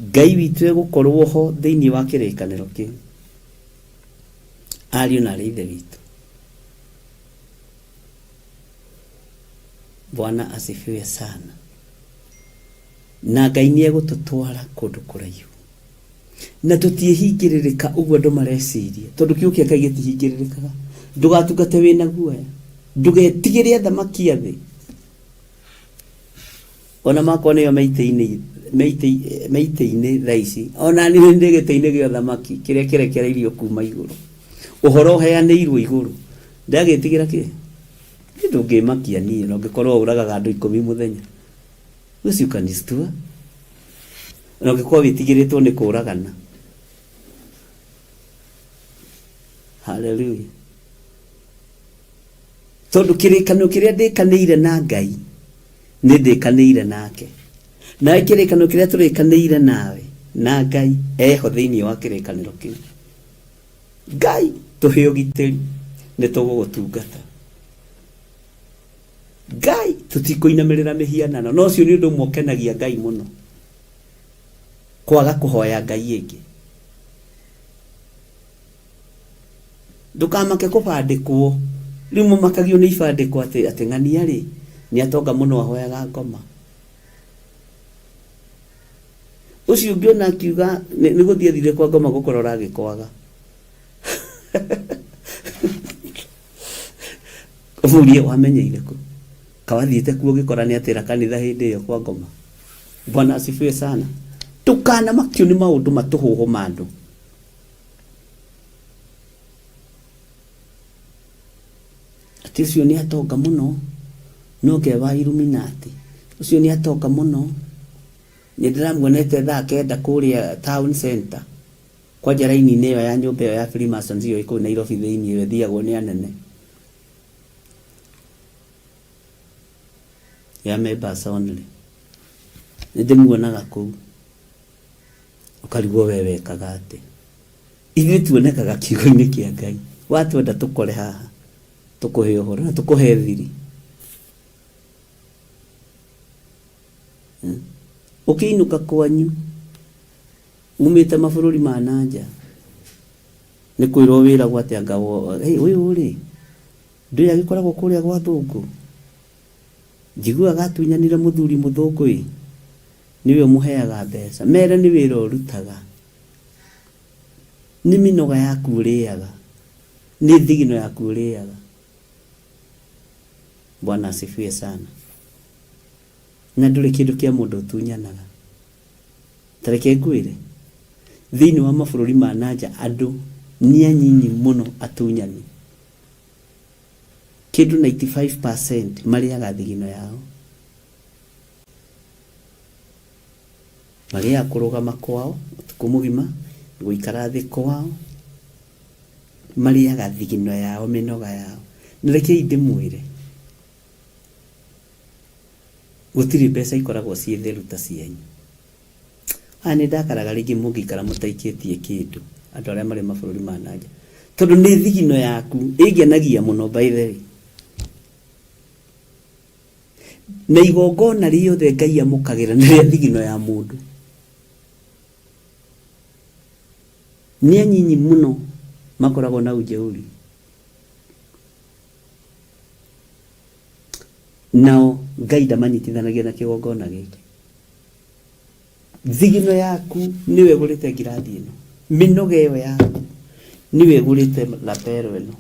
Ngai witũ egũkorwo ho thĩinĩ wa kĩrĩkanĩro kĩu. Ariũ na aarĩ a Ithe witũ, Bwana asifiwe sana. Na Ngai nĩ egũtũtwara kũndũ kũraihu. Na tũtiĩhingĩrĩrĩka ũguo andũ mareciria, tondũ kiugo kĩa Ngai gĩtihingĩrĩrĩkaga. Ndũgatungate wĩna guoya, ndũgetigĩre thamaki thĩ. Ona makwa nĩo meitĩ-inĩ thaa ici, ona niĩ ndĩ gĩtĩ-inĩ gĩa thamaki kĩrĩa kĩrekereirio kuma igũrũ. Ũhoro ũheanĩirwo igũrũ, ndagĩtigĩra kĩ? Ndũngĩmakia niĩ na ũngĩkorwo ũragaga andũ 10 mũthenya. Ũcio kanistua. Na ũngĩkorwo wĩtigĩrĩtwo nĩ kũragana. Hallelujah. Tondũ kĩrĩkanĩro kĩrĩa ndĩkanĩire na Ngai nĩ ndĩkanĩire nake. Na kĩrĩkanĩro kĩrĩa tũrĩkanĩire nawe na Ngai eho thĩinĩ wa kĩrĩkanĩro kĩu. Ngai tũhe ũgitĩri nĩ tũgũgũtungata. Ngai tũtikũinamĩrĩra mĩhianano, no ũcio nĩ ũndũ ũmwe ũkenagia Ngai mũno. Kwaga kũhoya Ngai ĩngĩ. Ndũkamake kũbandĩkwo. Rĩu mũmakagio nĩ ibandĩkwo atĩ ng'ania rĩ nĩ atonga mũno ahoyaga ngoma. Ũcio ũngĩ ona akiuga nĩ gũthiĩ thire kwa ngoma gũkorora agĩkwaga. Ũmũrie wamenyeire kũ? Kawathiĩte kuo gĩkora nĩ atĩra kanitha hĩndĩ ĩyo kwa ngoma. Bwana asifiwe sana. Ndũkanamakio nĩ maũndũ matũhũhũma andũ. Atĩ ũcio nĩ atonga mũno, no ke wa Illuminati. Ũcio nĩ atonga mũno. Nĩ ndĩramuonete thaa 9 kũrĩa town center. Kwa njara-inĩ ĩyo ya nyũmba ĩyo ya Freemasons ĩyo ĩkũu Nairobi thĩinĩ ĩyo thiagwo nĩ anene. Ya members only. Nĩ ndĩmuonaga kũu. Ũkarigwo we wekaga atĩ. Ithuĩ tuonekaga kiugo-inĩ kĩa Ngai. Watwenda tũkore haha. Tũkũhe ũhoro na tũkũhe thiri. Ũkĩinũka kwanyu umĩte mabũrũri ma nanja nĩ kwĩrwo wĩragwo atĩ anga ũyũ rĩ ndũĩ agĩkoragwo kũrĩa gwa thũngũ. Njiguaga atunyanire mũthuri mũthũngũ niwe mũheaga mbeca. Mere nĩ wĩra ũrutaga. Nĩ mĩnoga yaku ũrĩaga. Nĩ thigino yaku ũrĩaga. Bwana asifiwe sana. Na ndũrĩ kĩndũ kĩa mũndũ ũtunyanaga. Tareke ngwĩre thĩinĩ wa mabũrũri ma nanja andũ nĩ anyinyi mũno atunyani. Kĩndũ 95% marĩaga thigino yao. Marĩaga kũrũgama kwao ũtukũ mũgima, gũikara thĩ kwao. Marĩaga thigino yao, mĩnoga yao. Nĩrekei ndĩmwĩre gũtirĩ mbeca ikoragwo ciĩ theru ta cianyu. Nĩ ndakaraga rĩngĩ mũngĩikara mũtaikĩtie kĩndũ andũ arĩa marĩ mabũrũri ma nanja. Tondũ nĩ thigino yaku ĩngenagia mũno by the way. Na igongona rĩothe Ngai amũkagĩra nĩ rĩa thigino ya mũndũ. Nĩ anyinyi mũno makoragwo na ũnjeũri. Nao Ngai ndamanyitithanagia na kĩgongona gĩkĩ. Thigino yaku niwe ũgũrĩte ngirathi ĩno. Mĩnoga ĩyo yaku niwe ũgũrĩte lapero ĩno.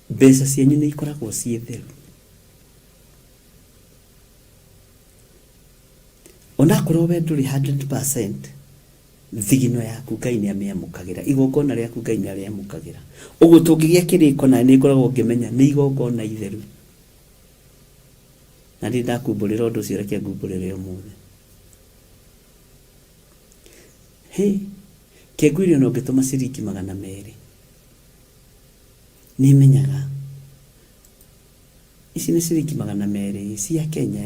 Mbeca cianyu nĩ ikoragwo ciĩ theru. Ona korwo we ndũrĩ 100%, thigino yaku Ngai nĩ amĩamũkagĩra. Igongona rĩaku Ngai nĩ arĩamũkagĩra. Ũguo tũngĩgĩa kĩrĩko na nĩ ngoragwo ngĩmenya nĩ igongona itheru. Na ndĩ ndakumbũrĩra ũndũ ũcio reke ngumbũrĩre ũmũthĩ. Kĩngwĩrio no ngĩtũma ciringi 200. Nĩ menyaga ici nĩ ciringi 200 cia Kenya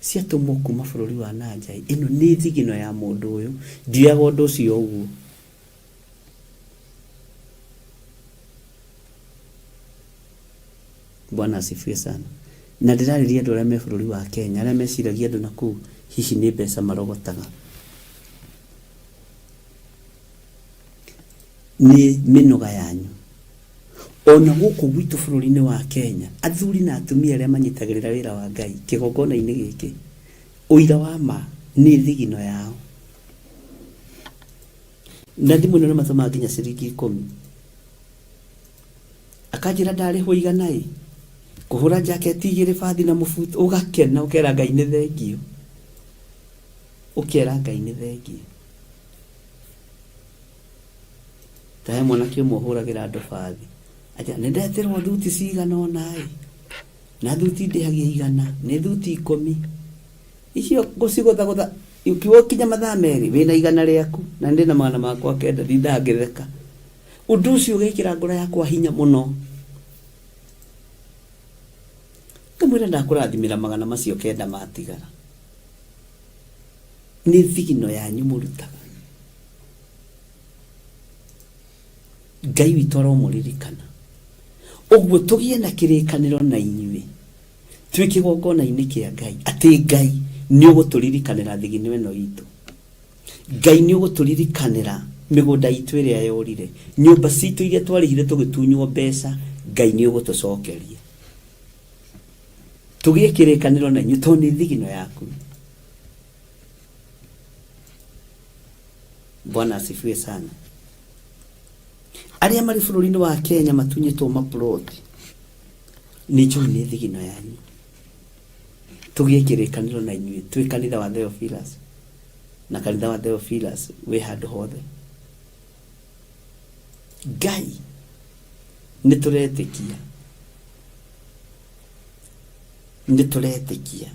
ciatũmwo kuma bũrũri wa nanja. Ĩno nĩ thigino ya mũndũ ũyũ. Ndiaga ũndũ ũcio ũguo. Bwana asifiwe sana. Na ndĩrarĩria andũ arĩa me bũrũri wa Kenya arĩa meciragia andũ nakũu hihi nĩ mbeca marogotaga. Nĩ mĩnoga yanyu ona guku gwitu bururi-ini wa Kenya athuri na atumia aria manyitagirira wira wa Ngai kigongona-ini giki uira wa ma ni thigino yao na thimu ino matoma nginya ciringi 10 akanjira ndarihwo igana kuhura jacket igire bathi na mubuto ugakena ukera Ngai ni thengio ukera Ngai ni thengio tahe mwanake umwe uhuragira andu bathi aja nindeterwo thuti cigana onai na thuti ndihagia igana ni thuti 10 icio gucigotha ukiwa kinya mathaa meri wina igana riaku na ndina magana makwa kenda ndangitheka undu ucio ugekira ngoro yakwa hinya muno kamwira ndakurathimira magana macio kenda matigara ni thigino yanyu murutaga Ngai witũ aromuririkana uguo tugie na kirikaniro na inyuĩ twi kigongona-inĩ kia Ngai ati Ngai ni ugutulirikanira thigino ino itu Ngai ni ugutulirikanira migunda itu iria yorire nyumba citu iria twarihire tugitunywo mbeca Ngai ni ugutucokeria tugie kirikaniro na inyuĩ to ni thigino yaku. Bwana asifiwe sana. Aria mari bururi-ini wa Kenya matunyitwo maplot ni njui ni thigino yanyu tugie kirikaniro na inyuĩ twi kanitha wa Theophilus na kanitha wa Theophilus we handu hothe Ngai ni turetikia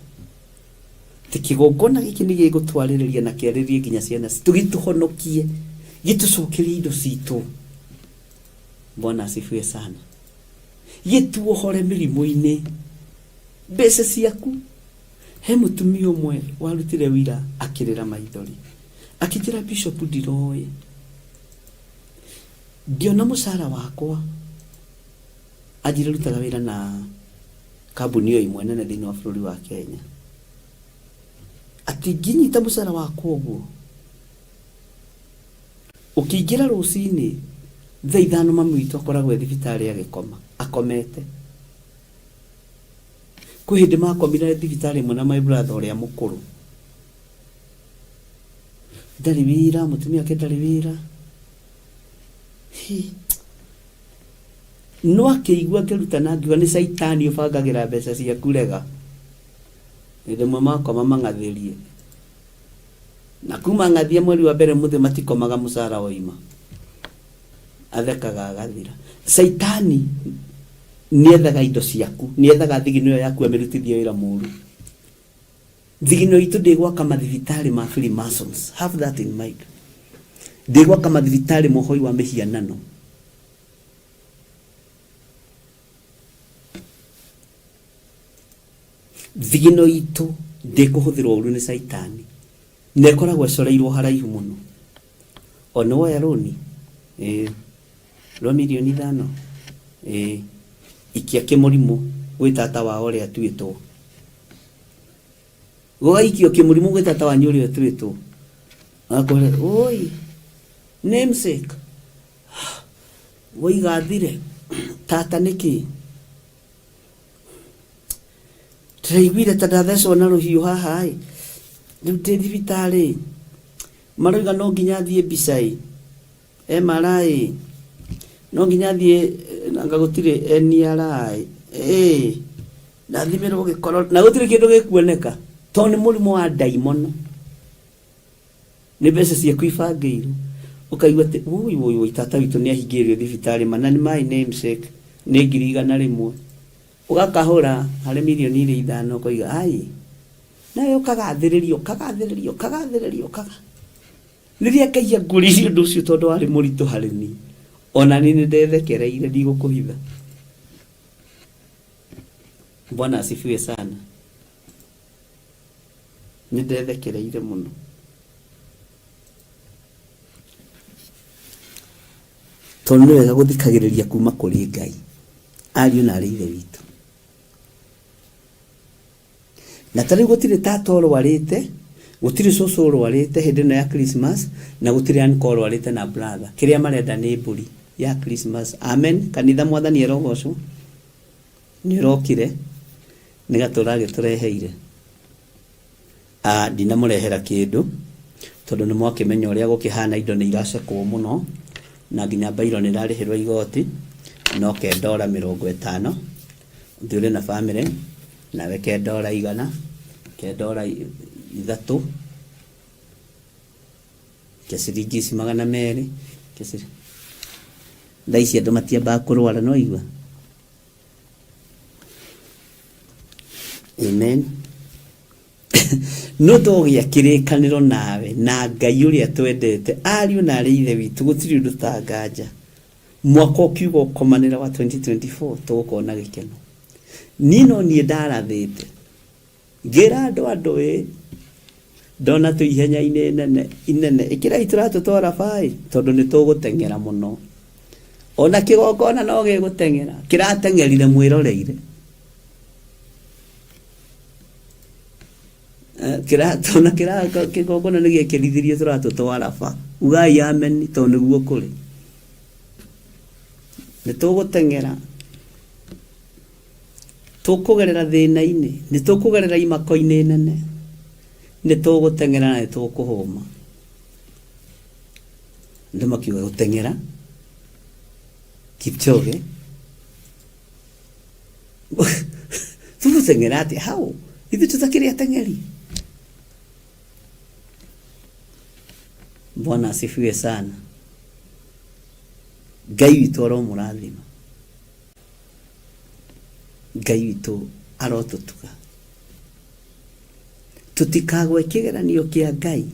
tikigongona giki ni gigutwaririria na kiariririe nginya ciana tugituhonokie gitucokerie indo citu. Bwana asifiwe sana. Gituohore mirimo-ini mbeca ciaku. He mutumia umwe warutire wira akirira maithori akijira Bishop Ndiroe ndiona mucara wakwa ajira rutaga wira na kambuni yo imwe nene thiini wa bururi wa Kenya ati nginyita mucara wakwa uguo ukiingira rucini thaa 5 mami witu akoragwo thibitari agikoma akomete kwi hindi makomire thibitari imwe na my brother uria mukuru ndari wira mutumia ake ndari wira no akigua kiruta na ngiuga ni saitani ubangagira mbeca ciaku rega rimwe makoma mangathirie na kuma ngathia mweri wa mbere muthe matikomaga mucara oima athekaga agathira. Saitani niethaga indo ciaku niethaga thigino iyo yaku amirutithie wira muru. Thigino itu ndigwaka mathibitari ma Freemasons, have that in mind. Ndigwaka mathibitari mohoi wa mihianano. Thigino itu ndikuhuthirwo uru ni Saitani nekoragwo ecoreirwo haraihu muno ona woya roni rwa milioni 5 ikia kimurimu gwi tata wa ore atwitwo goikio kimurimu gwi tata wa nyuri atwitwo akore oi namesake woigathire tata niki Traigwire tadatheso na ruhiu haha ai rute thibitari maroiga no nginya thie bisai MRI no nginya thie nanga gutire NRI na thimero gikoro na gutire kindu gikuoneka to ni murimu wa daimono ni mbeca cia kuibangiirwo ukaigwa ati woi tata witu ni ahingirio thibitari manani my namesake ni 100,000 ugakahura hari milioni 5 koiga ai nayo kagathiririo niria kaia nguririo ndu ucio tondu ari muritu hari ni ona ni ndethekereire ndigukuhitha. Bwana asifiwe sana. Ni ndethekereire muno tondu wega guthikagiriria kuma kuri Ngai ariu na ari ithe witu na tari gutire tata urwarite gutire cucu urwarite hindi ya Christmas na gutire uncle urwarite na brother kiria marenda ni mburi ya Christmas. Amen. Kanitha mwathani erogocwo nĩ ũrokire nĩ gatũra gĩtũreheire. Ndinamũrehera kĩndũ tondũ nĩ mwakĩmenya ũrĩa gũkĩhana, indo nĩ iracekwo mũno na nginya bairo nĩ rarĩhĩrwo igoti, no ke $50 ũthiĩ ũrĩ na family nawe ke $100, ke $3, ke ciringi ici 200, thaa ici andũ matiambaga kũrwara, no igua. Amen. No tũgĩa kĩrĩkanĩro nawe na Ngai ũrĩa twendete, ariũ na arĩ ithe witũ, gũtirĩ ũndũ ta nganja. Mwaka ũkiuga ũkomanĩra wa 2024 tũgũkorwo na gĩkeno. Nino niĩ ndarathĩte ngĩra andũ ndona tũ ihenya-inĩ inene ĩkĩrai tũratũtwara baĩ, tondũ nĩ tũgũteng'era mũno. Ona kĩgongona no gĩgũteng'era, kĩrateng'erire mwĩroreire. Kĩratona kĩgongona nĩ gĩkĩrithirie tũratũtwara ba. Ugai amen, tondũ nĩguo kũrĩ. Nĩ tũgũteng'era, tũkũgerera thĩna-inĩ, nĩ tũkũgerera imako-inĩ nene, nĩ tũgũteng'era na nĩ tũkũhũma. Andũ makiuga gũteng'era, Kipchoge tũgũteng'era atĩ hau ithuĩ tũtakĩrĩ ateng'eri. Bwana asifiwe sana. Ngai witũ aromũrathima, Ngai witũ arotũtuga. Tũtikagwe kĩgeranio kĩa Ngai,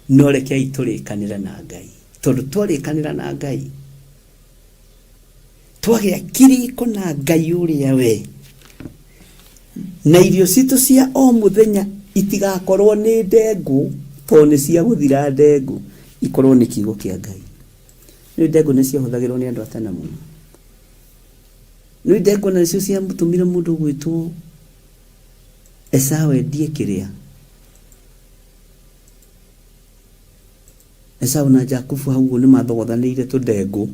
no rekei tũrĩkanĩre na Ngai, tondũ twarĩkanĩra na Ngai twagĩa kĩrĩko na Ngai ũrĩa we, na irio citũ cia o mũthenya itigakorwo nĩ ndengũ, tondũ nĩ cia gũthira ndengũ, ikorwo nĩ kiugo kĩa Ngai. Nĩ ndengũ nĩ ciahũthagĩrwo nĩ andũ a tene mũno. Nĩ ndengũ na cio ciamũtũmire mũndũ gwĩtwo Esau endie kĩrĩa. Esau na Jakubu hau nĩ mathogothanĩire tũndengũ.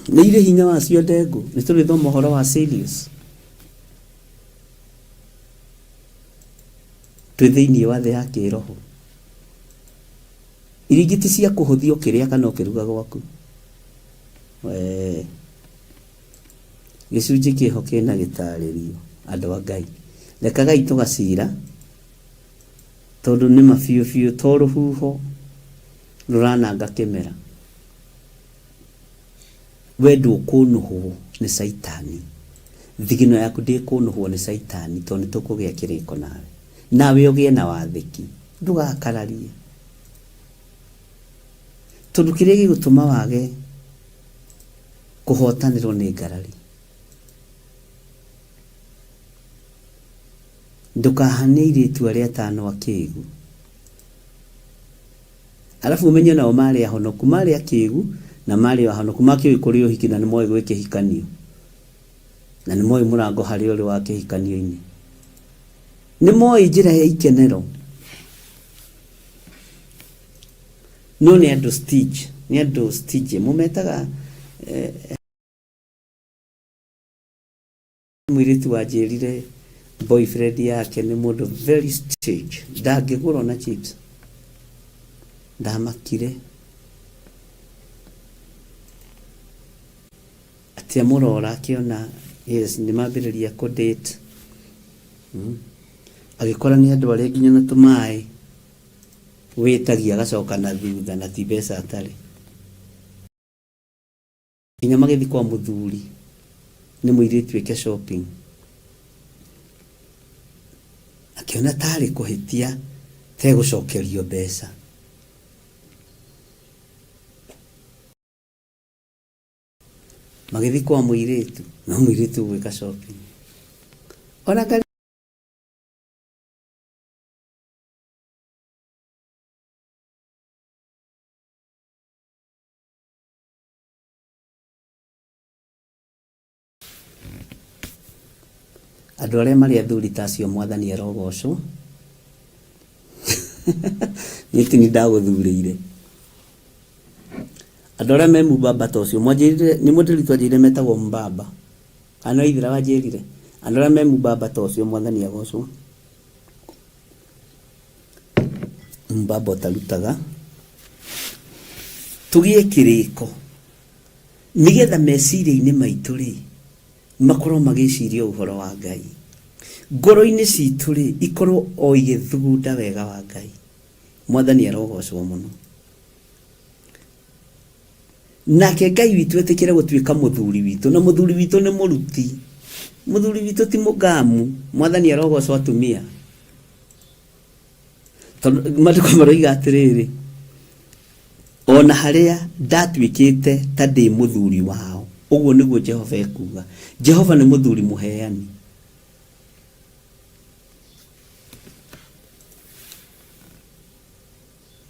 Nĩ irĩ hinya wacio ndengũ, nĩ tũrĩthoma ũhoro wa Sirius. Twĩ thĩinĩ wa thĩ ya kĩroho. Iringiti cia kũhũthio kĩrĩa kana ũkĩruga gwaku. Gĩcunjĩ kĩho kĩna gĩtarĩrio, andũ a Ngai. Rekagai tũgacira, tondũ nĩ mabiũ biũ, to rũhuho rũrananga kĩmera. We ndũkũnũhwo nĩ Saitani. Thigino yaku ndĩkũnũhwo nĩ Saitani, tondũ nĩ tũkũgĩa kĩrĩko nawe. Nawe ũgĩe na wathĩki, ndũgakararie. Tondũ kĩrĩa gĩgũtũma wage kũhotanĩrwo nĩ ngarari. Ndũkahanie airĩtu arĩa atano akĩĩgu. Alafu umenye nao marĩ ahonoku, marĩ akĩĩgu na marĩ ahonoku, makĩũĩ kũrĩ ũhiki na nĩ moĩ gwĩ kĩhikanio. Na nĩ moĩ mũrango harĩ ũrĩ wa kĩhikanio-inĩ. Nĩ moĩ njĩra ya ikenero. No nĩ andũ stage, nĩ andũ stage. Mũmetaga mũirĩtu wanjĩrire boyfriend yake nĩ mũndũ very stage, ndangĩgũrwo na chips. Ndamakire atĩ amũrora akĩona yes nĩ mambĩrĩria kũ-date. Agĩkora nĩ andũ arĩa nginya na tũmaĩ wĩtagia agacoka na thutha na ti mbeca atarĩ. Nginya magĩthiĩ kwa mũthuri nĩ mũirĩtu eke shopping, akĩona tarĩ kũhĩtia tegũcokerio mbeca. Magĩthiĩ kwa mũirĩtu, no mũirĩtu gwĩka shopping. Ona andũ arĩa marĩ athuri ta acio mwathani arogocwo. Nĩ ti nĩ ndagũthurĩire. Adora me Mbaba tocio mwajirire ni mudiri twajire metagwo Mbaba ana ithira wajirire andora me Mbaba tocio mwathani agocwo Mbaba talutaga tugie kiriko nigetha meciria-inĩ maitũ rĩ makorwo magĩciria ũhoro wa Ngai ngoro-inĩ citũ rĩ ikorwo o igĩthugunda wega wa Ngai mwathani arogocwo mũno nake Ngai witũ etĩkĩre gũtuĩka mũthuri witũ na mũthuri witũ nĩ mũruti mũthuri witũ ti mũgamu mwathani arogocwo atumia matukũ maroiga atĩrĩrĩ ona harĩa ndatuĩkĩte ta ndĩ mũthuri wao ũguo nĩguo Jehova ekuga Jehova nĩ mũthuri mũheani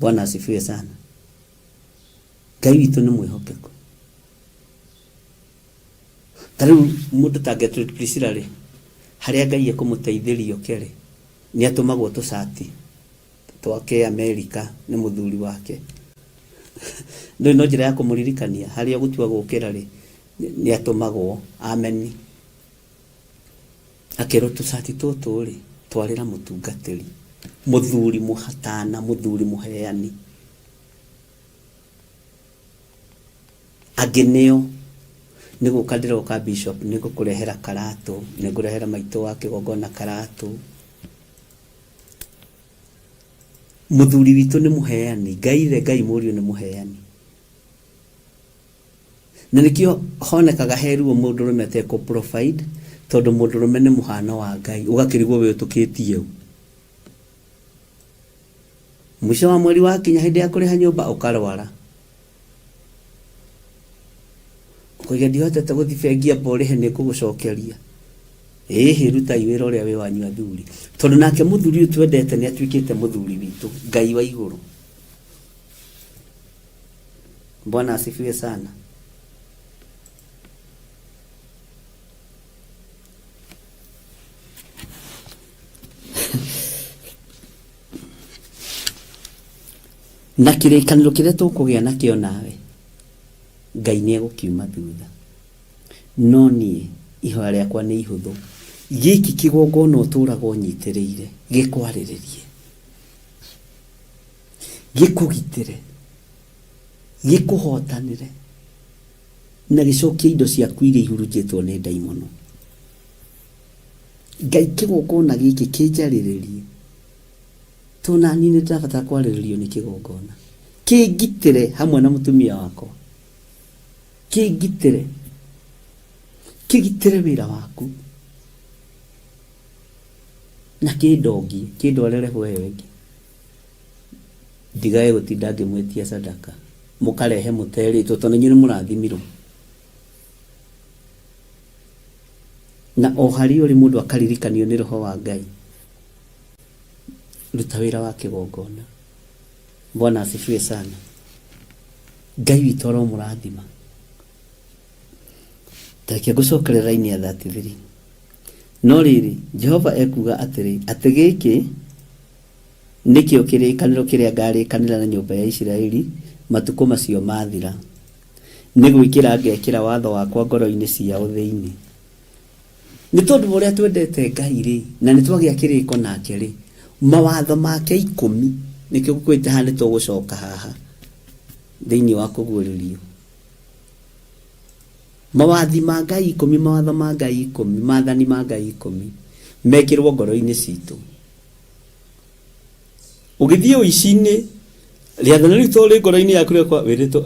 Bwana asifiwe sana Ngai witũ nĩ mwĩhokeku tarĩu mũndũ ta Gertrude Priscilla rĩ harĩa Ngai ekũmũteithĩria oke nĩ atũmagwo tũcati twake Amerika nĩ mũthuri wake no njĩra ya kũmũririkania harĩa gũtua gũkĩra rĩ nĩ atũmagwo ameni akerwo tũcati tũtũ rĩ twarĩra mũtungatĩri mũthuri mũhatana mũthuri mũheani ageneo nĩguo kandĩra ka bishop nĩguo kũrehera karatũ nĩguo kũrehera maitũ wa kĩgongona karatũ mũthuri witũ nĩ mũheani Ngai mũriũ nĩ mũheani na nĩkĩo honekaga heruo mũndũrũme atekũ provide tondũ mũndũrũme nĩ mũhano wa Ngai ũgakĩrigwo we ũtũkĩtie mũico wa mweri wa kinya hĩndĩ ya kũrĩha nyũmba ũkarwara ũkauga ndihotete gũthiĩ bengi amba ũrĩhe nĩ kũgũcokeria ruta wĩra ũrĩa wĩ wanyu athuri tondũ nake mũthuri ũyũ twendete nĩ atuĩkĩte mũthuri witũ Ngai wa igũrũ Bwana asifiwe sana na kĩrĩkanĩro kĩrĩa tũkũgĩa nakĩo nawe Ngai nĩ egũkiuma thutha no niĩ ihoya rĩakwa nĩ ihũthũ gĩkĩ kĩgongona ũtũraga ũnyitĩrĩire gĩkwarĩrĩrie gĩkũgitĩre gĩkũhotanĩre na gĩcokie indo ciaku iria ihurunjĩtwo nĩ ndaimono Ngai kĩgongona gĩkĩ kĩnjarĩrĩrie tonani nĩ ndĩrabatara kwarĩrĩrio nĩ kĩgongona kĩngitĩre hamwe na mũtumia wakwa kĩngitĩre wĩra waku na kĩndwarĩre wewe ndigae gũtinda ngĩmwĩtia sadaka mũkarehe mũterĩtwo tondũ inyuĩ nĩ mũrathimirwo na o harĩa ũrĩ mũndũ akaririkanio nĩ roho wa Ngai ruta wĩra wa kĩgongona Bwana asifiwe sana Ngai witũ aromũrathima Tareke gũcokerera raini ya 33 no rĩrĩ Jehova ekuga atĩrĩ atĩ gĩkĩ nĩkĩo kĩrĩkanĩro kĩrĩa ngarĩkanĩra na nyũmba ya Isiraeli matukũ macio mathira nĩ gwĩkĩra ngekĩra watho wakwa ngoro-inĩ ciao thĩinĩ nĩ tondũ ũrĩa twendete Ngai rĩ na nĩ twagĩa kĩrĩko nake rĩ mawatho make 10 nĩkĩo gũkwĩte haha nĩ tũgũcoka haha thĩinĩ wa kũguũrĩrio mawathi ma Ngai 10 mawatho ma Ngai 10 maathani ma Ngai 10 mekĩrwo ngoro-inĩ citũ ũgĩthiĩ ũici-inĩ rĩathani ritũ rĩ ngoro-inĩ yaku rĩakwa wĩrĩtwo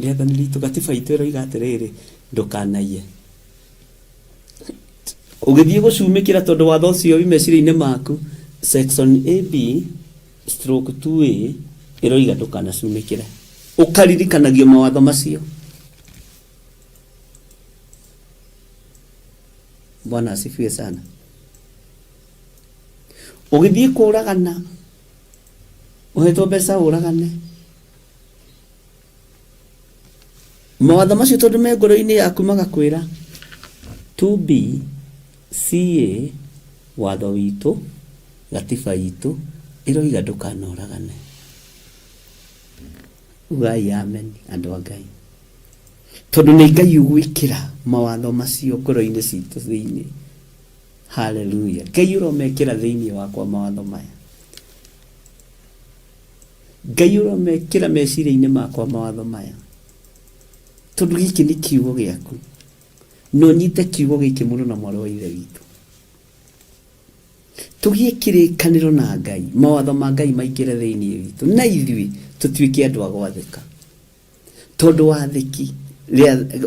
rĩathani ritũ gatiba itũ ĩroiga atĩrĩrĩ ndũkanaiye ũgĩthiĩ gũcumĩkĩra tondũ watho ũcio wĩ meciria-inĩ maku section AB/2A ĩroiga ndũkanacumĩkĩre ũkaririkanagio mawatho macio Bwana asifiwe sana ũgĩthiĩ kũragana ũhetwo mbeca ũragane mawatho macio tondũ me ngoro-inĩ yaku magakwĩra 2B CA watho witũ gatiba itũ ĩroiga ndũkanoragane ugai amen andũ a Ngai tondu nĩ Ngai ũgwĩkĩra mawatho macio ngoro-inĩ citũ thĩinĩ. Haleluya. Ngai ũromekĩra thĩinĩ wakwa mawatho maya. Ngai ũromekĩra meciria-inĩ makwa mawatho maya, tondu gĩkĩ nĩ kiugo gĩaku. No nyite kiugo gĩkĩ mũno na mwarĩ wa ithe witũ, tũgĩe kĩrĩkanĩro na Ngai, mawatho ma Ngai maingĩre thĩinĩ witũ, na ithuĩ tũtuĩke andũ a gwathĩka. Tondu wathĩki,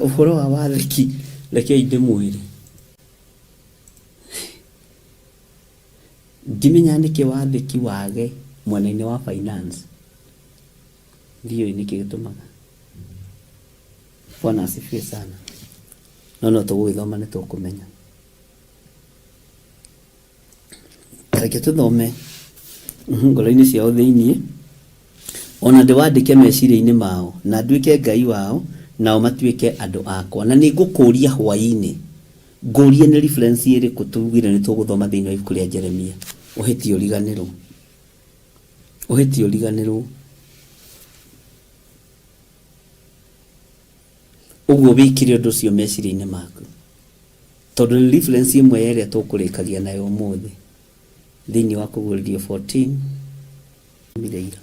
ũhoro wa wathĩki, rekei ndĩmwĩre, ndimenya nĩkĩ wathĩki wage mwena-inĩ wa finance. Ndiyo nĩkĩ gĩtũmaga. Bwana asifiwe sana. No tũgũgĩthoma nĩ tũkũmenya. Reke tũthome ngoro-inĩ ciao thĩinĩ. Ona ndĩwandĩke meciria-inĩ mao, na nduĩke Ngai wao, nao matuĩke andũ akwa. Na nĩ ngũkũria hwaĩ-inĩ, ngũrie nĩ reference ĩrĩkũ tugire nĩ tũgũthoma thĩinĩ wa ibuku rĩa Jeremia. Ũhĩtio ũriganĩrwo, ũhĩtio ũriganĩrwo. Ũguo wĩkire ũndũ ũcio meciria-inĩ maku, tondũ nĩ reference ĩmwe ya ĩrĩa tũkũrĩkagia nayo ũmũthĩ thĩinĩ wa Kũguũrĩrio 14 mĩreira.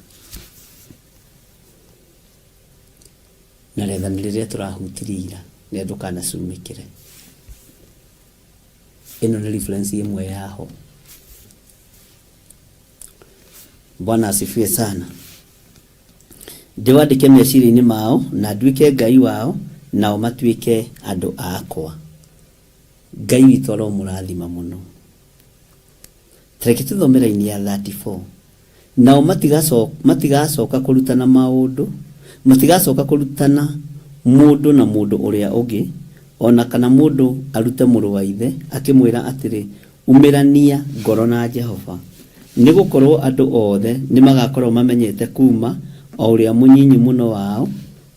Na rĩathani rĩrĩa tũrahutirie ira nĩ ndũkanacumĩkĩre. Ĩno nĩ reference ĩmwe yaho. Bwana asifiwe sana. Ndĩwandĩke meciria-inĩ mao, na nduĩke Ngai wao, nao matuĩke andũ akwa. Ngai witũ aromũrathima mũno. Reke tũthome raini ya 34. Nao matigacoka kũrutana maũndũ, matigacoka kũrutana mũndũ na mũndũ ũrĩa ũngĩ, ona kana mũndũ arute mũrũ wa ithe akĩmwĩra atĩrĩ, umĩrania ngoro na Jehova. Nĩ gũkorwo andũ othe nĩ magakorwo mamenyete kuma o ũrĩa mũnyinyi mũno wao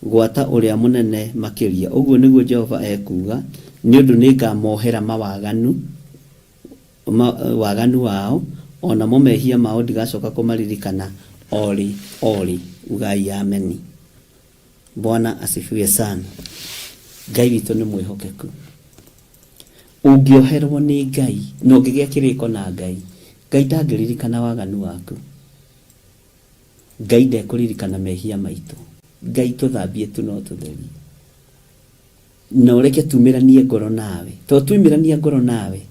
gwata ũrĩa mũnene makĩria. Ũguo nĩguo Jehova ekuga, nĩ ũndũ nĩ ngamohera waganu wao, ona mo mehia mao ndigacoka kũmaririkana ori. Ugai ameni. Bwana asifiwe sana. Ngai witũ nĩ mwĩhokeku. Ũngĩoherwo nĩ Ngai, na ũngĩgĩa kĩrĩko na Ngai, Ngai ndangĩririkana waganu waku. Ngai ndekũririkana mehia maitũ. Ngai tũthambie tu no tũtherie. Na ũreke tumĩranie ngoro nawe. Tondũ tuimĩrania ngoro nawe,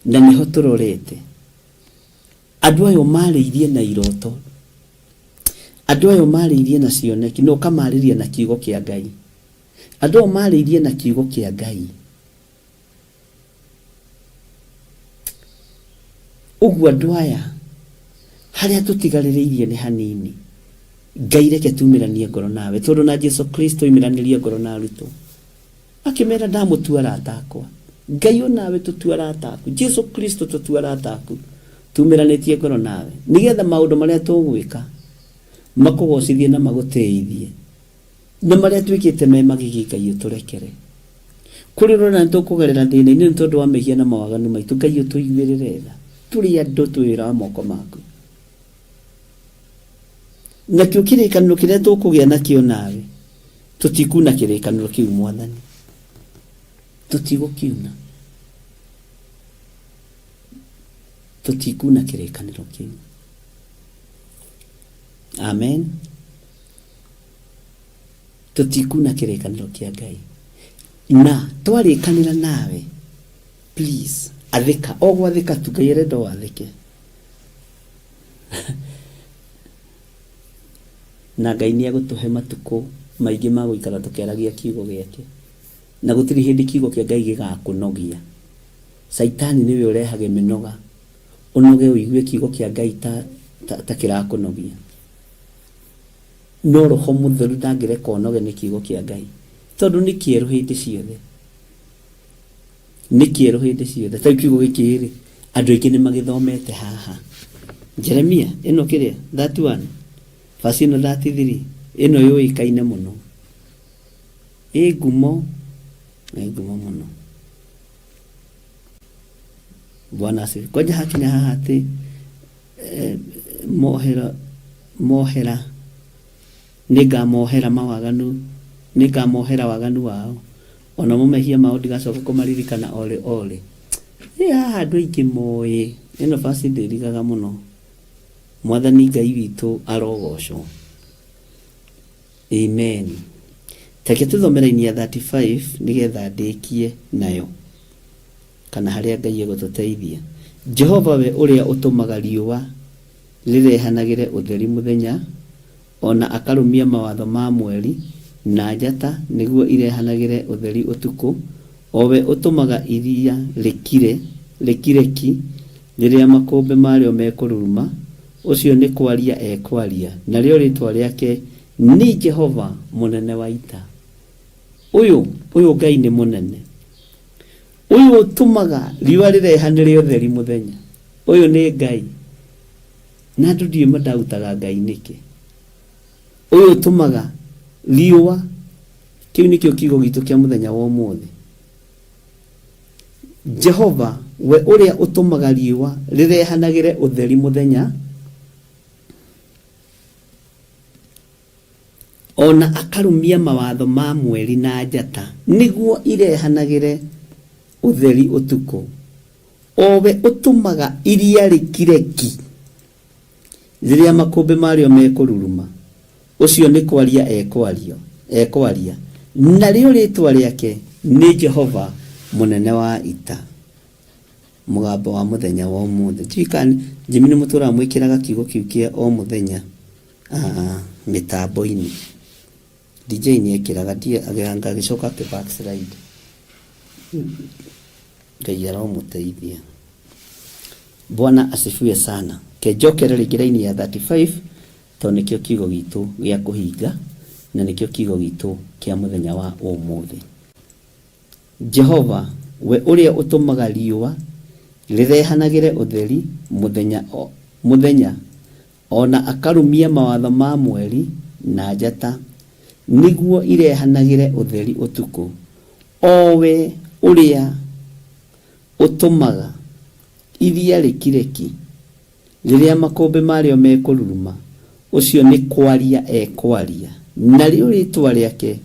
na nĩho tũrorete. Andũ ayo marĩirie na iroto, andũ ayo marĩirie na cioneki, no kamarĩria na kiugo kĩa Ngai. Andũ ayo marĩirie na kiugo kĩa Ngai. Ũguo andũ aya harĩa tũtigarĩrĩirie nĩ hanini. Ngai reke tumĩranie ngoro nawe, tondũ na Jesu Kristo imĩranirie ngoro na arutwo, akĩmera ndamũtua arata akwa. Ngai onawe tũtua arata aku, Jesu Kristo tũtua arata aku, tumĩranĩtie ngoro nawe, nĩgetha maũndũ marĩa tũgwĩka makũgocithie na magũteithie, na marĩa twĩkĩte me magigi Ngai ũtũrekere. Kũrĩ rona tũkũgerera thĩna-inĩ nĩ tondũ wa mehia na mawaganu maitũ. Ngai ũtũiguĩrĩre tha, tũrĩ andũ twĩra wa moko maku. Nakĩo kĩrĩkanĩro kĩrĩa tũkũgĩa nakĩo nawe, tũtikuna kĩrĩkanĩro kĩu Mwathani, tũtigũkiuna, tũtikuna kĩrĩkanĩro kĩu. Amen. Tũtikuna kĩrĩkanĩro kĩa Ngai. Na twarĩkanĩra nawe, please athĩka, o gwathĩka tu. Ngai arenda wathĩke. Na Ngai nĩ agũtũhe matukũ maingĩ ma gũikara tũkĩaragia kiugo gĩake, na gũtirĩ hĩndĩ kiugo kĩa Ngai gĩgakũnogia. Saitani nĩwe ũrehaga mĩnoga, ũnoge ũigue kiugo kĩa Ngai ta kĩrakũnogia. No Roho Mũtheru ndangĩreka ũnoge nĩ kiugo kĩa Ngai, tondũ nĩ kĩerũ hĩndĩ ciothe, nĩ kĩerũ hĩndĩ ciothe. Ta kiugo gĩkĩ rĩ, andũ aingĩ nĩ magĩthomete haha Jeremia ĩno kĩrĩa 31 verse 33, ĩno yũĩkaine mũno, ĩ ngumo mũno. Bwana asifiwe. Kwanja hakinya haha atĩ mohera nĩngamohera mawaganu nikamohera waganu wao ona mumehia mao ndigacoka kumaririkana ole andu aingi moe ino basi ndirigaga muno mwathani Ngai witu arogocwo amen. Take tuthomera-ini ya 35 nigetha ndikie nayo kana haria Ngai egututeithia. Jehova we uria utumaga riua rirehanagire utheri muthenya ona akarumia mawatho ma mweri na njata niguo irehanagire utheri utuku, owe utumaga iria rikireki riria makombe mario mekururuma, ucio ni kwaria ekwaria, na rio ritwa riake ni Jehova munene wa ita. Uyu Ngai ni munene, uyu utumaga riua rirehanire utheri muthenya, uyu ni Ngai na andu ndiye madautaga Ngai niki. Uyu utumaga riua, kiu nikio kiugo gitu kia muthenya wa umuthi. Jehova we uria utumaga riua rirehanagire utheri muthenya ona akarumia mawatho ma mweri na njata niguo irehanagire utheri utuku, owe utumaga iria rikireki riria makombe mario mekururuma, ucio ni kwaria ekwaria, na rio ritwa riake ni Jehova munene wa ita. Mugambo wa muthenya wa umuthi tikani jimini mutura mwikiraga kiugo kiukia o muthenya mitambo-ini DJ ni ekiraga dia aganga gicoka ke backslide Ngai aromuteithia. Bwana asifiwe sana. Kejokera ligiraini ya 35 to nikio kiugo gitu gya kuhinga na nikio kiugo gitu kia muthenya wa umuthi. Jehova we uria utumaga riua rirehanagire utheri muthenya ona akarumia mawatho ma mweri na njata niguo irehanagire utheri utuku, owe uria utumaga iria rikireki riria makombe mario mekururuma, ucio ni kwaria ekwaria, na rio ritwa riake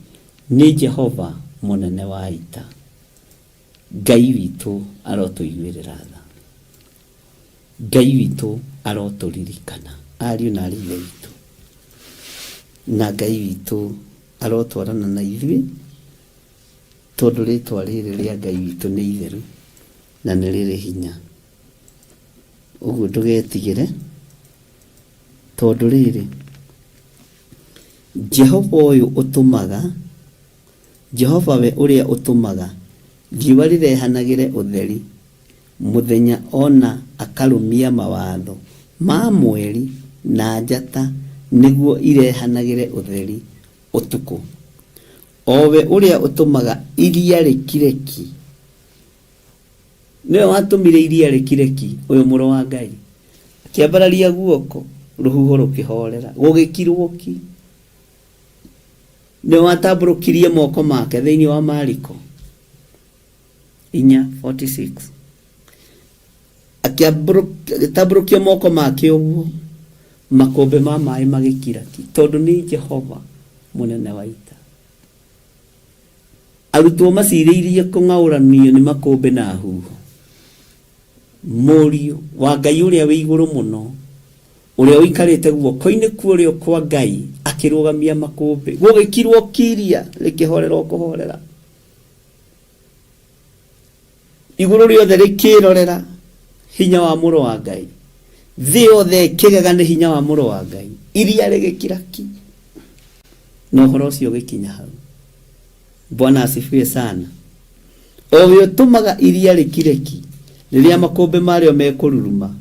ni Jehova munene wa ita. Ngai witu arotuiguirira tha, Ngai witu aroturirikana ariu na ariu witu, na Ngai witu arotwarana na ithuĩ tondu ritwa riri ria Ngai witu ni itheru na ni riri hinya. Uguo ndugetigire tondu riri Jehova uyu utumaga, Jehova we uria utumaga riua rirehanagire utheri muthenya ona akarumia mawatho ma mweri na njata niguo irehanagire utheri utuku, owe uria utumaga iria rikireki. Niwe watumire iria rikireki uyu muro wa Ngai kiambararia guoko ruhuho rukihorera gugikirwoki. Niwe watamburukirie moko make thiini wa Mariko 4:46 akiamburukia moko make uguo makombe ma mai magikiraki tondu ni Jehova munene wa ita. Arutwo maciriirie kung'auranio ni makombe na huho. Murio wa Ngai uria wi iguru muno uria uikarite guoko-ini kurio kwa Ngai akirugamia makombe gugikirwo kiria rikihorera kuhorera, iguru riothe rikirorera hinya wa muro wa Ngai, thi yothe kigaga ni hinya wa muro wa Ngai, iria rigikiraki no horo ucio gikinya hau. Bwana asifiwe sana. Owe utumaga iria rikireki riria makombe mario mekururuma,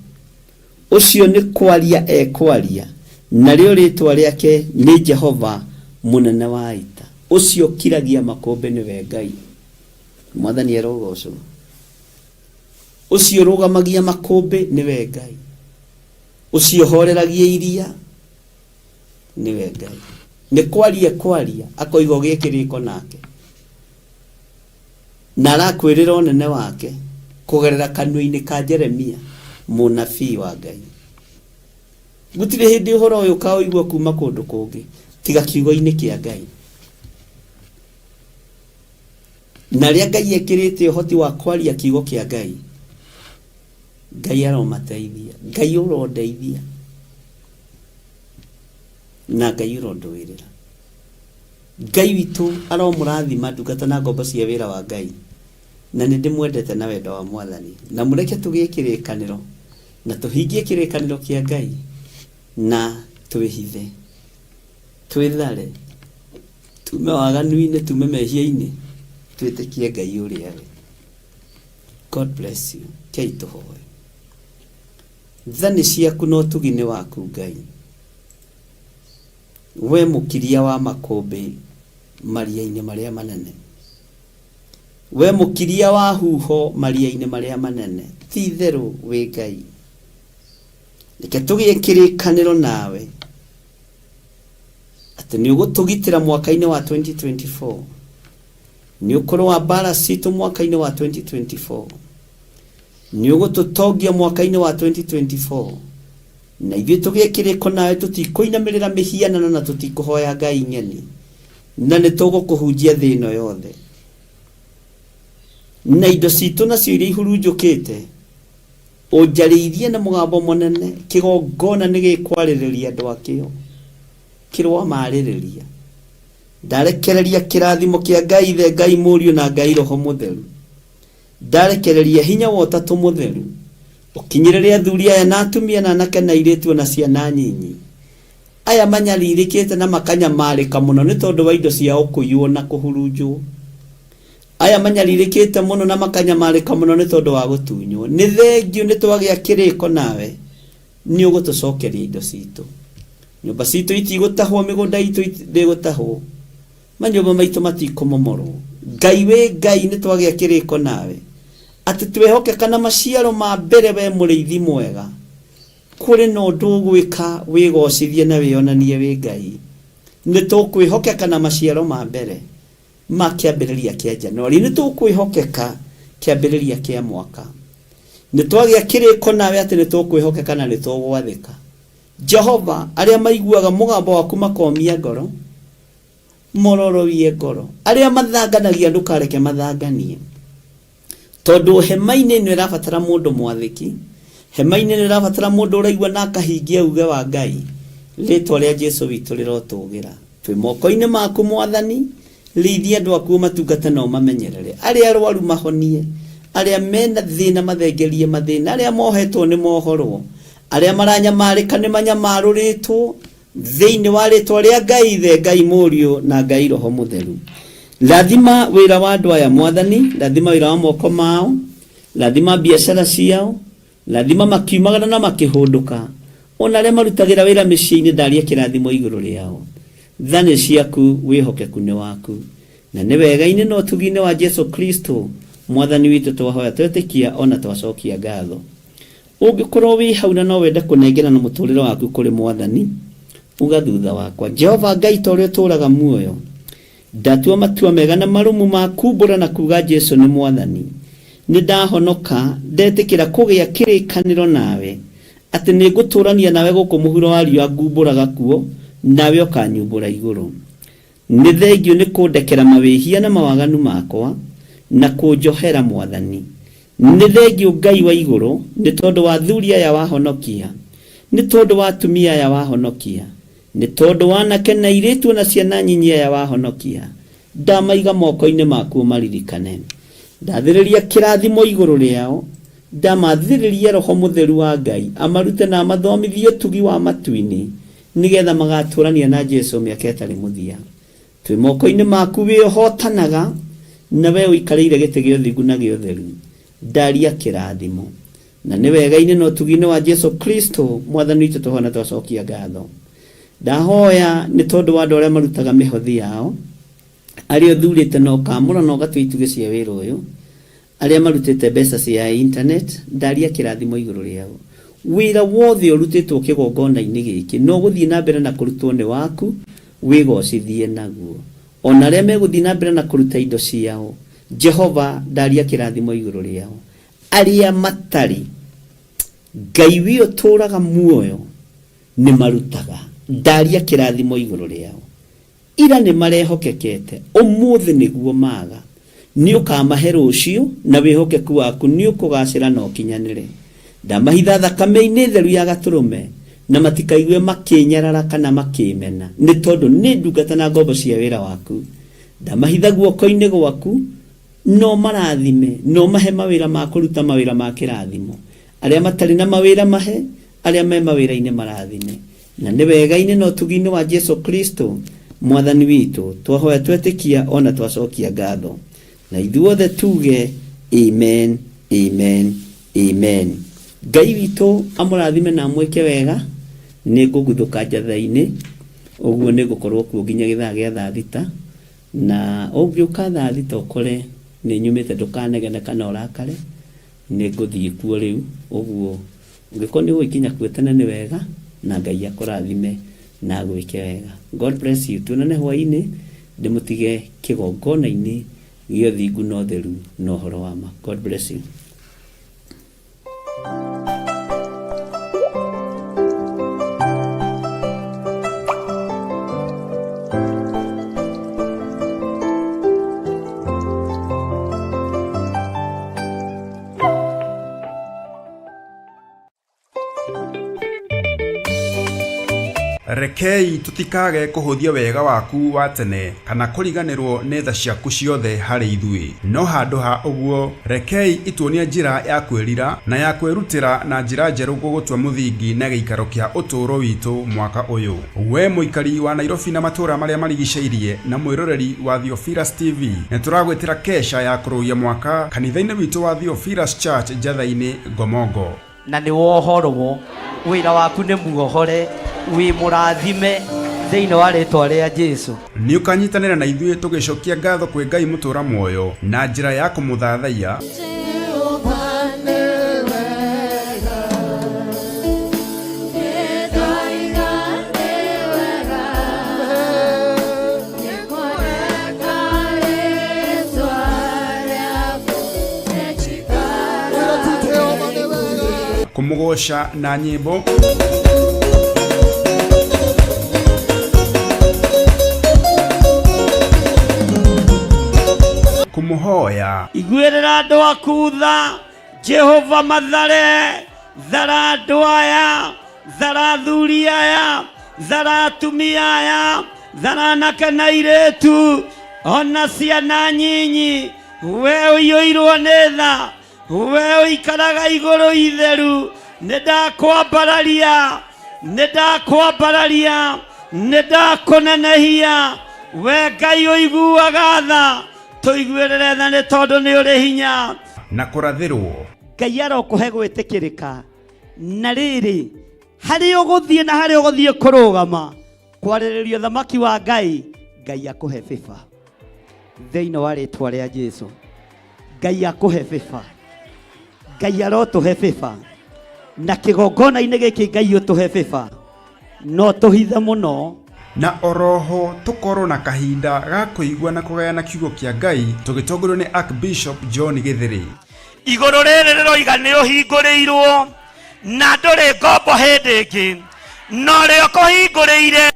ucio ni kwaria ekwaria, na rio ritwa riake ni Jehova munene wa ita. Ucio kiragia makombe niwe Ngai. Mwathani arogocwo. Ucio rugamagia makombe niwe Ngai. Ucio horeragia iria niwe Ngai. Ni kwaria akoiga gikiriko nake, na arakwirira unene wake kugerera kanua-ini ka Jeremia munabii wa Ngai. Gutire hindi uhoro uyu kaoigwa kuma kundu kungi tiga kiugo-ini kia Ngai. na ria Ngai ekirite uhoti wa kwaria kiugo kia Ngai, Ngai aromateithia, Ngai urondeithia, na Ngai urondwirira. Ngai witu aromurathima ndungata na ngombo cia wira wa Ngai, na nindimwendete na wendo wa Mwathani, na mureke tugie kirikaniro na tuhingie kirikaniro kia Ngai, na twihithe, twithare, tume waganuine, tume mehia-ini, twitikie Ngai uria we. God bless you. Kei tuhoe. Thani ciaku no tugine waku Ngai, we mukiria wa makombe maria-ini maria manene, we mukiria wa huho maria-ini maria manene, ti theru we Ngai. Reke tugie kirikaniro nawe ati ni ugutugitira mwaka-ini wa 2024, ni ukoro wa bara situ mwaka-ini wa 2024, ni ugututongia mwaka-ini wa 2024, na ithuĩ tugie kiriko nawe tutikuinamirira mihianano na tutikuhoya Ngai nyeni, na nitugukuhunjia thĩ ĩno yothe, na indo citu nacio iria ihurunjũkĩte ũnjarĩithie na mũgambo mũnene. Kĩgongona nĩ gĩkwarĩrĩria andũ akĩo, kĩrwa marĩrĩria. Ndarekereria kĩrathimo kĩa Ngai Ithe, Ngai Mũriũ na Ngai Roho Mũtheru. Ndarekereria hinya wa Ũtatũ Mũtheru ũkinyĩrĩre athuri aya na atumia na anake na airĩtu na ciana nyinyi aya manyarirĩkĩte na makanyamarĩka mũno nĩ tondũ wa indo ciao kũiywo na kũhurunjwo. Aya manyarirĩkĩte mũno na makanyamarĩka mũno nĩ tondũ wa gũtunywo. Nĩ thengiũ nĩ twagĩa kĩrĩko nawe, nĩ ũgũtũcokeria indo citũ. Nyũmba citũ itigũtahwo, mĩgũnda itũ ndĩgũtahwo, manyũmba maitũ matikũmomorwo. Ngai we Ngai nĩ twagĩa kĩrĩko nawe atĩ twehokeka na maciaro ma mbere we mũrĩithi mwega. Kũrĩ na ũndũ ũgwĩka wĩgocithie na wĩonanie wĩ Ngai. Nĩ tũkwĩhokeka na maciaro ma mbere ma kĩambĩrĩria kĩa Januari, nĩ tũkwĩhokeka kĩambĩrĩria kĩa mwaka. Nĩ twagĩa kĩrĩko nawe atĩ nĩ tũkwĩhokeka na nĩ tũgwathĩka. Jehova, arĩa maiguaga mũgambo waku makomia ngoro, mororowie ngoro. Arĩa mathanganagia ndũkareke mathanganie, tondũ hema-inĩ nĩ ĩrabatara mũndũ mwathĩki, hema-inĩ nĩ ĩrabatara mũndũ ũraigua na akahingia uge wa Ngai. Rĩtwa rĩa Jesũ witũ rĩrotũgĩra. Twĩ moko-inĩ maku Mwathani, rĩithia andũ aku matungate na ũmamenyerere. Arĩa arwaru mahonie, arĩa mena thĩna mathengerie mathĩna, arĩa mohetwo nĩ mohorwo, arĩa maranyamarĩka nĩ manyamarũrĩtwo thĩinĩ wa rĩtwa rĩa Ngai Ithe, Ngai Mũriũ na Ngai Roho Mũtheru. Rathima wĩra wa andũ aya Mwathani, rathima wĩra wa moko mao, rathima biacara ciao, rathima makiumagana na makĩhũndũka, ona arĩa marutagĩra wĩra mĩciĩ-inĩ ndaria kĩrathimo igũrũ rĩao. Thani ciaku wĩhokeku nĩ waku, na nĩ wega-inĩ na ũtugi-inĩ wa Jesũ Kristo Mwathani witũ twahoya twetĩkia ona twacokia ngatho. Ũngĩkorwo wĩ hau na no wende kũnengera na mũtũrĩre waku kũrĩ Mwathani, uga thutha wakwa: Jehova Ngai ta ũrĩa ũtũũraga muoyo, ndatua matua mega na marũmu ma kumbũra na kuga Jesũ nĩ Mwathani. Nĩ ndahonoka, ndetĩkĩra kũgĩa kĩrĩkanĩro nawe atĩ nĩ ngũtũrania nawe gũkũ mũhuro wa riũa ngumbũraga kuo, nawe ũkanyumbũra igũrũ. Nĩ thengiũ nĩ kũndekera mawĩhia na mawaganu makwa na kũnjohera Mwathani. Nĩ thengiũ Ngai wa igũrũ nĩ tondũ wa athuri aya wahonokia, nĩ tondũ wa atumia aya wahonokia, nĩ tondũ wa anake na airĩtu na ciana nyinyi aya wahonokia. Ndamaiga moko-inĩ maku maririkane. Ndathĩrĩria kĩrathimo igũrũ rĩao, ndamathĩrĩria Roho Mũtheru wa Ngai amarute na amathomithie ũtugi wa matu-inĩ, nĩgetha magatũrania na Jesũ mĩaka ĩtarĩ mũthia. Twĩ moko-inĩ maku wĩhotanaga, na we ũikarĩire gĩtĩ gĩa ũthingu na gĩa ũtheru. Ndaria kĩrathimo, na nĩ wega-inĩ na ũtugi-inĩ wa Jesũ Kristo Mwathani witũ tũhoya twacokia ngatho. Ndahoya nĩ tondũ wa andũ arĩa marutaga mĩhothi yao, arĩa ũthurĩte na ũkamũra na ũgatua itugĩ cia wĩra ũyũ, arĩa marutĩte mbeca cia internet, ndaria kĩrathimo igũrũ rĩao. Wĩra wothe ũrutĩtwo kĩgongona-inĩ gĩkĩ no gũthiĩ na mbere na kũrutwo nĩ waku, wĩgocithie naguo. Ona arĩa megũthiĩ na mbere na kũruta indo ciao, Jehova, ndaria kĩrathimo igũrũ rĩao. Arĩa matarĩ, Ngai wĩ ũtũũraga muoyo nĩ marutaga, ndaria kĩrathimo igũrũ rĩao. Ira nĩ marehokekete, ũmũthĩ nĩguo maga, nĩ ũkamahe rũciũ na wĩhokeku waku nĩ ũkũgacĩra na ũkinyanĩre. Ndamahitha thakame-inĩ theru ya Gatũrũme na matikaigue makĩnyarara kana makĩmena, nĩ tondũ nĩ ndungata na ngombo cia wĩra waku. Ndamahitha guoko-inĩ gwaku no marathime, no mahe mawĩra ma kũruta mawĩra ma kĩrathimo. Arĩa matarĩ na mawĩra mahe, arĩa me mawĩra-inĩ marathime. Na nĩ wega-inĩ na ũtugi-inĩ wa Jesu Kristo Mwathani witũ twahoya twetĩkia ona twacokia ngatho. Na ithuothe tuge amen, amen, amen. Ngai witũ amũrathime na amwĩke wega. Nĩ ngũguthũka njatha-inĩ, ũguo nĩ ngũkorwo kuo nginya gĩthaa gĩa thaa thita. Na ũngĩũka thaa thita ũkore nĩ nyumĩte ndũkanegene kana ũrakare, nĩ ngũthiĩ kuo rĩu. Ũguo ũngĩkorwo nĩ ũgũikinya kuo tene nĩ wega, na Ngai akũrathime na agwĩke wega. God bless you. Tuonane hwaĩ-inĩ ndĩmũtige kĩgongona-inĩ gĩa ũthingu na ũtheru na ũhoro wa ma. God bless you. Rekei tutikage kuhuthia wega waku wa tene kana kuriganirwo nĩ tha ciaku ciothe harĩ ithuĩ, no handũ ha ũguo rekei ituonie njĩra ya kwĩrira na ya kwĩrutĩra na njĩra njerũ gũgũtua mũthingi na gĩikaro kĩa ũtũũro witũ mwaka ũyũ. We mũikari wa Nairobi na matũũra marĩa marigicĩirie na mwĩroreri wa Theophilus TV, nĩ tũragwĩtĩra kesha ya kũrũia mwaka kanitha-inĩ witũ wa Theophilus Church njatha-inĩ Ngomongo. Na nĩ wohorwo, wĩra waku nĩ muohore, wĩ mũrathime thĩinĩ wa rĩtwa rĩa Jesu. Nĩ ũkanyitanĩra na ithuĩ tũgĩcokia ngatho kwĩ Ngai mũtũũra muoyo na njĩra ya kũmũthathaiya. Kũmũgoca na nyĩmbo. Kumuhoya. Igwĩrĩra andũ aku tha, Jehova mathare, thara andũ aya, thara athuri aya, thara atumia aya, thara anake na airĩtu, ona ciana nyinyi. We ũiyũirwo nĩ tha, we ũikaraga igũrũ itheru, nĩ ndakwambararia, nĩ ndakũnenehia. We Ngai ũiguaga tha, tũiguĩrĩre tha nĩ tondũ nĩ ũrĩ hinya na kũrathĩrwo. Ngai arokũhe gwĩtĩkĩrĩka. Na rĩrĩ, harĩ ũgũthiĩ na harĩ ũgũthiĩ kũrũgama kwarĩrĩria ũthamaki wa Ngai, Ngai akũhe bĩba thĩinĩ wa rĩtwa rĩa Jesu. Ngai akũhe bĩba, Ngai arotũhe bĩba, na kĩgongona-inĩ gĩkĩ Ngai ũtũhe bĩba, no tũhithe mũno. Na oroho tukorwo na kahinda ga kũigua na kũgayana kiugo kĩa Ngai tũgĩtongorio nĩ Archbishop John Gĩthĩrĩ. Igũrũ rĩrĩ rĩroiga nĩ ũhingũrĩirwo na ndũrĩ ngombo hĩndĩ ĩngĩ, no rĩo kũhingũrĩire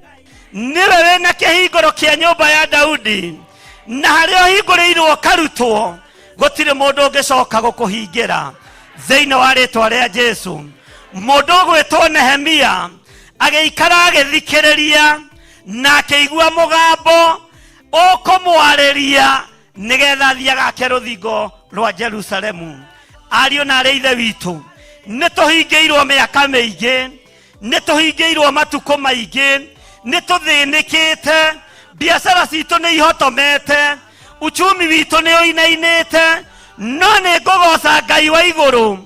nĩwe wĩna kĩhingũro kĩa nyũmba ya Daudi, na harĩa ũhingũrĩirwo karutwo gũtirĩ mũndũ ũngĩcoka gũkũhingĩra thĩinĩ wa rĩtwa rĩa Jesu. Mũndũ ũgwĩtwo Nehemia agĩikara agĩthikĩrĩria na akĩigua mũgambo ũkũmwarĩria nĩgetha athiaga ake rũthingo rwa Jerusalemu. Ariũ na arĩ ithe witũ, nĩ tũhingĩirwo mĩaka mĩingĩ, nĩ tũhingĩirwo matukũ maingĩ, nĩ tũthĩnĩkĩte, biacara citũ nĩ ihotomete, uchumi witũ nĩ ũinainĩte, no nĩ ngũgoca Ngai wa igũrũ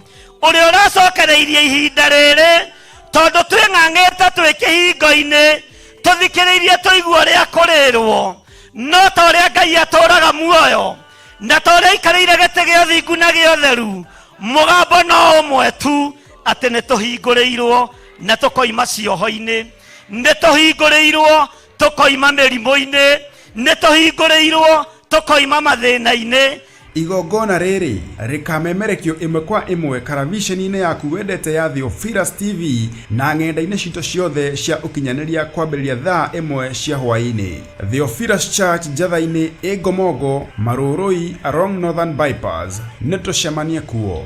ũrĩa ũracokereirie ihinda rĩrĩ, tondũ twĩng'ang'ĩte twĩ kĩhingo-inĩ tũthikĩrĩirie tũigua ũrĩa kũrĩrwo, no ta ũrĩa Ngai atũũraga muoyo na ta ũrĩa aikarĩire gĩtĩ gĩa ũthingu na gĩa ũtheru, mũgambo no ũmwe tu, atĩ nĩ tũhingũrĩirwo na tũkoima cioho-inĩ, nĩ tũhingũrĩirwo tũkoima mĩrimũ-inĩ, nĩ tũhingũrĩirwo tũkoima mathĩna-inĩ. igongona rĩrĩ rĩkamemerekio ĩmwe kwa ĩmwe karavisheni-inĩ yaku wendete ya Theophilus TV na ng'enda-inĩ citũ ciothe cia ũkinyanĩria kwambĩrĩria thaa 1 cia hwaĩ-inĩ. Theophilus Church Njatha-inĩ ĩ Ngomongo Marũrũi along Northern Bypass. Nĩ tũcemanie kuo.